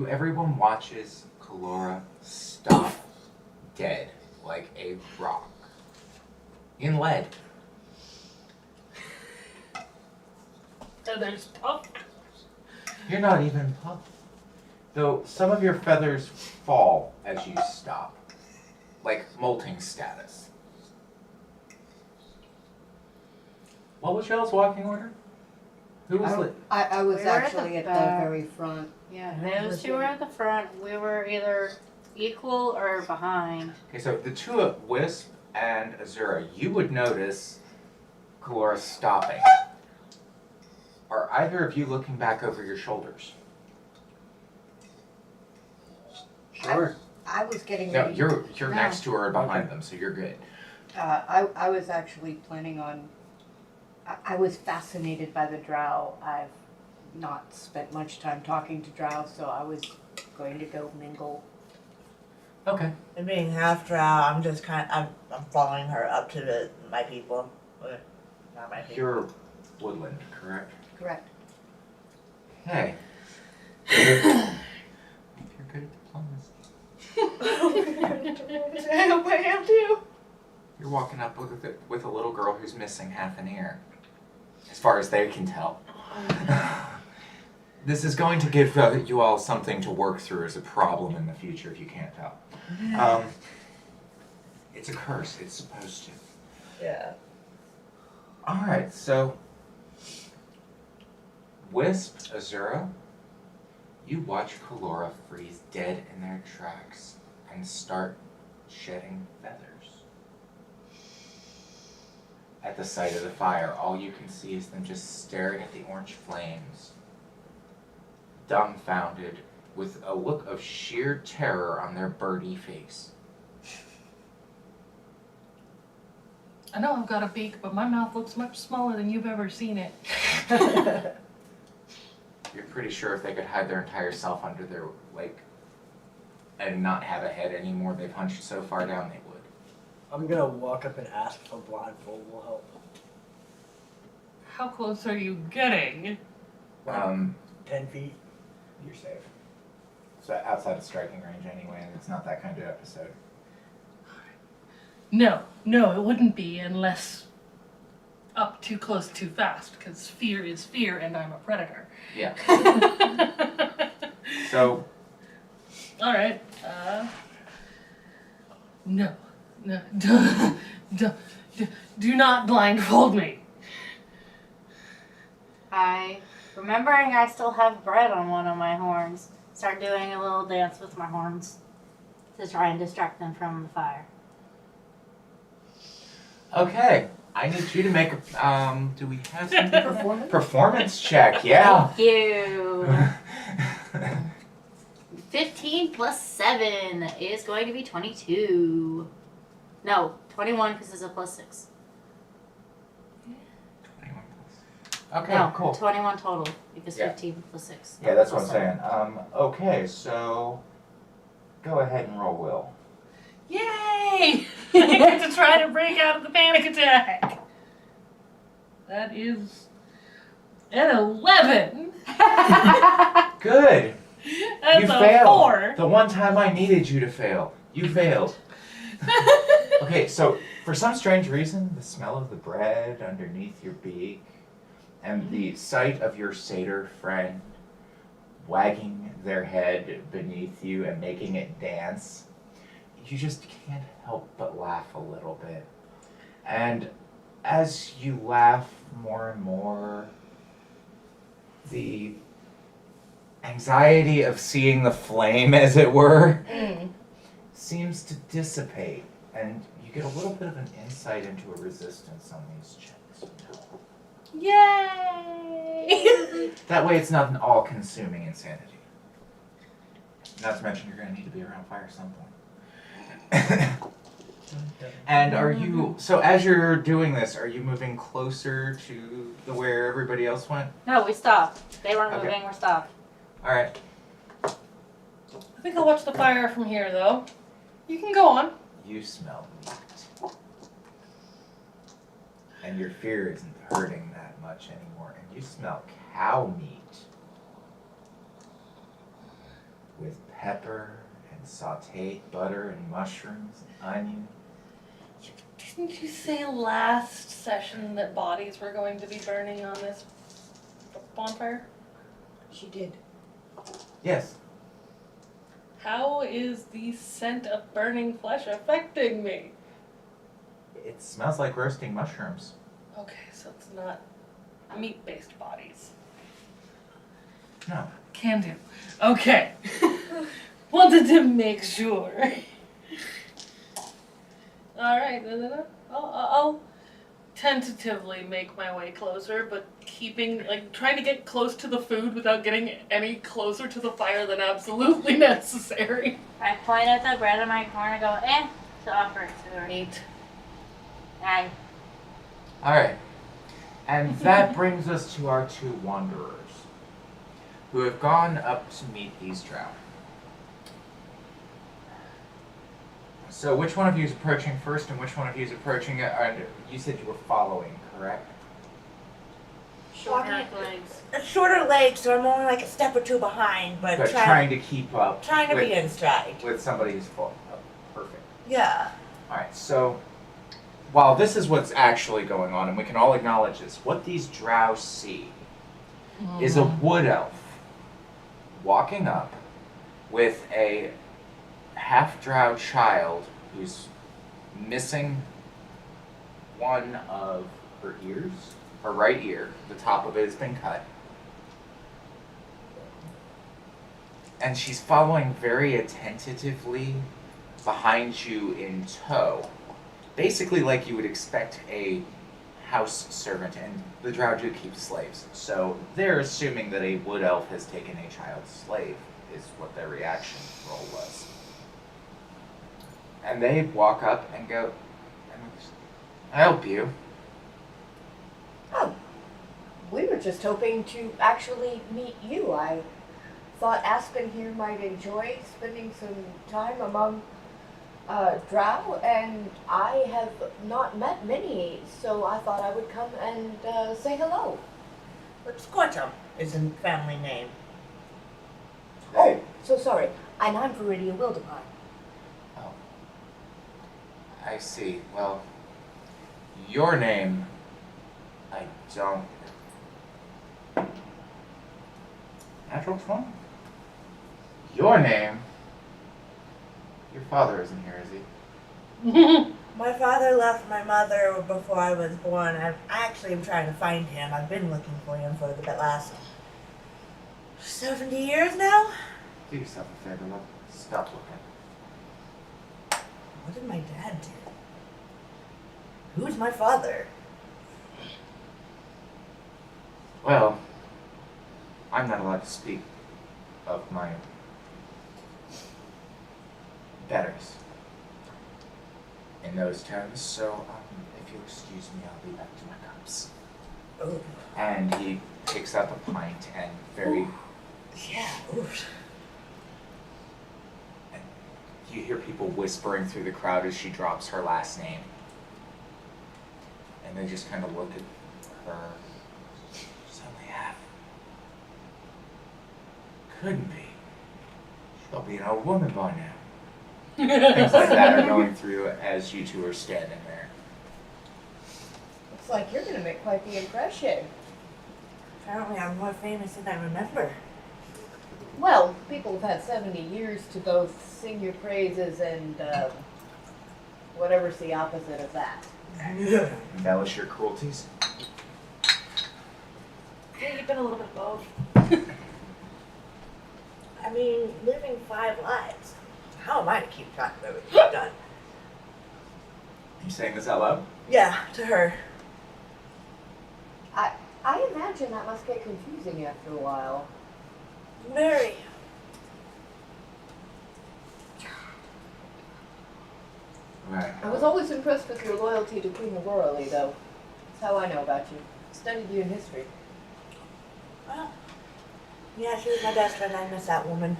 Everyone watches Kalora stop dead like a rock. In lead. Feathers puffed. You're not even puffed. Though some of your feathers fall as you stop. Like molting status. What was y'all's walking order? Who was it? I was We were at actually the at the back. very front. Yeah, those two were at the front. We were either equal or behind. Okay, so the two of Wisp and Azura, you would notice Kalora stopping. Are either of you looking back over your shoulders? Sure. I was getting No, ready. you're No. next to her or behind them, so you're good. I was actually planning on. I was fascinated by the drow. I've not spent much time talking to drow, so I was going to go mingle. Okay. And being half drow, I'm just I'm following her up to my people. But not my people. You're woodland, correct? Correct. Hey. If you're good at diplomacy. I hope I am too. You're walking up with a little girl who's missing half an ear. As far as they can tell. This is going to give you all something to work through as a problem in the future if you can't tell. It's a curse. It's supposed to. Yeah. Alright, so Wisp, Azura, you watch Kalora freeze dead in their tracks and start shedding feathers. At the sight of the fire, all you can see is them just staring at the orange flames, dumbfounded, with a look of sheer terror on their birdie face. I know I've got a beak, but my mouth looks much smaller than you've ever seen it. You're pretty sure if they could hide their entire self under their, and not have a head anymore, they've hunched so far down they would. I'm gonna walk up and ask if a blindfold will help. How close are you getting? 10 feet. You're safe. So outside of striking range anyway, and it's not that kind of episode. No, it wouldn't be unless up too close too fast, because fear is fear and I'm a predator. Yeah. So, Alright, no, do not blindfold me. Remembering I still have bread on one of my horns, start doing a little dance with my horns to try and distract them from the fire. okay. I need you to make a, do we have some performance check, yeah. Thank you. 15 plus 7 is going to be 22. No, 21 because it's a plus 6. 21 plus. Okay, No, cool. 21 total because Yeah. 15 plus 6. Yeah, that's what I'm Plus seven. saying. Okay, so Go ahead and roll will. Yay! I get to try to break out of the panic attack. That is an 11. Good. That's You a failed. 4. The one time I needed you to fail, you failed. Okay, so for some strange reason, the smell of the bread underneath your beak and the sight of your satyr friend wagging their head beneath you and making it dance, you just can't help but laugh a little bit. And as you laugh more and more, the anxiety of seeing the flame, as it were, seems to dissipate, and you get a little bit of an insight into a resistance on these checks. Yay! That way it's not an all-consuming insanity. Not to mention you're going to need to be around fire at some point. And are you, so as you're doing this, are you moving closer to where everybody else went? No, we stopped. They weren't Okay. moving, we're stopped. Alright. I think I'll watch the fire from here, though. You can go on. You smell meat. And your fear isn't hurting that much anymore. And you smell cow meat. With pepper and sauteed butter and mushrooms and onion. Didn't you say last session that bodies were going to be burning on this bonfire? She did. Yes. How is the scent of burning flesh affecting me? It smells like roasting mushrooms. Okay, so it's not meat-based bodies. No. Can do. Okay. Wanted to make sure. Alright, I'll tentatively make my way closer, but trying to get close to the food without getting any closer to the fire than absolutely necessary. I point at the bread in my corner and go, to offer it to her. Neat. Aye. Alright. And that brings us to our two wanderers, who have gone up to meet these drow. So which one of you is approaching first and which one of you is approaching it? You said you were following, correct? Short legs. Shorter legs, so I'm only like a step or two behind, but, But trying to keep up trying to with, be in stride. with somebody who's full. Oh, perfect. Yeah. Alright, so while this is what's actually going on, and we can all acknowledge this, what these drow see is a wood elf walking up with a half-drow child who's missing one of her ears, her right ear. The top of it has been cut. And she's following very attentively behind you in tow. Basically like you would expect a house servant, and the drow do keep slaves. So they're assuming that a wood elf has taken a child slave, is what their reaction roll was. And they walk up and go, "I help you." Oh, we were just hoping to actually meet you. I thought Aspen here might enjoy spending some time among drow, and I have not met many, so I thought I would come and say hello. But Squatchum is a family name. Oh, so sorry. And I'm Viridia Wildemar. Oh. I see. Well, your name, I don't... Natural 20? Your name... Your father isn't here, is he? My father left my mother before I was born. I actually am trying to find him. I've been looking for him for the last 70 years now. Do yourself a favor, look. Stop looking. What did my dad do? Who's my father? Well, I'm not allowed to speak of my betters in those terms, so if you'll excuse me, I'll be back to my cups. Oh, And he picks up a pint and very... yeah. Oof. you hear people whispering through the crowd as she drops her last name. And they just kind of look at her. She's only half. Couldn't be. She'll be an old woman by now. Things like that are going through as you two are standing there. Looks like you're gonna make quite the impression. Apparently I'm more famous than I remember. Well, people have had 70 years to both sing your praises and whatever's the opposite of that. Embellish your cruelties. Yeah, you've been a little bit of both. I mean, living 5 lives. How am I to keep track of everything you've done? You saying this out loud? Yeah, to her. I imagine that must get confusing after a while. Very. Right. I was always impressed with your loyalty to Queen Aurora, though. That's how I know about you. Studied you in history. Well, yeah, she was my best friend. I miss that woman.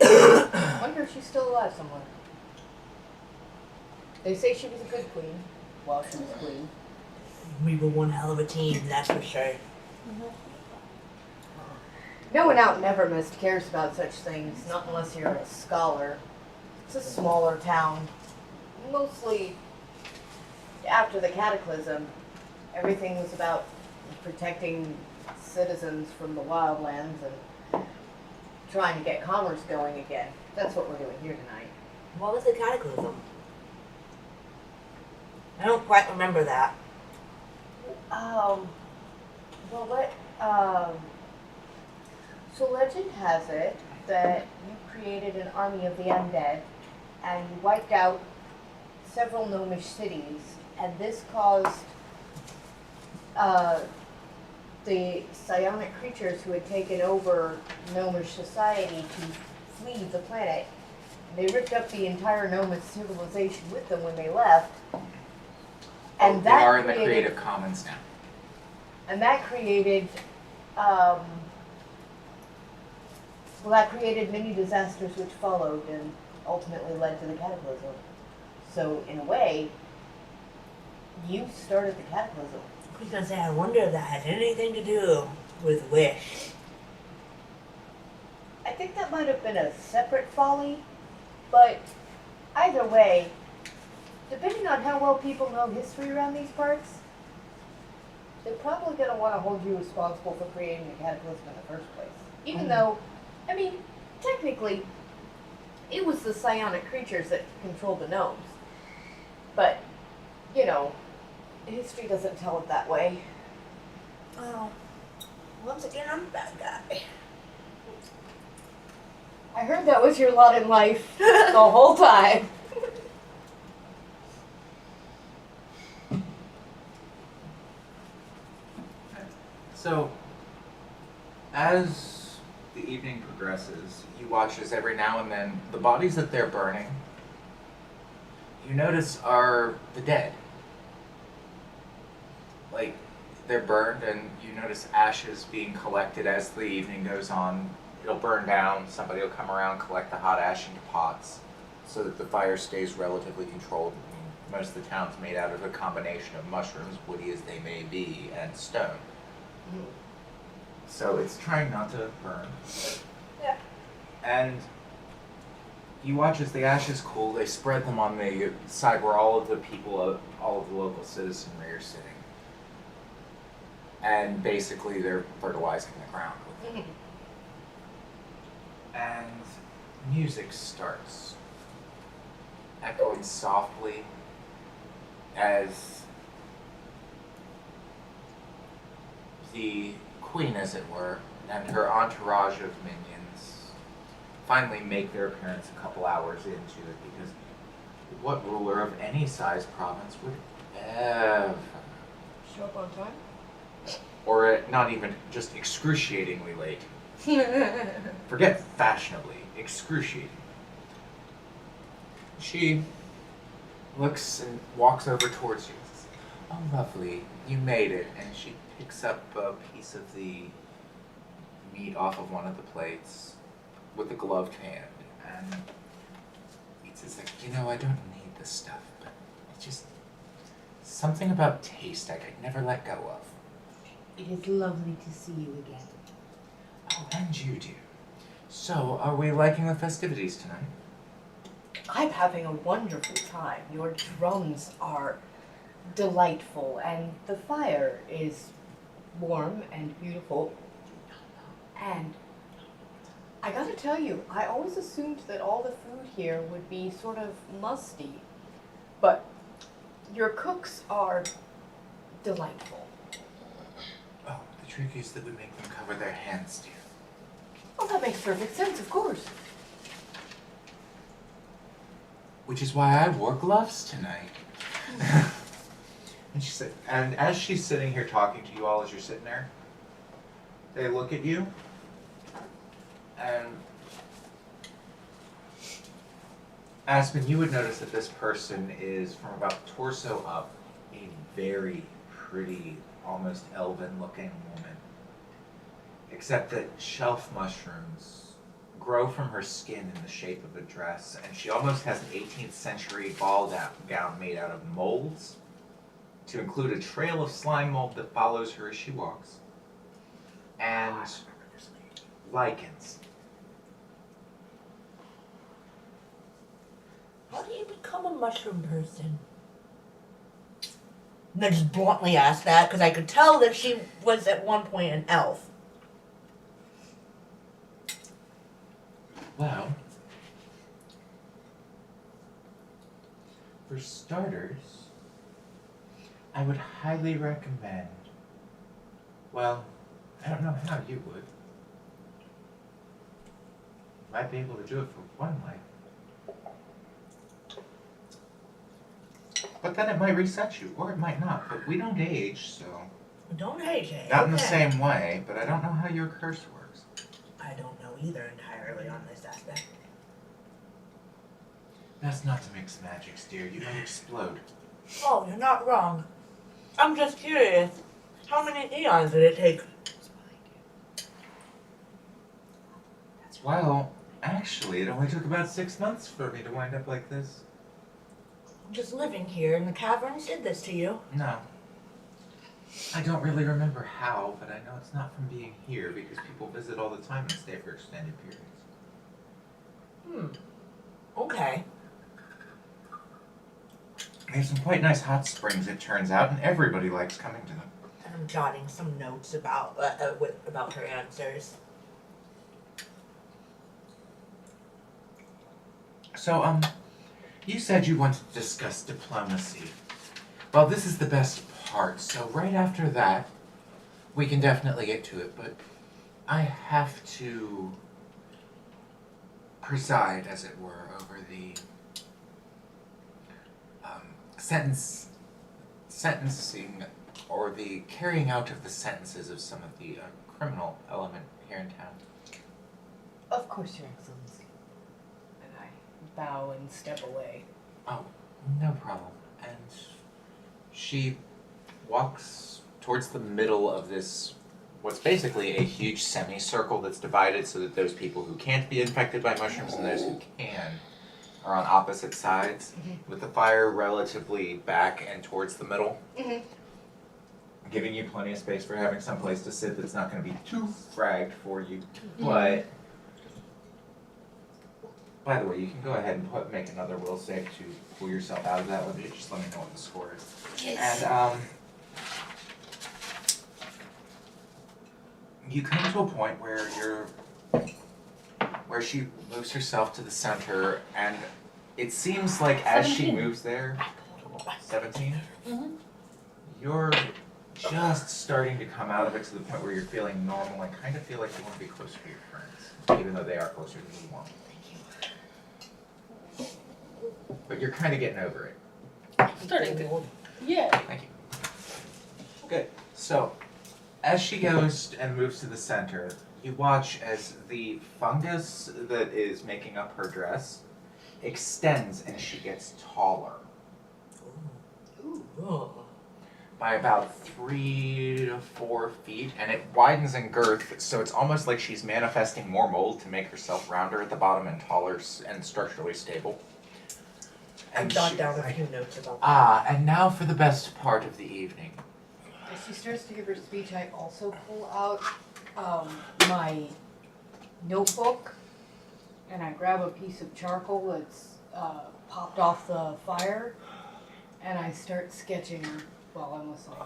I wonder if she's still alive somewhere. They say she was a good queen while she was queen. We were one hell of a team, that's for sure. No one out in Evermist cares about such things, not unless you're a scholar. It's a smaller town. Mostly after the cataclysm, everything was about protecting citizens from the wildlands and trying to get commerce going again. That's what we're doing here tonight. What was the cataclysm? I don't quite remember that. So legend has it that you created an army of the undead and you wiped out several gnomish cities, and this caused the psionic creatures who had taken over gnomish society to flee the planet. They ripped up the entire gnomish civilization with them when they left. And They that are in the created, Creative Commons now. and that created many disasters which followed and ultimately led to the cataclysm. So in a way, you started the cataclysm. I was gonna say, I wonder if that has anything to do with Wish. I think that might have been a separate folly, but either way, depending on how well people know history around these parts, they're probably going to want to hold you responsible for creating the cataclysm in the first place. Even though, I mean, technically, it was the psionic creatures that controlled the gnomes. But, you know, history doesn't tell it that way. Oh, once again, I'm a bad guy. I heard that was your lot in life the whole time. So, as the evening progresses, you watch as every now and then the bodies that they're burning, you notice are the dead. Like, they're burned and you notice ashes being collected as the evening goes on. It'll burn down, somebody will come around, collect the hot ash into pots so that the fire stays relatively controlled. I mean, most of the town's made out of a combination of mushrooms, woody as they may be, and stone. So it's trying not to burn. Yeah. And you watch as the ashes cool, they spread them on the side where all of the people, all of the local citizenry are sitting. And basically they're fertilizing the ground with it. And music starts echoing softly as the queen, as it were, and her entourage of minions finally make their appearance a couple hours into it, because what ruler of any size province would ever Show up on time? or not even just excruciatingly late? Forget fashionably, excruciating. She looks and walks over towards you. Oh, lovely, you made it. And she picks up a piece of the meat off of one of the plates with a gloved hand and It's like, I don't need this stuff, but it's just something about taste I could never let go of. It is lovely to see you again. Oh, and you do. So, are we liking the festivities tonight? I'm having a wonderful time. Your drums are delightful, and the fire is warm and beautiful. And I gotta tell you, I always assumed that all the food here would be sort of musty, but your cooks are delightful. Oh, the trick is that we make them cover their hands, dear. Oh, that makes perfect sense, of course. Which is why I wore gloves tonight. And she said, and as she's sitting here talking to you all as you're sitting there, they look at you, and Aspen, you would notice that this person is from about torso up, a very pretty, almost elven-looking woman. Except that shelf mushrooms grow from her skin in the shape of a dress, and she almost has an 18th century ball gown made out of molds, to include a trail of slime mold that follows her as she walks, and lichens. How do you become a mushroom person? And I just bluntly asked that because I could tell that she was at one point an elf. Well, for starters, I would highly recommend, well, I don't know how you would. You might be able to do it for one life. But then it might reset you, or it might not, but we don't age, so. Don't age it. Not in the same way, but I don't know how your curse works. I don't know either entirely on this aspect. That's not to mix magics, dear. You might explode. Oh, you're not wrong. I'm just curious. How many eons did it take? Well, actually, it only took about 6 months for me to wind up like this. Just living here in the caverns did this to you. No. I don't really remember how, but I know it's not from being here because people visit all the time and stay for extended periods. Okay. They have some quite nice hot springs, it turns out, and everybody likes coming to them. And I'm jotting some notes about her answers. So, you said you wanted to discuss diplomacy. Well, this is the best part, so right after that, we can definitely get to it, but I have to preside, as it were, over the sentencing, or the carrying out of the sentences of some of the criminal element here in town. Of course, Your Excellency. And I bow and step away. Oh, no problem. And she walks towards the middle of this, what's basically a huge semicircle that's divided so that those people who can't be infected by mushrooms and those who can are on opposite sides, with the fire relatively back and towards the middle, giving you plenty of space for having some place to sit that's not going to be too fragged for you. But, by the way, you can go ahead and make another will save to pull yourself out of that with it. Just let me know what the score is. Yes. And you come to a point where she moves herself to the center, and it seems like as she 17. moves there, 17, you're just starting to come out of it to the point where you're feeling normal and kind of feel like you want to be closer to your friends, even though they are closer than you want. But you're kind of getting over it. Starting to. Yeah. Thank you. Good. So, as she goes and moves to the center, you watch as the fungus that is making up her dress extends and she gets taller by about 3 to 4 feet, and it widens in girth, so it's almost like she's manifesting more mold to make herself rounder at the bottom and taller and structurally stable. I jot down a few notes about that. And now for the best part of the evening. As she starts to give her speech, I also pull out my notebook and I grab a piece of charcoal that's popped off the fire and I start sketching while I'm listening.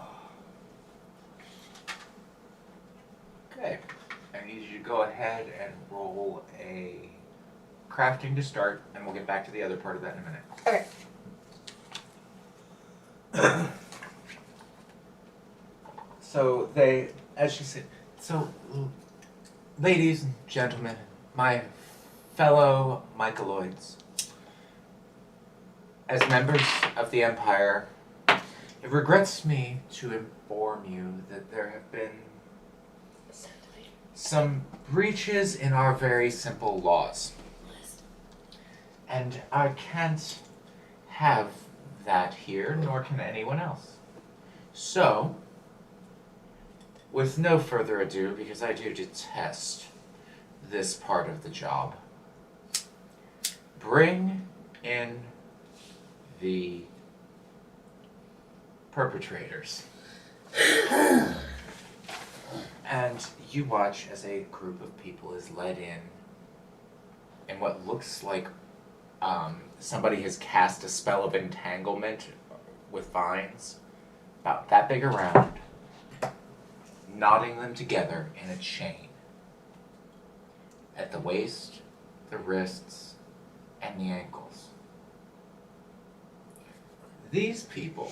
Okay. I need you to go ahead and roll a crafting to start, and we'll get back to the other part of that in a minute. Okay. So they, as she said, so ladies and gentlemen, my fellow Myceloids, as members of the Empire, it regrets me to inform you that there have been some breaches in our very simple laws. And I can't have that here, nor can anyone else. So, with no further ado, because I do detest this part of the job, bring in the perpetrators. And you watch as a group of people is led in what looks like somebody has cast a spell of entanglement with vines, about that big around, knotting them together in a chain at the waist, the wrists, and the ankles. These people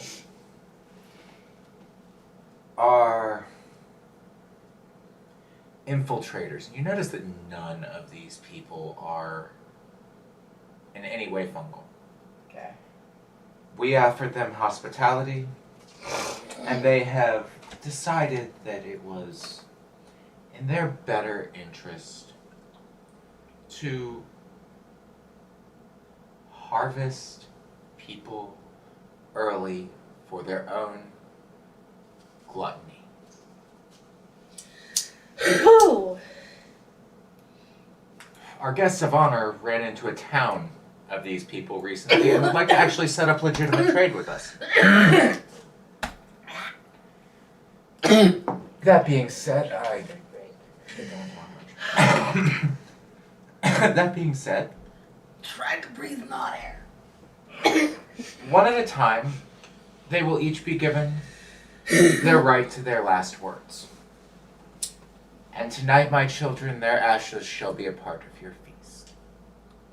are infiltrators. You notice that none of these people are in any way fungal. Okay. We offered them hospitality, and they have decided that it was in their better interest to harvest people early for their own gluttony. Our guests of honor ran into a town of these people recently and would like to actually set up legitimate trade with us. That being said, that being said, Tried to breathe in hot air. one at a time, they will each be given their right to their last words. And tonight, my children, their ashes shall be a part of your feast.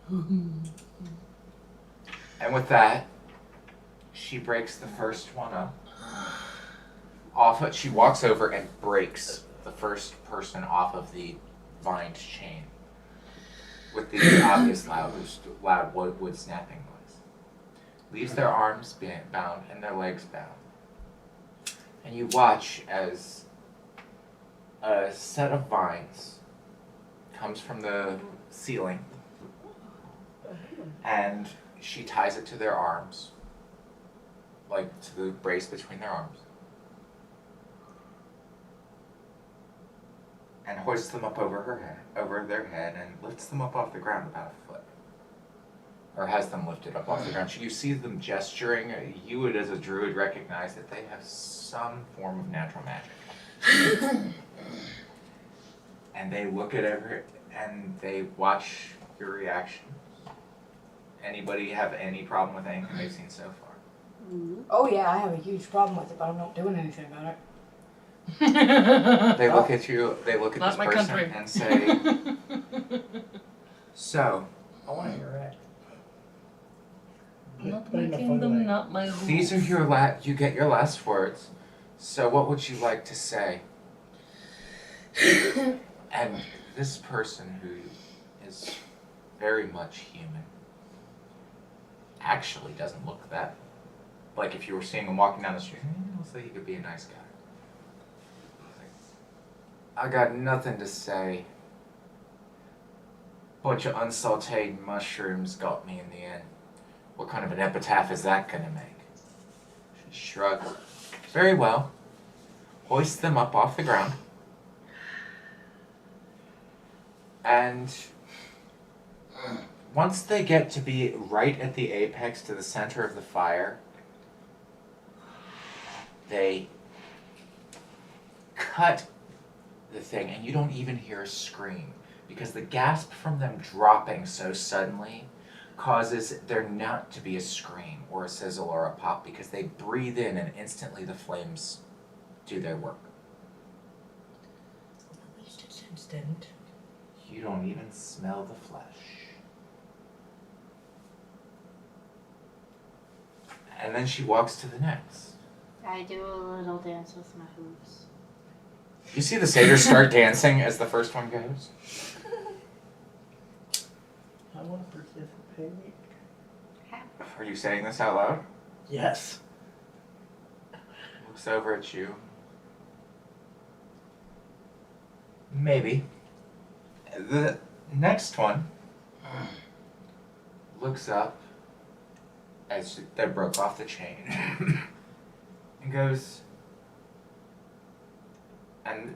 And with that, she breaks the first one up. She walks over and breaks the first person off of the vined chain with the obvious loud wood snapping noise. Leaves their arms bound and their legs bound. And you watch as a set of vines comes from the ceiling, and she ties it to their arms, like to the brace between their arms, and hoists them up over their head, and lifts them up off the ground about a foot, or has them lifted up off the ground. You see them gesturing. You would, as a druid, recognize that they have some form of natural magic. And they look at and they watch your reaction. Anybody have any problem with anything they've seen so far? Oh yeah, I have a huge problem with it, but I'm not doing anything about it. They look at you, they look at Not this my person country. and say, so, I want to hear it. Not my kingdom, not my rules. these are you get your last words. So what would you like to say? And this person who is very much human actually doesn't look that, like if you were seeing him walking down the street, looks like he could be a nice guy. I got nothing to say. Bunch of unsauteed mushrooms got me in the end. What kind of an epitaph is that gonna make? She shrugs. Very well. Hoist them up off the ground. And once they get to be right at the apex to the center of the fire, they cut the thing and you don't even hear a scream because the gasp from them dropping so suddenly causes there not to be a scream or a sizzle or a pop because they breathe in and instantly the flames do their work. At least it's instant. You don't even smell the flesh. And then she walks to the next. I do a little dance with my hooves. You see the satyrs start dancing as the first one goes. I want to participate. Are you saying this out loud? Yes. Looks over at you. Maybe. The next one looks up as they broke off the chain and goes, and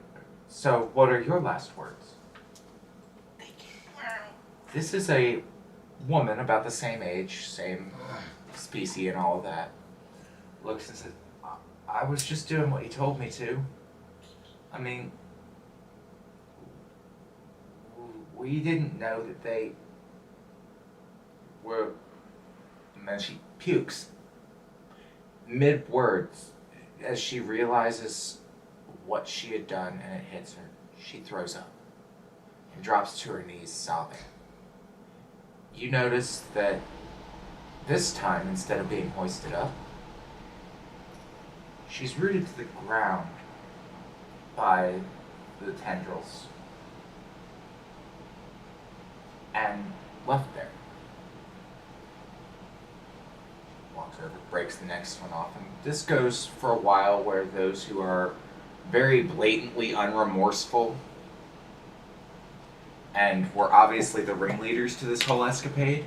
so what are your last words? This is a woman about the same age, same species and all of that. Looks and says, I was just doing what you told me to. I mean, we didn't know that they were, and then she pukes mid-words as she realizes what she had done and it hits her. She throws up and drops to her knees sobbing. You notice that this time, instead of being hoisted up, she's rooted to the ground by the tendrils and left there. Walks over, breaks the next one off, and this goes for a while where those who are very blatantly unremorseful and were obviously the ringleaders to this whole escapade,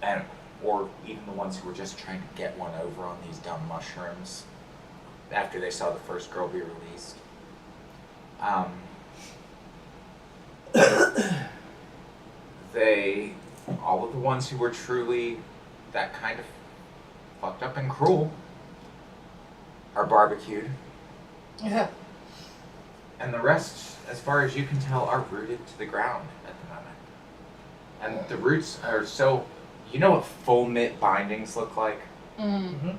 and or even the ones who were just trying to get one over on these dumb mushrooms after they saw the first girl be released. All of the ones who were truly that kind of fucked up and cruel are barbecued. Yeah. And the rest, as far as you can tell, are rooted to the ground at the moment. And the roots are so, you know what full mitt bindings look like? Mm-hmm.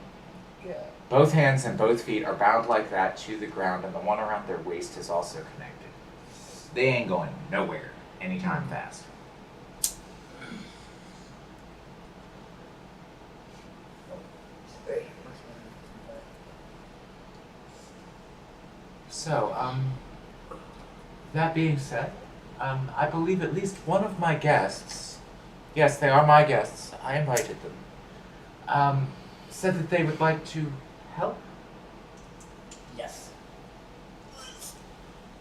Yeah. Both hands and both feet are bound like that to the ground, and the one around their waist is also connected. They ain't going nowhere anytime fast. So, that being said, I believe at least one of my guests, yes, they are my guests, I invited them, said that they would like to help. Yes.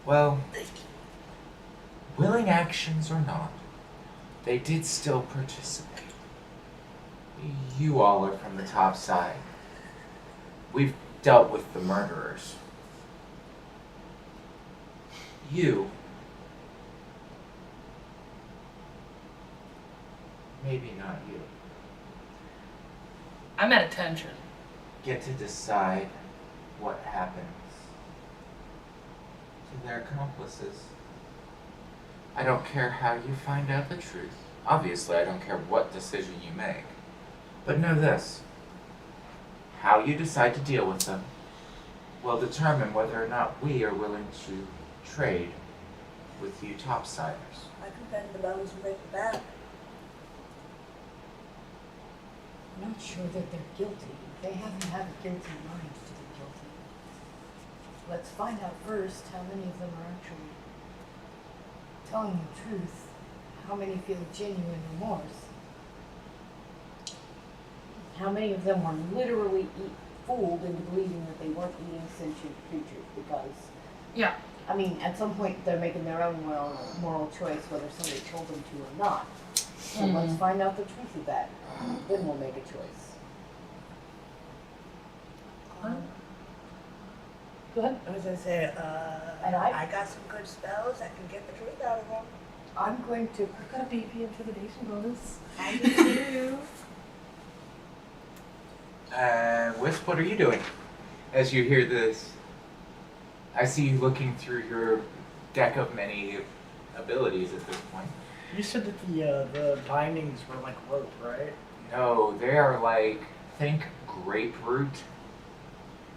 Well, willing actions or not, they did still participate. You all are from the top side. We've dealt with the murderers. You, maybe not you, I'm at attention. get to decide what happens to their accomplices. I don't care how you find out the truth. Obviously, I don't care what decision you make. But know this. How you decide to deal with them will determine whether or not we are willing to trade with you topsiders. I can bend the bones and break the back. I'm not sure that they're guilty. They haven't had a guilty mind to be guilty. Let's find out first how many of them are actually telling the truth. How many feel genuine remorse? How many of them were literally fooled into believing that they weren't eating sentient creatures because, Yeah. I mean, at some point they're making their own moral choice whether somebody told them to or not. So let's find out the truth of that. Then we'll make a choice. Go ahead. I was gonna say, And I- I got some good spells. I can get the truth out of them. I'm going to. I've got a BP intimidation bonus. I do. Wisp, what are you doing as you hear this? I see you looking through your deck of many abilities at this point. You said that the bindings were like rope, right? No, they are like, think grapefruit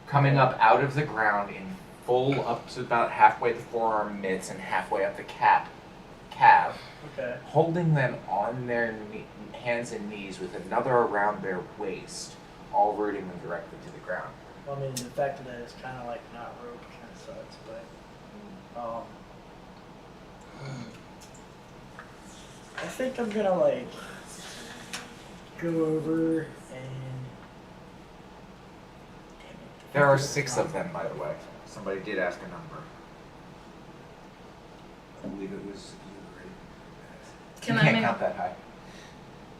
coming up out of the ground in full up to about halfway the forearm mitts and halfway up the calf, Okay. holding them on their hands and knees with another around their waist, all rooting them directly to the ground. Well, I mean, the fact that it's kind of like not rope kind of sucks, but I think I'm gonna like go over and. There are 6 of them, by the way. Somebody did ask a number. I believe it was you, right? Can you I can't make- count that high.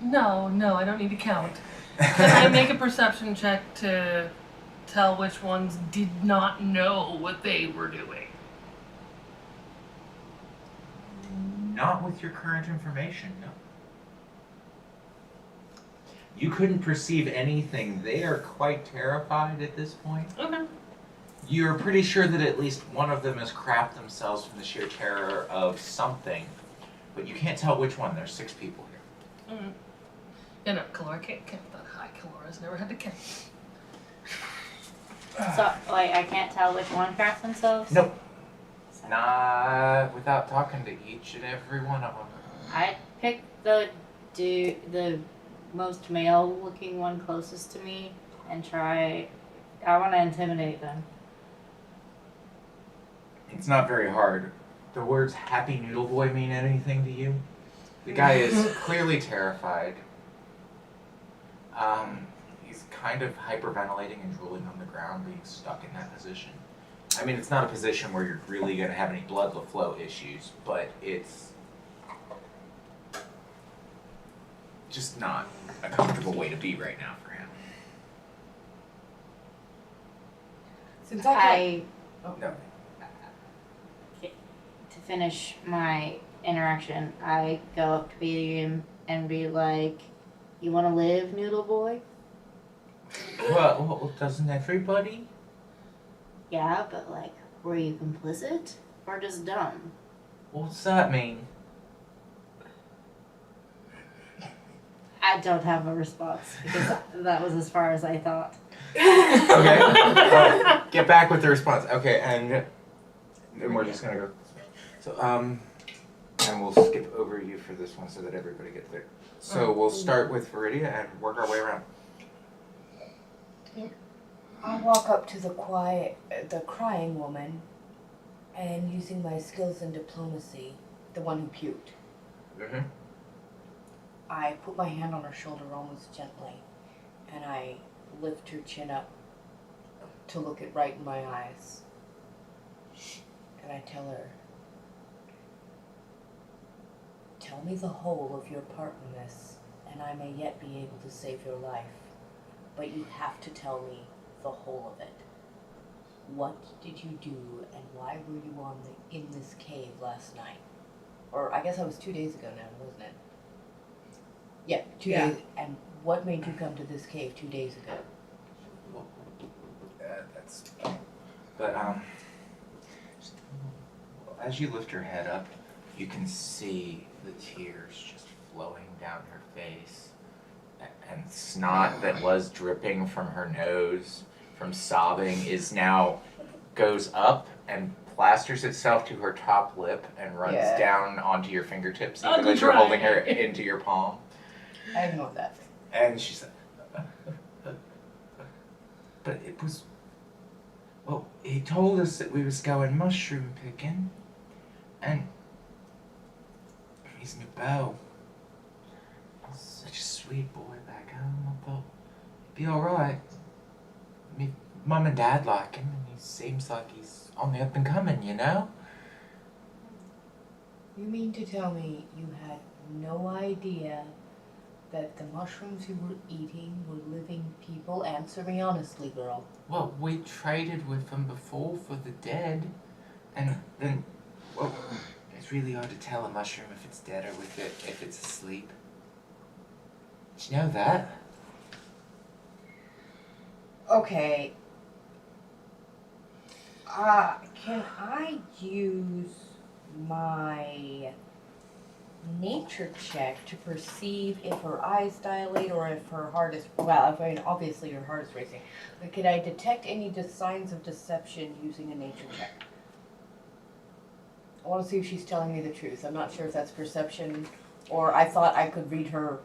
No, I don't need to count. Can I make a perception check to tell which ones did not know what they were doing? Not with your current information, no. You couldn't perceive anything. They are quite terrified at this point. Okay. You're pretty sure that at least one of them has crapped themselves from the sheer terror of something, but you can't tell which one. There's 6 people here. Mm. Yeah, no, Kalora can't count that high. Kalora's never had to count. So, like, I can't tell which one crafts themselves? Nope. Not without talking to each and every one of them. I picked the most male-looking one closest to me and try. I want to intimidate them. It's not very hard. The words Happy Noodle Boy mean anything to you? The guy is clearly terrified. He's kind of hyperventilating and drooling on the ground, being stuck in that position. I mean, it's not a position where you're really going to have any blood flow issues, but it's just not a comfortable way to be right now for him. Since I No. to finish my interaction, I go up to him and be like, "You want to live, Noodle Boy?" Well, doesn't everybody? Yeah, but like, were you complicit or just dumb? What's that mean? I don't have a response because that was as far as I thought. Okay. Get back with the response. Okay, and then we're just gonna go. So, and we'll skip over you for this one so that everybody gets there. So we'll start with Viridia and work our way around. I'll walk up to the crying woman, and using my skills in diplomacy, the one who puked, Mm-hmm. I put my hand on her shoulder almost gently, and I lift her chin up to look it right in my eyes. And I tell her, "Tell me the whole of your part in this, and I may yet be able to save your life. But you have to tell me the whole of it. What did you do, and why were you in this cave last night?" Or I guess that was 2 days ago now, wasn't it? Yeah, 2 days. And what made you come to this cave 2 days ago? That's. But as you lift her head up, you can see the tears just flowing down her face, and snot that was dripping from her nose from sobbing is now goes up and plasters itself to her top lip and runs down onto your fingertips, even as you're holding her into your palm. I ignored that. And she said, "But it was, well, he told us that we was going mushroom picking, and he's my beau. He's such a sweet boy back home. I thought he'd be alright. Me mum and dad like him, and he seems like he's on the up and coming, you know?" You mean to tell me you had no idea that the mushrooms you were eating were living people? Answer me honestly, girl. Well, we traded with them before for the dead, and then, well, it's really hard to tell a mushroom if it's It's deader with it if it's asleep. Did you know that? Okay. Can I use my nature check to perceive if her eyes dilate or if her heart is, well, I mean, obviously her heart is racing, but can I detect any signs of deception using a nature check? I want to see if she's telling me the truth. I'm not sure if that's perception, or I thought I could read her.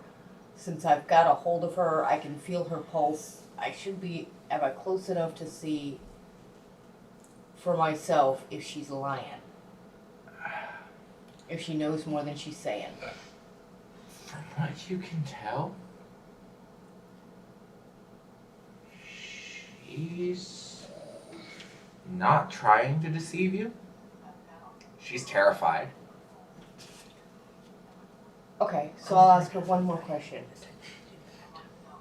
Since I've got a hold of her, I can feel her pulse. Am I close enough to see for myself if she's lying? If she knows more than she's saying. From what you can tell, she's not trying to deceive you. She's terrified. Okay, so I'll ask her one more question.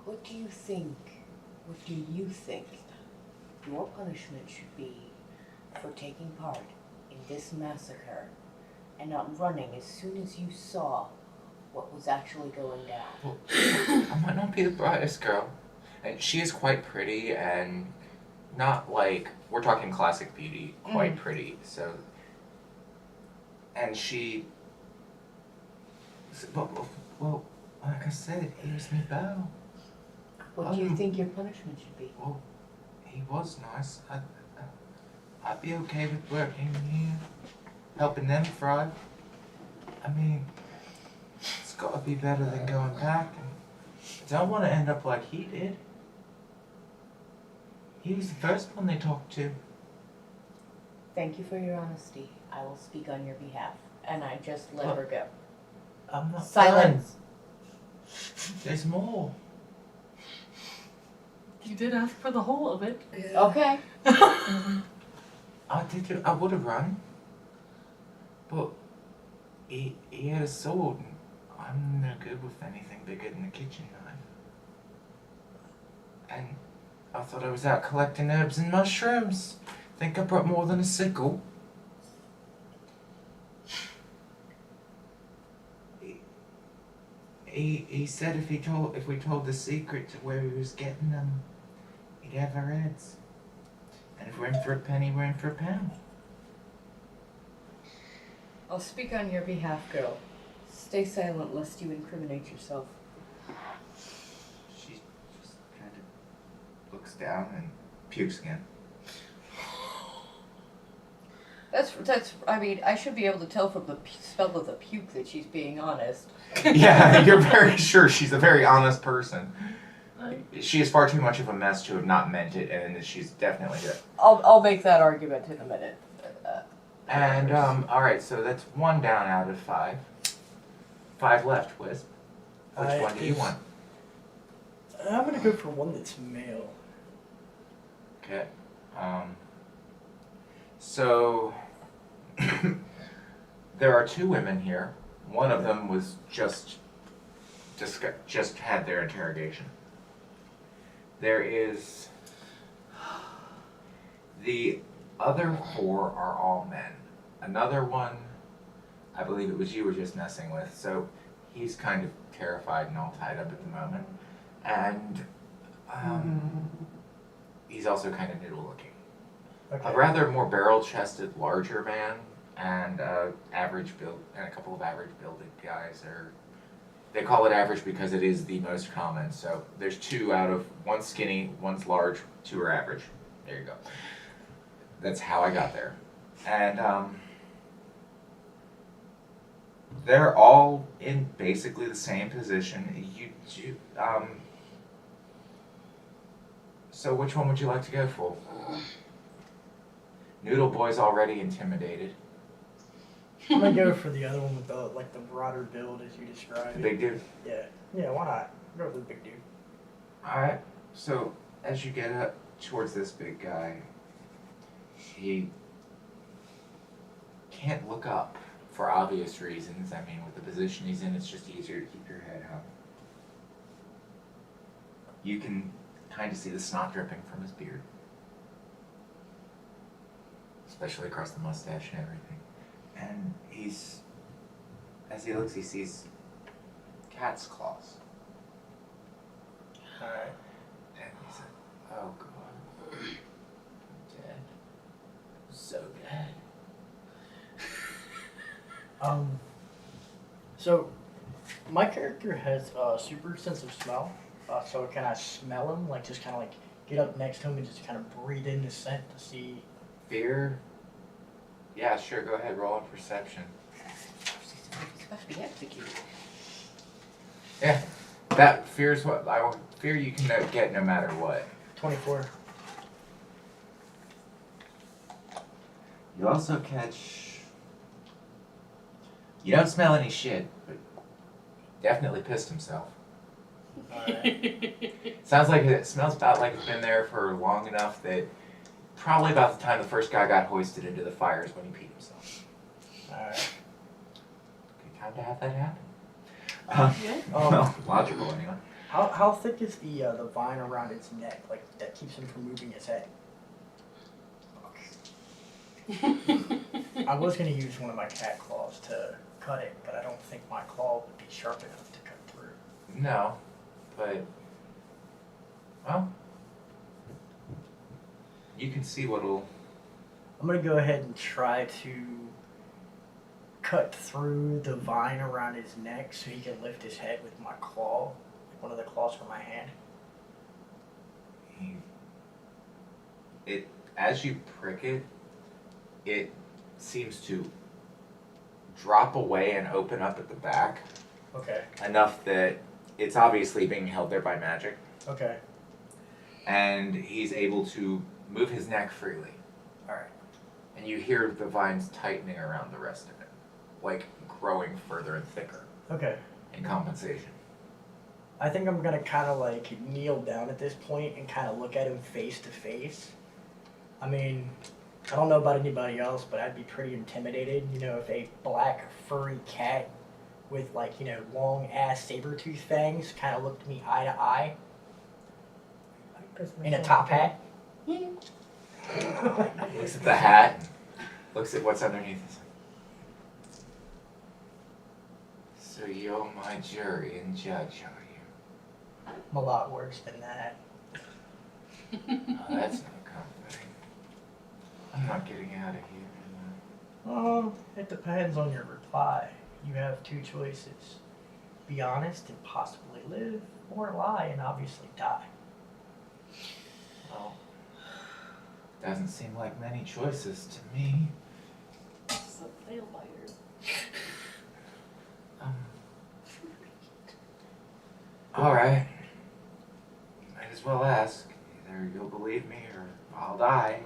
What do you think your punishment should be for taking part in this massacre and not running as soon as you saw what was actually going down? Well, I might not be the brightest girl. And she is quite pretty and not like, we're talking classic beauty, quite pretty. So, and she, well, like I said, here's me bow. What do you think your punishment should be? Well, he was nice. I'd be okay with working here, helping them fry. I mean, it's got to be better than going back. I don't want to end up like he did. He was the first one they talked to. Thank you for your honesty. I will speak on your behalf. And I just let her go. I'm not Silence. done. There's more. You did ask for the whole of it. Okay. I would have run, but he had a sword, and I'm no good with anything bigger than a kitchen knife. And I thought I was out collecting herbs and mushrooms. Think I brought more than a sickle. He said if we told the secret to where he was getting them, he'd have our heads. And if we're in for a penny, we're in for a pound. I'll speak on your behalf, girl. Stay silent lest you incriminate yourself. She just kind of looks down and pukes again. I mean, I should be able to tell from the smell of the puke that she's being honest. Yeah, you're very sure she's a very honest person. She is far too much of a mess to have not meant it, and she's definitely good. I'll make that argument in a minute. And, alright, so that's 1 down out of 5. 5 left, Wisp. Which one do you want? I'm gonna go for one that's male. Okay. So, there are 2 women here. One of them was just had their interrogation. There is the other 4 are all men. Another one, I believe it was you were just messing with, so he's kind of terrified and all tied up at the moment. And he's also kind of noodle looking. Okay. A rather more barrel-chested, larger man, and average build, and a couple of average builded guys are. They call it average because it is the most common. So there's 2 out of 1 skinny, 1's large, 2 are average. There you go. That's how I got there, and they're all in basically the same position. So which one would you like to go for? Noodle Boy's already intimidated. I'm gonna go for the other one with the broader build as you described. The big dude? Yeah, why not? Go with the big dude. Alright, so as you get up towards this big guy, he can't look up for obvious reasons. I mean, with the position he's in, it's just easier to keep your head up. You can kind of see the snot dripping from his beard, especially across the mustache and everything. And he's As he looks, he sees cat's claws. Alright. And he said, oh god. I'm dead. So dead. So my character has a super sense of smell. So can I smell him? Like just kind of like get up next to him and just kind of breathe in the scent to see. Fear? Yeah, sure, go ahead, roll on perception. Must be executed. Yeah. That fear's what fear you can get no matter what. 24. You also catch. You don't smell any shit, but definitely pissed himself. Alright. Sounds like it smells about like it's been there for long enough that probably about the time the first guy got hoisted into the fires when he peed himself. Alright. Good time to have that happen. Um, Logical anyway. how thick is the vine around its neck, like that keeps him from moving his head? I was gonna use one of my cat claws to cut it, but I don't think my claw would be sharp enough to cut through. No, but well, you can see what'll. I'm gonna go ahead and try to cut through the vine around his neck so he can lift his head with my claw, like one of the claws from my hand. It as you prick it, it seems to drop away and open up at the back Okay. enough that it's obviously being held there by magic, Okay. and he's able to move his neck freely. Alright. And you hear the vines tightening around the rest of it, like growing further and thicker Okay. in compensation. I think I'm gonna kind of like kneel down at this point and kind of look at him face to face. I mean, I don't know about anybody else, but I'd be pretty intimidated, you know, if a black furry cat with like, you know, long ass saber tooth fangs kind of looked me eye to eye in a top hat. Looks at the hat, and looks at what's underneath. So you're my jury and judge, are you? I'm a lot worse than that. Oh, that's not comforting. I'm not getting out of here. It depends on your reply. You have two choices. Be honest and possibly live, or lie and obviously die. Well, doesn't seem like many choices to me. All right. Might as well ask. Either you'll believe me or I'll die.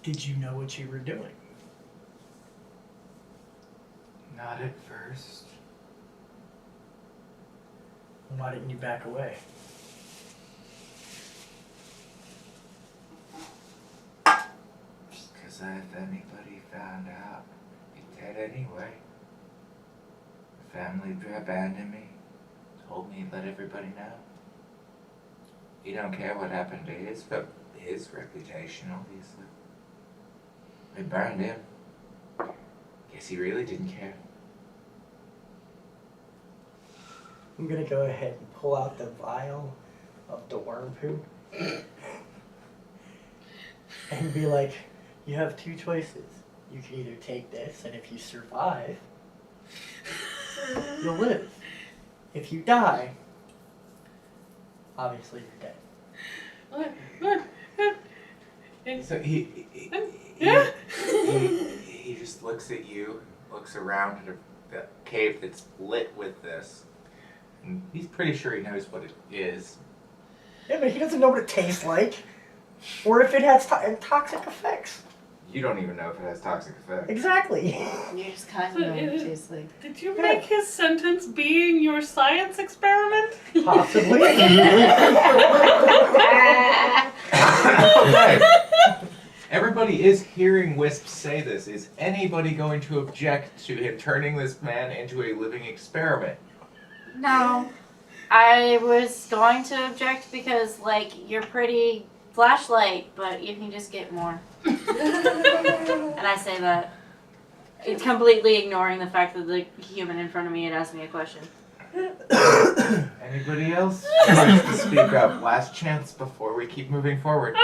Did you know what you were doing? Not at first. Why didn't you back away? Because if anybody found out, you're dead anyway. The family abandoned me. Told me to let everybody know. He don't care what happened to his reputation, obviously. They burned him. Guess he really didn't care. I'm gonna go ahead and pull out the vial of the worm poo and be like, you have two choices. You can either take this, and if you survive, you'll live. If you die, obviously you're dead. So he just looks at you, looks around at the cave that's lit with this, and he's pretty sure he knows what it is. Yeah, but he doesn't know what it tastes like, or if it has toxic effects. You don't even know if it has toxic effects. Exactly. You just kind So of know what it it is- tastes like. Did you make his sentence being your science experiment? Possibly. Okay. Everybody is hearing Wisp say this. Is anybody going to object to him turning this man into a living experiment? No. I was going to object because, like, you're pretty flashlight, but you can just get more. And I say that. It's completely ignoring the fact that the human in front of me had asked me a question. Anybody else who wants to speak up? Last chance before we keep moving forward.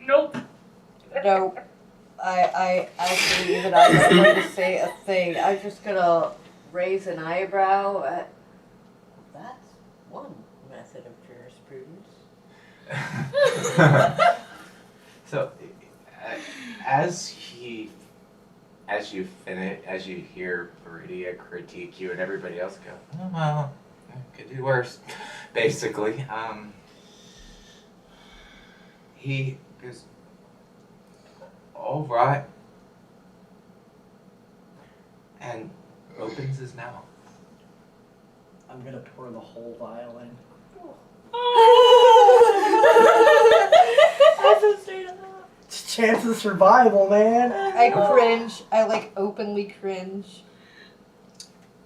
Nope. No, I actually, even I'm not going to say a thing. I'm just gonna raise an eyebrow at. That's one method of jurisprudence. So, as you hear Viridia critique you and everybody else go, oh, well, could do worse, basically. He goes, all right, and opens his mouth. I'm gonna pour the whole vial in. I'm so straight up. It's chance of survival, man. I cringe. I like openly cringe.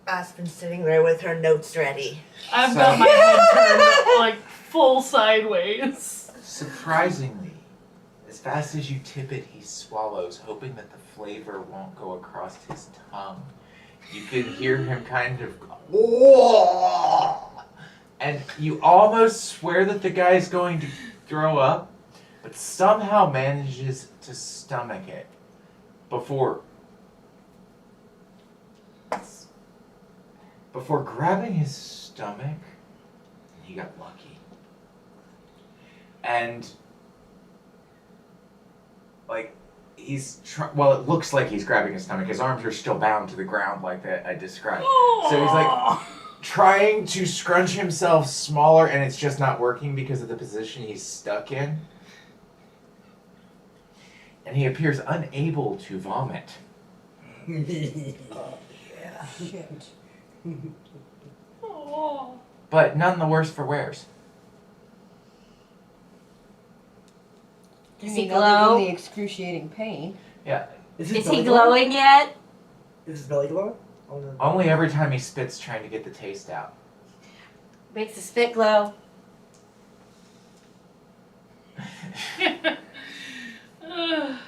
Aspen's sitting there with her notes ready. I've got my head turned like full sideways. Surprisingly, as fast as you tip it, he swallows, hoping that the flavor won't go across his tongue. You can hear him kind of go, and you almost swear that the guy's going to throw up, but somehow manages to stomach it before grabbing his stomach. He got lucky. And like well, it looks like he's grabbing his stomach. His arms are still bound to the ground like that I described. So he's like trying to scrunch himself smaller, and it's just not working because of the position he's stuck in. And he appears unable to vomit. Shit. But none the worse for wears. Does he Other than glow? the excruciating pain. Yeah. Is he glowing yet? Is his belly glowing? Oh, no. Only every time he spits trying to get the taste out. Makes the spit glow. I'm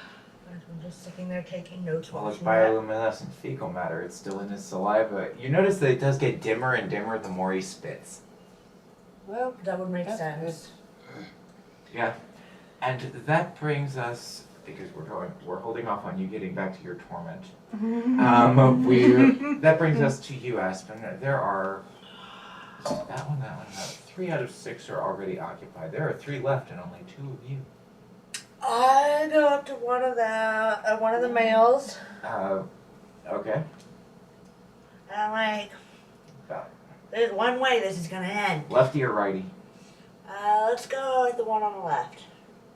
just sitting there taking notes Well, it's watching that. bioluminescent fecal matter. It's still in his saliva. You notice that it does get dimmer and dimmer the more he spits. Well, that would make That's sense. Yeah. And that brings us, because we're holding off on you getting back to your torment. That brings us to you, Aspen. There are that one. 3 out of 6 are already occupied. There are 3 left and only 2 of you. I go up to one of the males, Okay. and I'm like, About there's one way this is gonna end. lefty or righty? Let's go with the one on the left.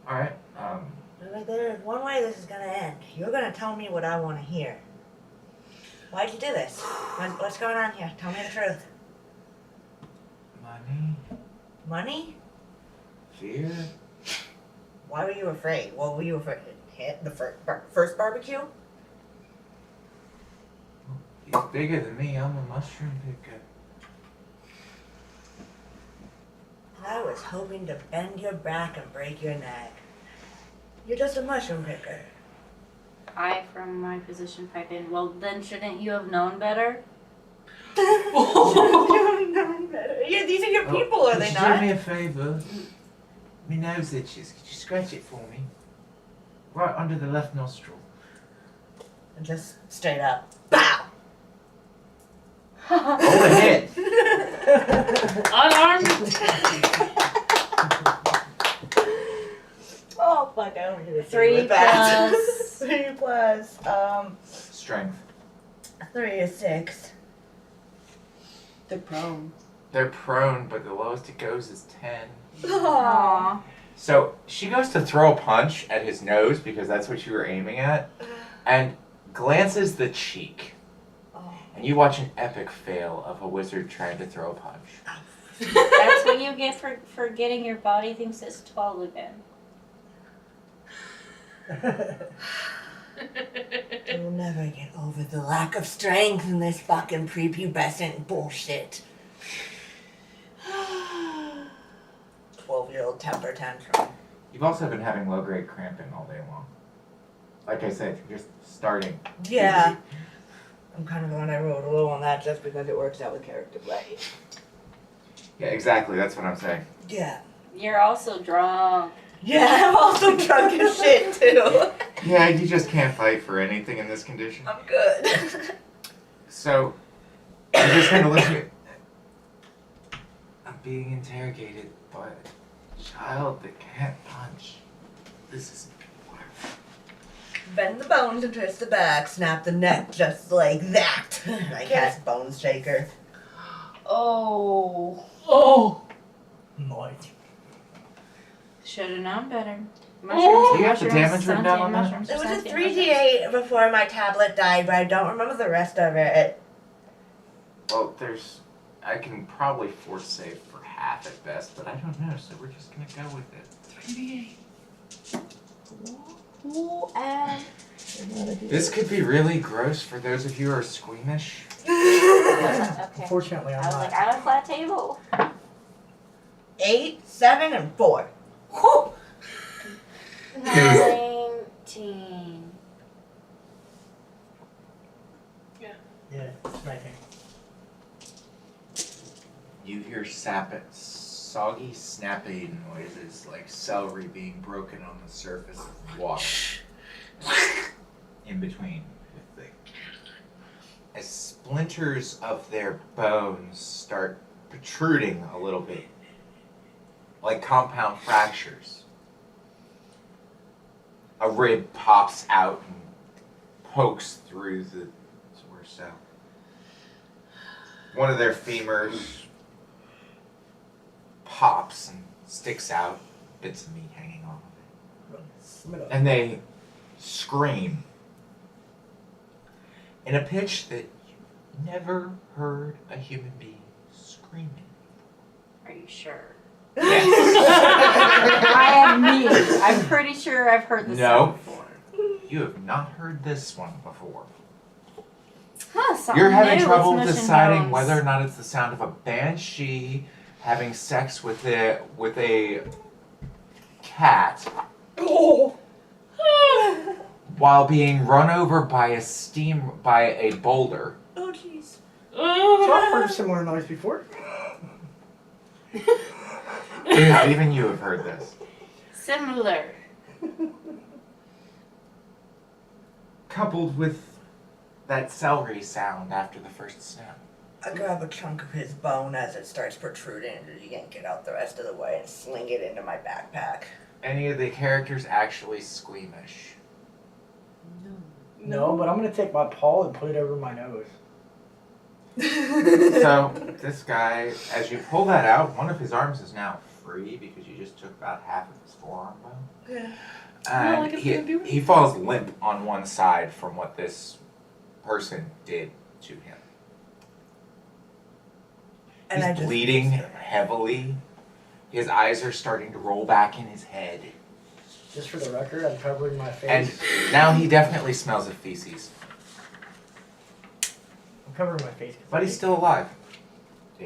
All right. I'm like, there's one way this is gonna end. You're gonna tell me what I want to hear. Why'd you do this? What's going on here? Tell me the truth. Money, Money? fear. Why were you afraid? What were you afraid? Hit the first barbecue? He's bigger than me. I'm a mushroom picker. I was hoping to bend your back and break your neck. You're just a mushroom picker. I, from my position, pipe in. Well, then shouldn't you have known better? Yeah, these are your people, are they Could you not? do me a favour? My nose itches. Could you scratch it for me? Right under the left nostril. And just straight up. Bow! Hold the head. Unarmed. Oh fuck, I don't get a 3 plus. 3 plus, Strength. 3 is 6. They're prone. They're prone, but the lowest it goes is 10. Aww. So she goes to throw a punch at his nose because that's what you were aiming at, and glances the cheek. And you watch an epic fail of a wizard trying to throw a punch. That's what you get for forgetting your body thinks it's 12 again. You'll never get over the lack of strength in this fucking prepubescent bullshit. 12-year-old temper tantrum. You've also been having low-grade cramping all day long. Like I said, you're just starting. Yeah. I'm kind of glad I rolled a low on that just because it works out with character play. Yeah, exactly. That's what I'm saying. Yeah. You're also drunk. Yeah, I'm also drunk as shit too. Yeah, you just can't fight for anything in this condition. I'm good. So, you're just gonna listen. I'm being interrogated by a child that can't punch. This isn't gonna work. Bend the bones and twist the back, snap the neck just like that. I cast Bone Shaker. Oh. Oh! Nice. Should have known better. Do you have the damage written down on that? mushrooms, It was a sentient 3d8 before my tablet died, but I don't remember the rest of it. Well, I can probably force save for half at best, but I don't know, so we're just gonna go with it. 3d8. Ooh, and This could be really gross for those of you who are squeamish. Okay. Fortunately, I I'm was not. like, I'm a flat table. 8, 7, and 4. Whew. 19. Yeah, it's 19. You hear soggy, snapping noises like celery being broken on the surface of water. In between with the as splinters of their bones start protruding a little bit, like compound fractures. A rib pops out and pokes through the torso. One of their femurs pops and sticks out, bits of meat hanging off of it. And they scream in a pitch that you've never heard a human being screaming. Are you sure? Yes. I am me. I'm pretty sure I've heard this No. song before. You have not heard this one before. Huh, something You're having new. trouble Let's mission deciding bones. whether or not it's the sound of a banshee having sex with a cat while being run over by a boulder. Oh, jeez. So I've heard a similar noise before. Even you have heard this. Similar. Coupled with that celery sound after the first snap. I grab a chunk of his bone as it starts protruding and yank it out the rest of the way and sling it into my backpack. Any of the characters actually squeamish? No, but I'm gonna take my paw and put it over my nose. So, this guy, as you pull that out, one of his arms is now free because you just took about half of his forearm bone. Yeah. And like it's gonna do he falls limp on one side from what this person did to him. And He's I just bleeding heavily. His eyes are starting to roll back in his head. Just for the record, I'm covering my face. And now he definitely smells of feces. I'm covering my face. But he's still alive.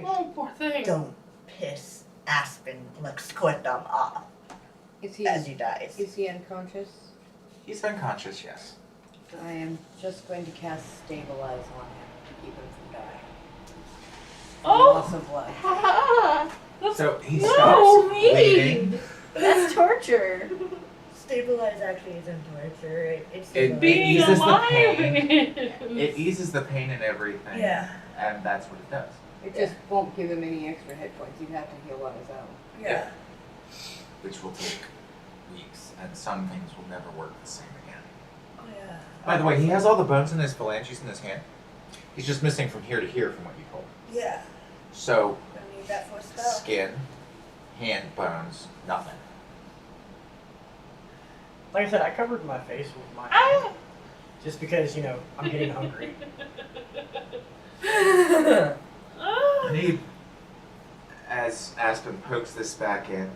Oh, poor thing. Don't piss Aspen like squid them off Is he as he dies. is he unconscious? He's unconscious, yes. I am just going to cast stabilize on him to keep him from dying. Oh. Loss of life. So he No, stops me. bleeding. That's torture. Stabilize actually isn't torture. It's It Being eases the alive. pain. is- It eases the pain and everything. Yeah. And that's what it does. It just won't give him any extra hit points. He'd have to heal on his own. Yeah. Which will take weeks, and some things will never work the same again. Oh yeah. By the way, he has all the bones in his phalanges in his hand. He's just missing from here to here from what you told. Yeah. So, I need that for a spell. skin, hand, bones, nothing. Like I said, I covered my face with my hand. Just because, I'm getting hungry. And he, as Aspen pokes this back in,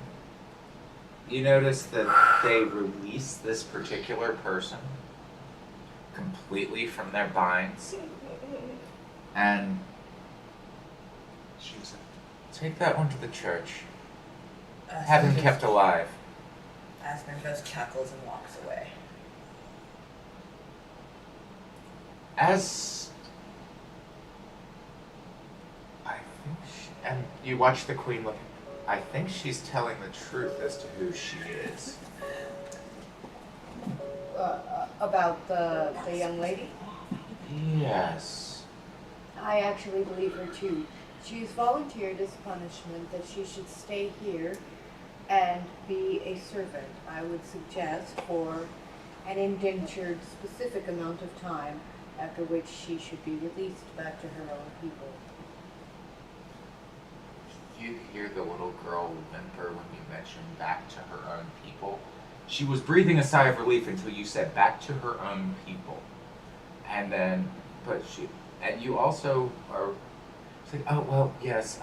you notice that they release this particular person completely from their binds. And she said, take that one to the church. Have him kept alive. Aspen just chuckles and walks away. As I think and you watch the queen look, I think she's telling the truth as to who she is. About the young lady? Yes. I actually believe her too. She's volunteered as punishment that she should stay here and be a servant, I would suggest, for an indentured specific amount of time, after which she should be released back to her own people. You hear the little girl whimper when you mention back to her own people. She was breathing a sigh of relief until you said back to her own people. And then, and you also are saying, oh, well, yes,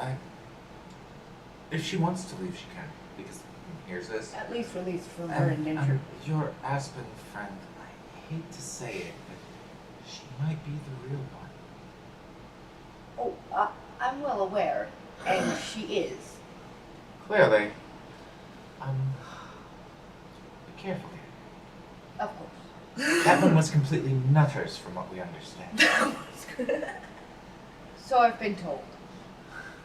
if she wants to leave, she can. Because, here's this. At least released from her indentured. Your Aspen friend, I hate to say it, but she might be the real one. Oh, I'm well aware, and she is. Clearly. Be careful here. Of course. That one was completely nutters from what we understand. So I've been told.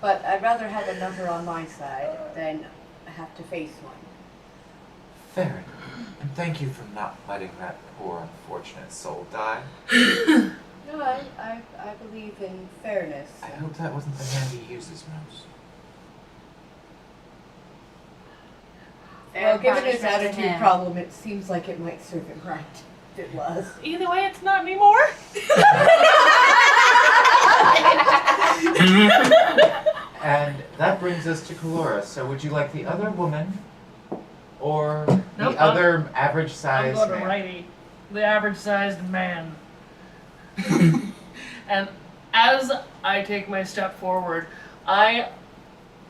But I'd rather have a number on my side than have to face one. Fair enough. And thank you for not letting that poor unfortunate soul die. No, I believe in fairness. I hope that wasn't the hand he uses most. Well, given his punishment to attitude him. problem, it seems like it might serve him right. If it was. Either way, it's not anymore. And that brings us to Kalora. So would you like the other woman or Nope, the other average I'm sized going to man? righty, the average-sized man. And as I take my step forward, I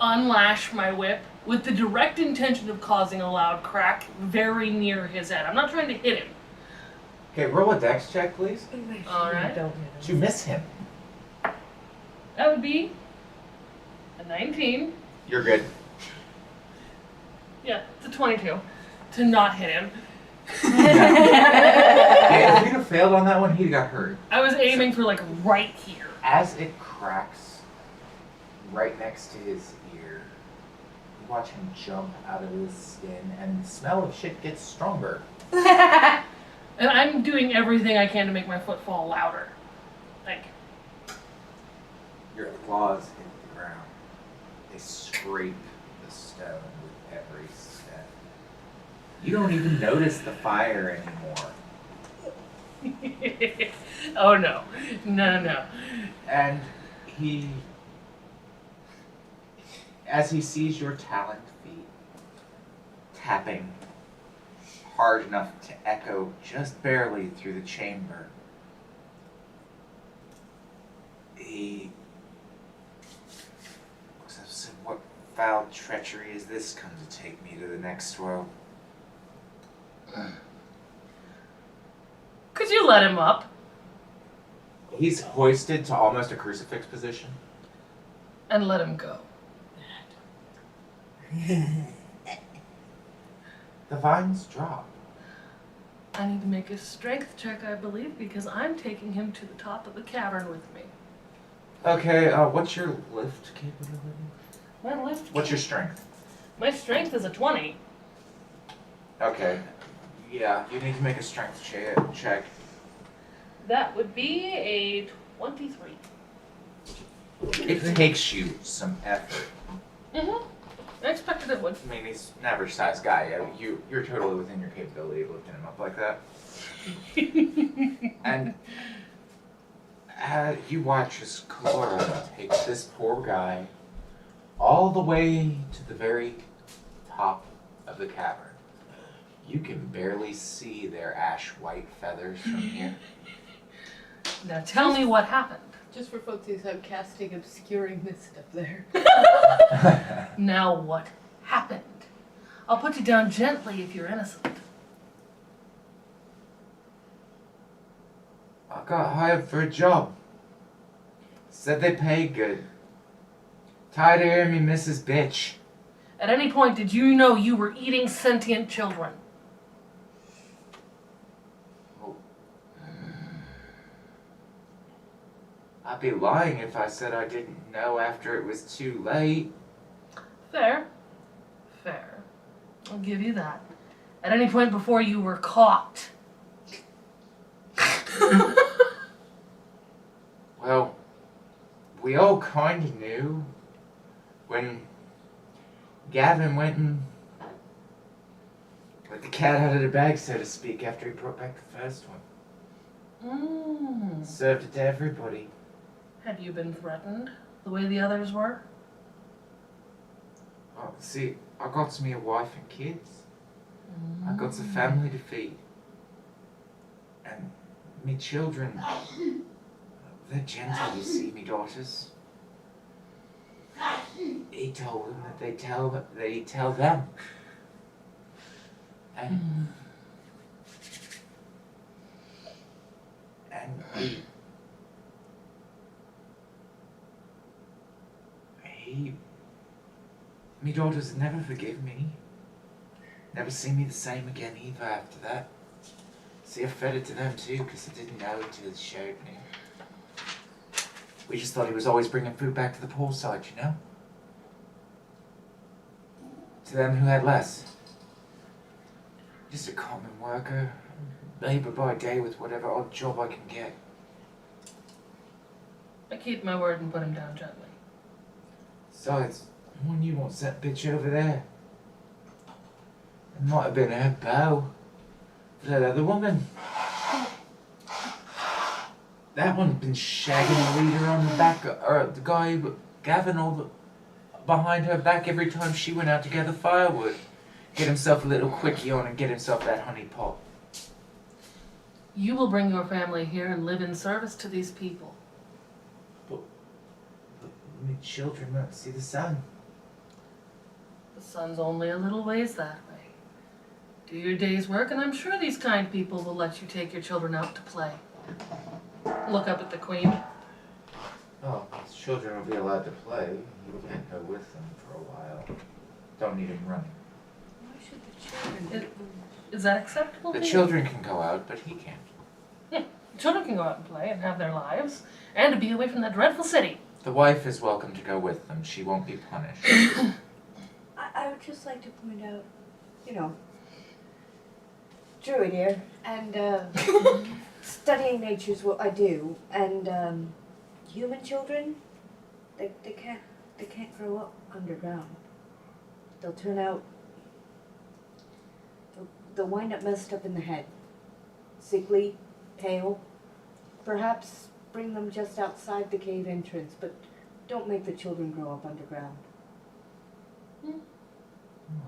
unlash my whip with the direct intention of causing a loud crack very near his head. I'm not trying to hit him. Okay, roll a dex check, please. All right. Did you miss him? That would be a 19. You're good. Yeah, it's a 22 to not hit him. Yeah, if you'd have failed on that one, he'd got hurt. I was aiming for like right here. As it cracks right next to his ear, you watch him jump out of his skin, and the smell of shit gets stronger. And I'm doing everything I can to make my footfall louder. Like, Your claws hit the ground. They scrape the stone with every step. You don't even notice the fire anymore. oh no. No. And as he sees your taloned feet tapping hard enough to echo just barely through the chamber, he looks up and said, "What foul treachery is this come to take me to the next world?" Could you let him up? He's hoisted to almost a crucifix position. And let him go. The vines drop. I need to make a strength check, I believe, because I'm taking him to the top of the cavern with me. Okay, what's your lift capability? My lift. What's your strength? My strength is a 20. Okay. Yeah, you need to make a strength check. That would be a 23. It takes you some effort. Mm-hmm. I expected it would. I mean, he's an average sized guy. You're totally within your capability of lifting him up like that. And you watch as Kalora takes this poor guy all the way to the very top of the cavern. You can barely see their ash white feathers from here. Now tell me what happened. Just for folks who's I'm casting obscuring mist up there. Now what happened? I'll put you down gently if you're innocent. I got hired for a job. Said they pay good. Tired of hearing me Mrs. Bitch. At any point, did you know you were eating sentient children? I'd be lying if I said I didn't know after it was too late. Fair. Fair. I'll give you that. At any point before you were caught. Well, we all kind of knew when Gavin went and let the cat out of the bag, so to speak, after he brought back the first one. Served it to everybody. Had you been threatened the way the others were? Oh, see, I got me a wife and kids. I got a family to feed. And me children, they're gentle, you see, me daughters. He told them that they tell them. And me daughters never forgive me. Never see me the same again either after that. See, I fed it to them too, because I didn't know until he showed me. We just thought he was always bringing food back to the poor side, you know? To them who had less. Just a common worker, labor by day with whatever odd job I can get. I keep my word and put him down gently. Besides, one you wants that bitch over there. It might have been her beau. That other woman. That one's been shagging the leader on the back, or the guy, Gavin, behind her back every time she went out to gather firewood. Get himself a little quickie on and get himself that honey pot. You will bring your family here and live in service to these people. But my children won't see the sun. The sun's only a little ways that way. Do your day's work, and I'm sure these kind people will let you take your children out to play. Look up at the Queen. Oh, his children will be allowed to play. You can't go with them for a while. Don't need him running. Why should the children? Is that acceptable? The to you? children can go out, but he can't. Children can go out and play and have their lives, and to be away from that dreadful city. The wife is welcome to go with them. She won't be punished. I would just like to point out, you know, Druid here, and studying nature's what I do, and human children, they can't grow up underground. They'll turn out, they'll wind up messed up in the head, sickly, pale. Perhaps bring them just outside the cave entrance, but don't make the children grow up underground.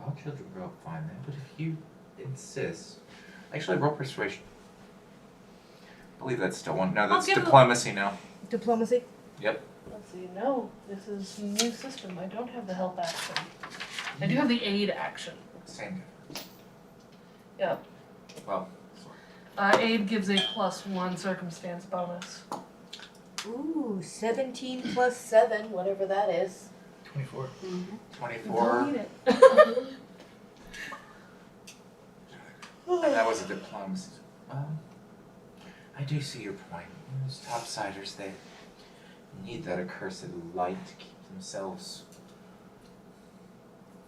All children grow up fine then, but if you insist. Actually, roll persuasion. I believe that's still one. No, that's diplomacy now. Diplomacy? Yep. Let's see, no, this is a new system. I don't have the help action. I do have the aid action. Same. Yeah. Well. Aid gives a +1 circumstance bonus. Ooh, 17 plus 7, whatever that is. 24. 24. Don't need it. And that was a diplomacy. I do see your point. Those topsiders, they need that accursed light to keep themselves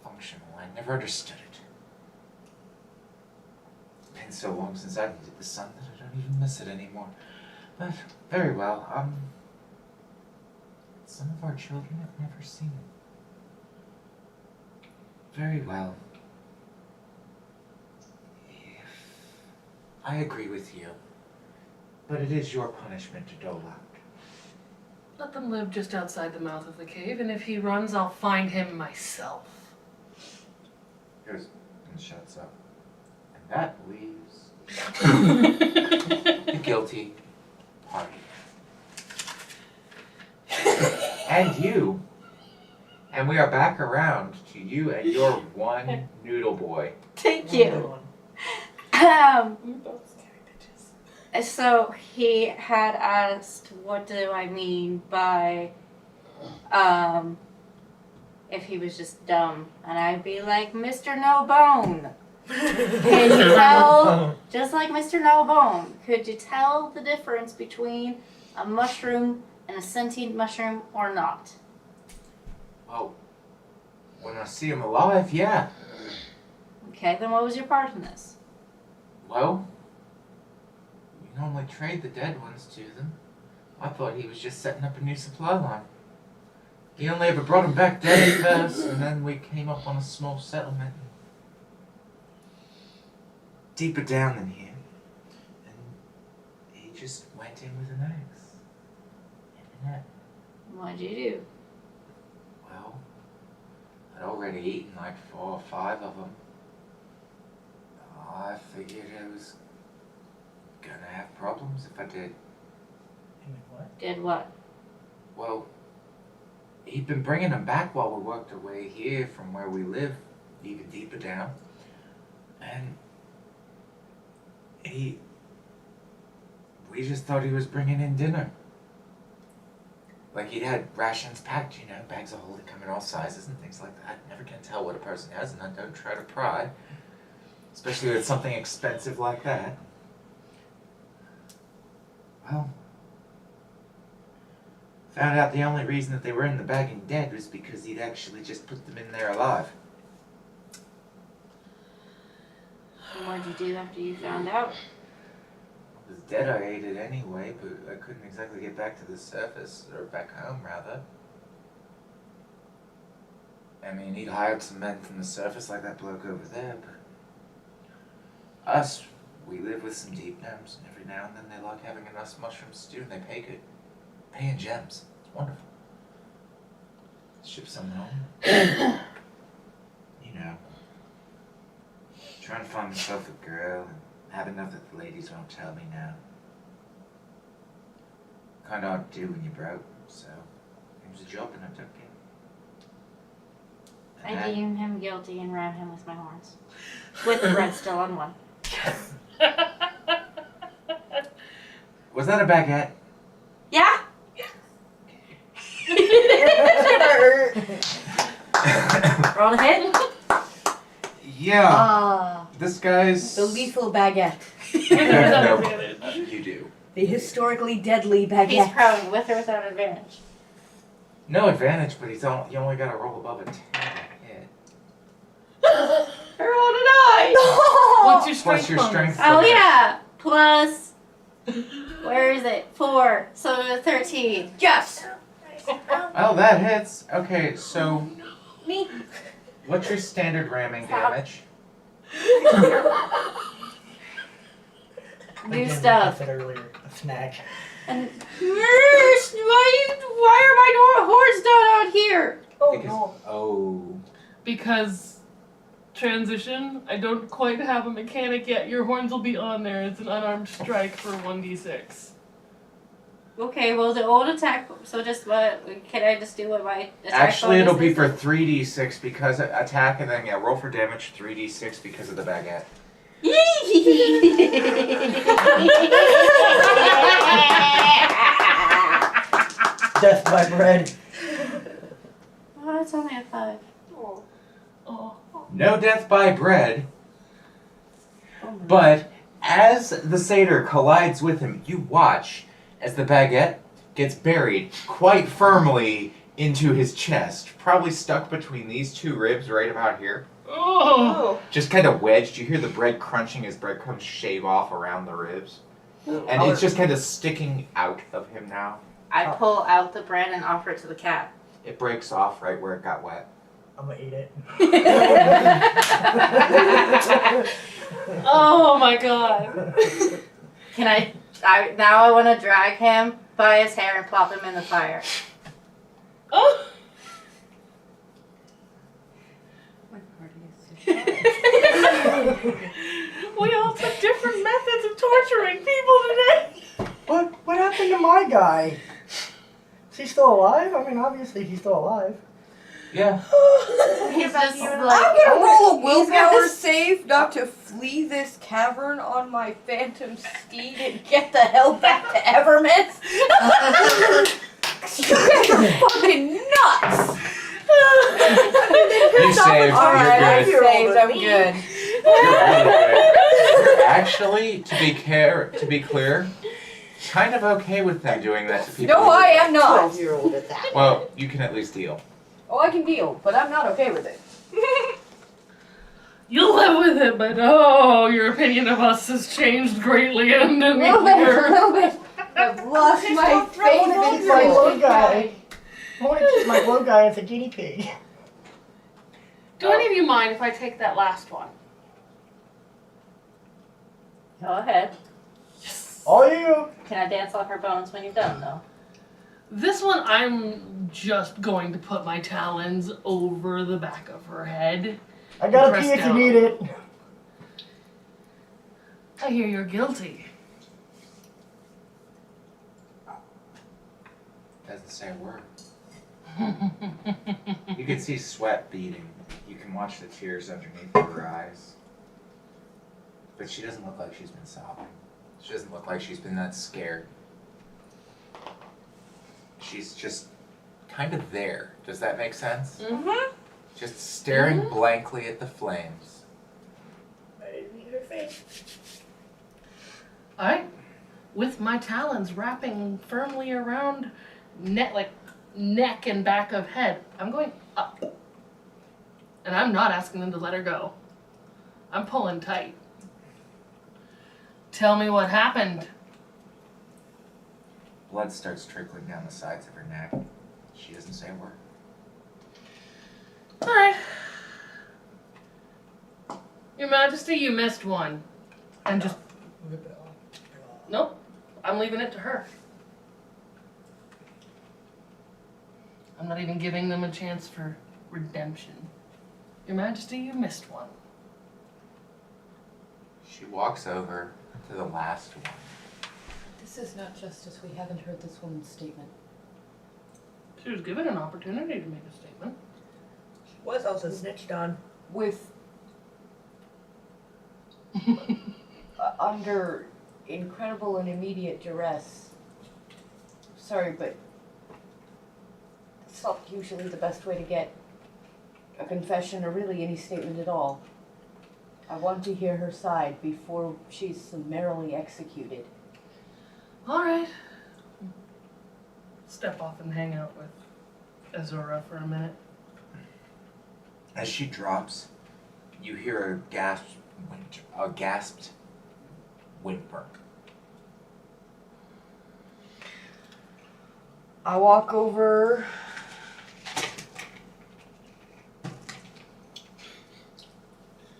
functional. I never understood it. It's been so long since I needed the sun that I don't even miss it anymore. But, very well. Some of our children have never seen it. Very well. I agree with you, but it is your punishment to dole out. Let them live just outside the mouth of the cave, and if he runs, I'll find him myself. Goes and shuts up. And that leaves the guilty party. And you. And we are back around to you and your one noodle boy. Thank you. So he had asked, what do I mean by if he was just dumb, and I'd be like, Mr. No Bone. Can you tell, just like Mr. No Bone, could you tell the difference between a mushroom and a sentient mushroom or not? Well, when I see him alive, yeah. Okay, then what was your part in this? Well, we normally trade the dead ones to them. I thought he was just setting up a new supply line. He only ever brought them back dead at first, and then we came up on a small settlement. Deeper down than here. And he just went in with an axe. In the net. What'd you do? Well, I'd already eaten like 4 or 5 of them. I figured I was gonna have problems if I did. Did what? Well, he'd been bringing them back while we worked our way here from where we live, even deeper down. And we just thought he was bringing in dinner. Like he'd had rations packed, you know, bags of holding come in all sizes and things like that. I never can tell what a person has, and I don't try to pry. Especially with something expensive like that. Well, found out the only reason that they were in the bag and dead was because he'd actually just put them in there alive. And what'd you do after you found out? It was dead, I ate it anyway, but I couldn't exactly get back to the surface, or back home rather. I mean, he'd hired some men from the surface like that bloke over there, but us, we live with some deep gnomes, and every now and then they like having a nice mushroom stew, and they pay good. Pay in gems. It's wonderful. Ship someone home. You know. Trying to find myself a girl, and have enough that the ladies won't tell me now. Kinda hard to do when you're broke, so it was a job and I took it. And I deem him guilty and ram him with my horns. With the bread still on one. Was that a baguette? Yeah? Roll a hit? Yeah. This guy's... The lethal baguette. No, you do. The historically deadly He's baguette. prone, with or without advantage. No advantage, but you only gotta roll above a 10 to hit. I rolled a 9! What's your strength? Plus your bonus? strength. Oh yeah! Plus... Where is it? 4. So 13. Yes! Oh, that hits. Okay, so Me? what's your standard ramming damage? New Again, stuff. I said earlier, a snack. And why are my horns not on here? Because transition, I don't quite have a mechanic yet. Your horns will be on there. It's an unarmed strike for 1d6. Okay, well the old attack. So just what? Can I just do what my attack? Actually, it'll be bonus for 3d6 because attack, and then roll for damage 3d6 because of the baguette. Death by bread. Oh, it's only a 5. Oh. No death by bread, but as the satyr collides with him, you watch as the baguette gets buried quite firmly into his chest, probably stuck between these two ribs right about here. Oh. Just kind of wedged. You hear the bread crunching as breadcrumbs shave off around the ribs. And it's just kind of sticking out of him now. I pull out the bread and offer it to the cat. It breaks off right where it got wet. I'm gonna eat it. Oh my god. Can I now I want to drag him by his hair and plop him in the fire. Oh. We all took different methods of torturing people today. What happened to my guy? Is he still alive? I mean, obviously he's still alive. Yeah. He's just like, I'm gonna roll a he's got willpower this- save not to flee this cavern on my phantom steed and get the hell back to Evermist. You guys are fucking nuts. You saved. Alright, You're good. Saved, I'm good. You're really good. You're actually, to be clear, kind of okay with them doing that to people. No, I am not. 12-year-old at that. Well, you can at least deal. Oh, I can deal, but I'm not okay with it. You'll live with it, but oh, your opinion of us has changed greatly and A little bit. I've lost my faith in My little people. guy. I want to keep my little guy as a guinea pig. Do any of you mind if I take that last one? Go ahead. All you. Can I dance off her bones when you're done, though? This one, I'm just going to put my talons over the back of her head. I got a Press pee if you down. need it. I hear you're guilty. Doesn't say a word. You can see sweat beading. You can watch the tears underneath her eyes. But she doesn't look like she's been sobbing. She doesn't look like she's been that scared. She's just kind of there. Does that make sense? Mm-hmm. Just staring blankly at the flames. Alright. With my talons wrapping firmly around neck and back of head, I'm going up. And I'm not asking them to let her go. I'm pulling tight. Tell me what happened. Blood starts trickling down the sides of her neck. She doesn't say a word. Alright. Your Majesty, you missed one. And just... Nope. I'm leaving it to her. I'm not even giving them a chance for redemption. Your Majesty, you missed one. She walks over to the last one. This is not justice. We haven't heard this woman's statement. She was given an opportunity to make a statement. Was also snitched on. With under incredible and immediate duress. Sorry, but it's not usually the best way to get a confession or really any statement at all. I want to hear her side before she's summarily executed. Alright. Step off and hang out with Azura for a minute. As she drops, you hear a gasped whimper. I walk over.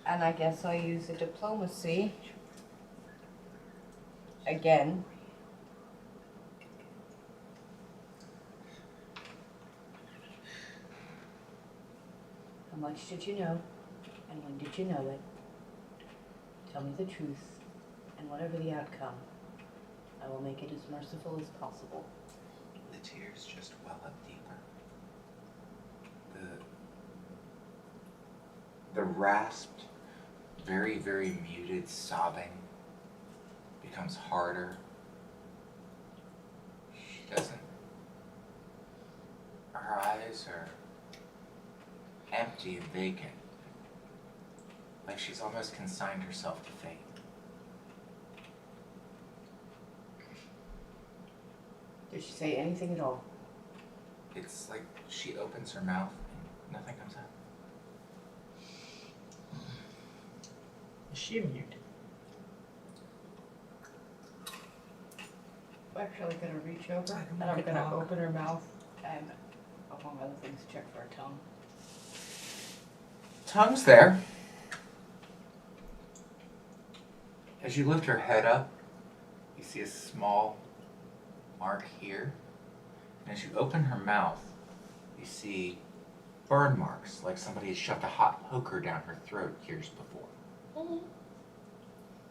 And I guess I'll use a diplomacy. Again. How much did you know? And when did you know it? Tell me the truth. And whatever the outcome, I will make it as merciful as possible. The tears just well up deeper. The rasped, very, very muted sobbing becomes harder. She doesn't. Her eyes are empty and vacant. Like she's almost consigned herself to fate. Did she say anything at all? It's like she opens her mouth and nothing comes out. Is she mute? I'm actually gonna reach over and I'm gonna open her mouth and, among other things, check for a tongue. Tongue's there. As you lift her head up, you see a small mark here. And as you open her mouth, you see burn marks, like somebody had shoved a hot poker down her throat years before.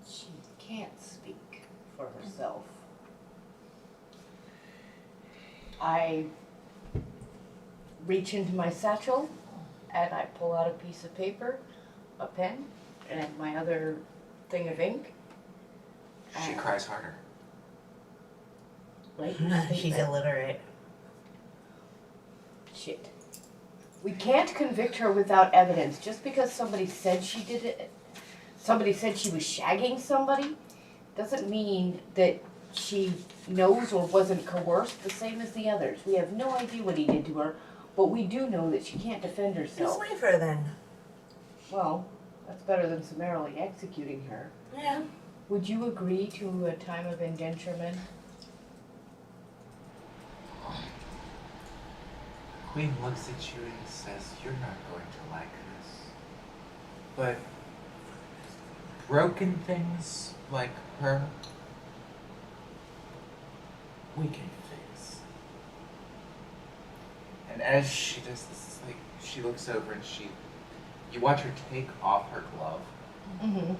She can't speak for herself. I reach into my satchel and I pull out a piece of paper, a pen, and my other thing of ink. She cries harder. Like She's illiterate. shit. We can't convict her without evidence. Just because somebody said she did it, somebody said she was shagging somebody, doesn't mean that she knows or wasn't coerced the same as the others. We have no idea what he did to her, but we do know that she can't defend herself. Just leave her then. Well, that's better than summarily executing her. Yeah. Would you agree to a time of indenturement? Queen looks at you and says, "You're not going to like this. But broken things like her, we can fix." And as she does this, like, she looks over and you watch her take off her glove Mm-hmm.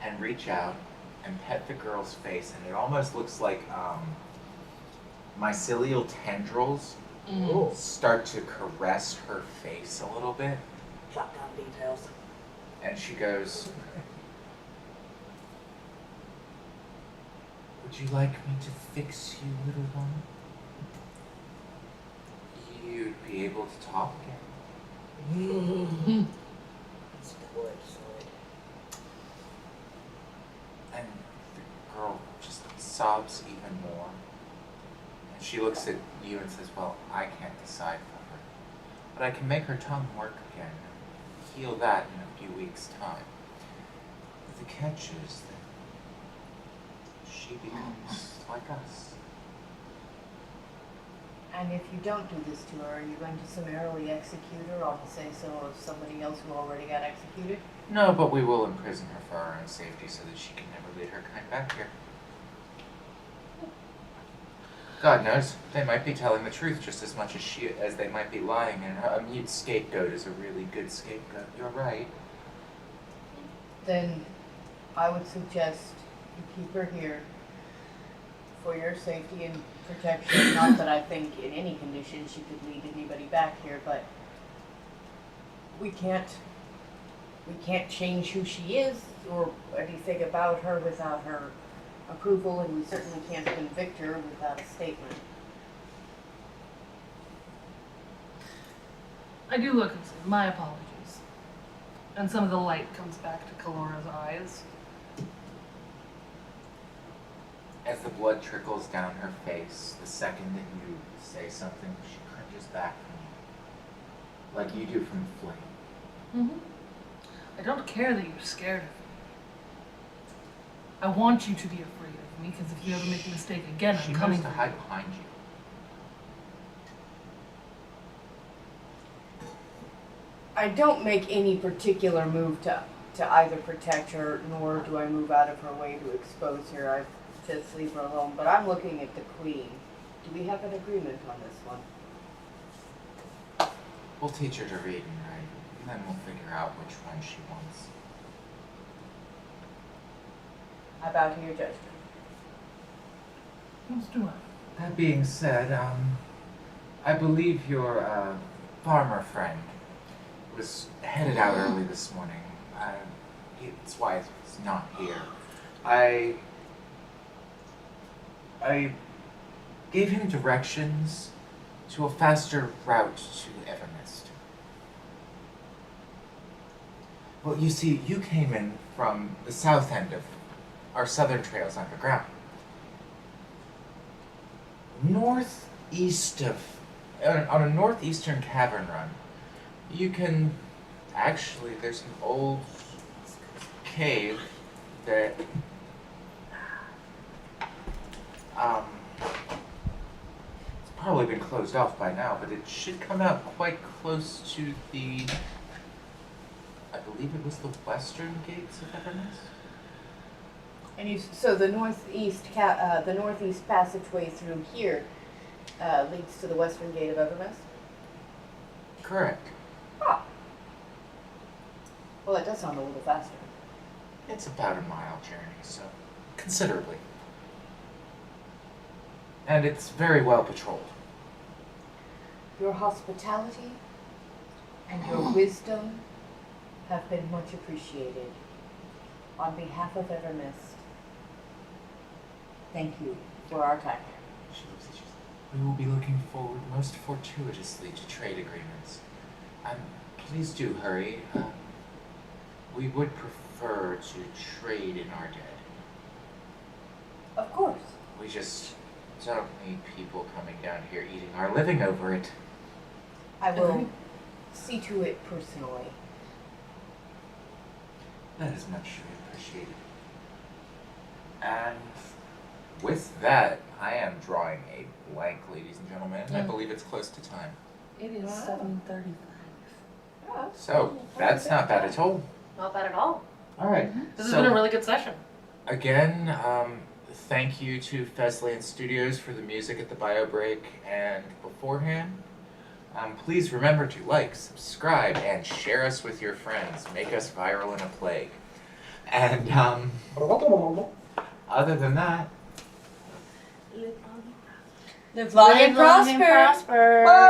and reach out and pet the girl's face, and it almost looks like mycelial tendrils start to caress her face a little bit, Shotgun details. and she goes, "Would you like me to fix you, little one? You'd be able to talk again." And the girl just sobs even more. And she looks at you and says, "Well, I can't decide for her, but I can make her tongue work again and heal that in a few weeks' time. But the catch is that she becomes like us." And if you don't do this to her, are you going to summarily execute her on the say-so of somebody else who already got executed? No, but we will imprison her for our own safety so that she can never lead her kind back here. God knows, they might be telling the truth just as much as they might be lying, and a mute scapegoat is a really good scapegoat. You're right. Then I would suggest you keep her here for your safety and protection. Not that I think in any condition she could lead anybody back here, but we can't change who she is or anything about her without her approval, and we certainly can't convict her without a statement. I do look and say, my apologies. And some of the light comes back to Kalora's eyes. As the blood trickles down her face, the second that you say something, she cringes back from you. Like you do from the flame. Mm-hmm. I don't care that you're scared of me. I want you to be afraid of me, because if you ever make a mistake again, She I'm coming knows to for hide you. behind you. I don't make any particular move to either protect her, nor do I move out of her way to expose her. I just leave her alone. But I'm looking at the queen. Do we have an agreement on this one? We'll teach her to read and write, and then we'll figure out which one she wants. I bow to your judgment. Let's do it. That being said, I believe your farmer friend was headed out early this morning. It's why he's not here. I gave him directions to a faster route to Evermist. Well, you see, you came in from the south end of our southern trails underground. Northeast of, on a northeastern cavern run, you can, actually, there's an old cave that, it's probably been closed off by now, but it should come out quite close to the, I believe it was the western gates of Evermist. And so the northeast passageway through here leads to the western gate of Evermist? Correct. Ah. Well, that does sound a little faster. It's about a mile journey, so considerably. And it's very well patrolled. Your hospitality and your wisdom have been much appreciated. On behalf of Evermist, thank you for our time. She looks at you. we will be looking forward most fortuitously to trade agreements. Please do hurry. We would prefer to trade in our dead. Of course. We just don't need people coming down here eating our living over it. I will see to it personally. That is much appreciated. And with that, I am drawing a blank, ladies and gentlemen. I believe it's close to time. It is 7:35. So, that's not bad at all. Not bad at all. Alright. This has been a really good session. Again, thank you to Fesland Studios for the music at the bio break and beforehand. Please remember to like, subscribe, and share us with your friends. Make us viral in a plague. And other than that, Live long and prosper. prosper. Bye.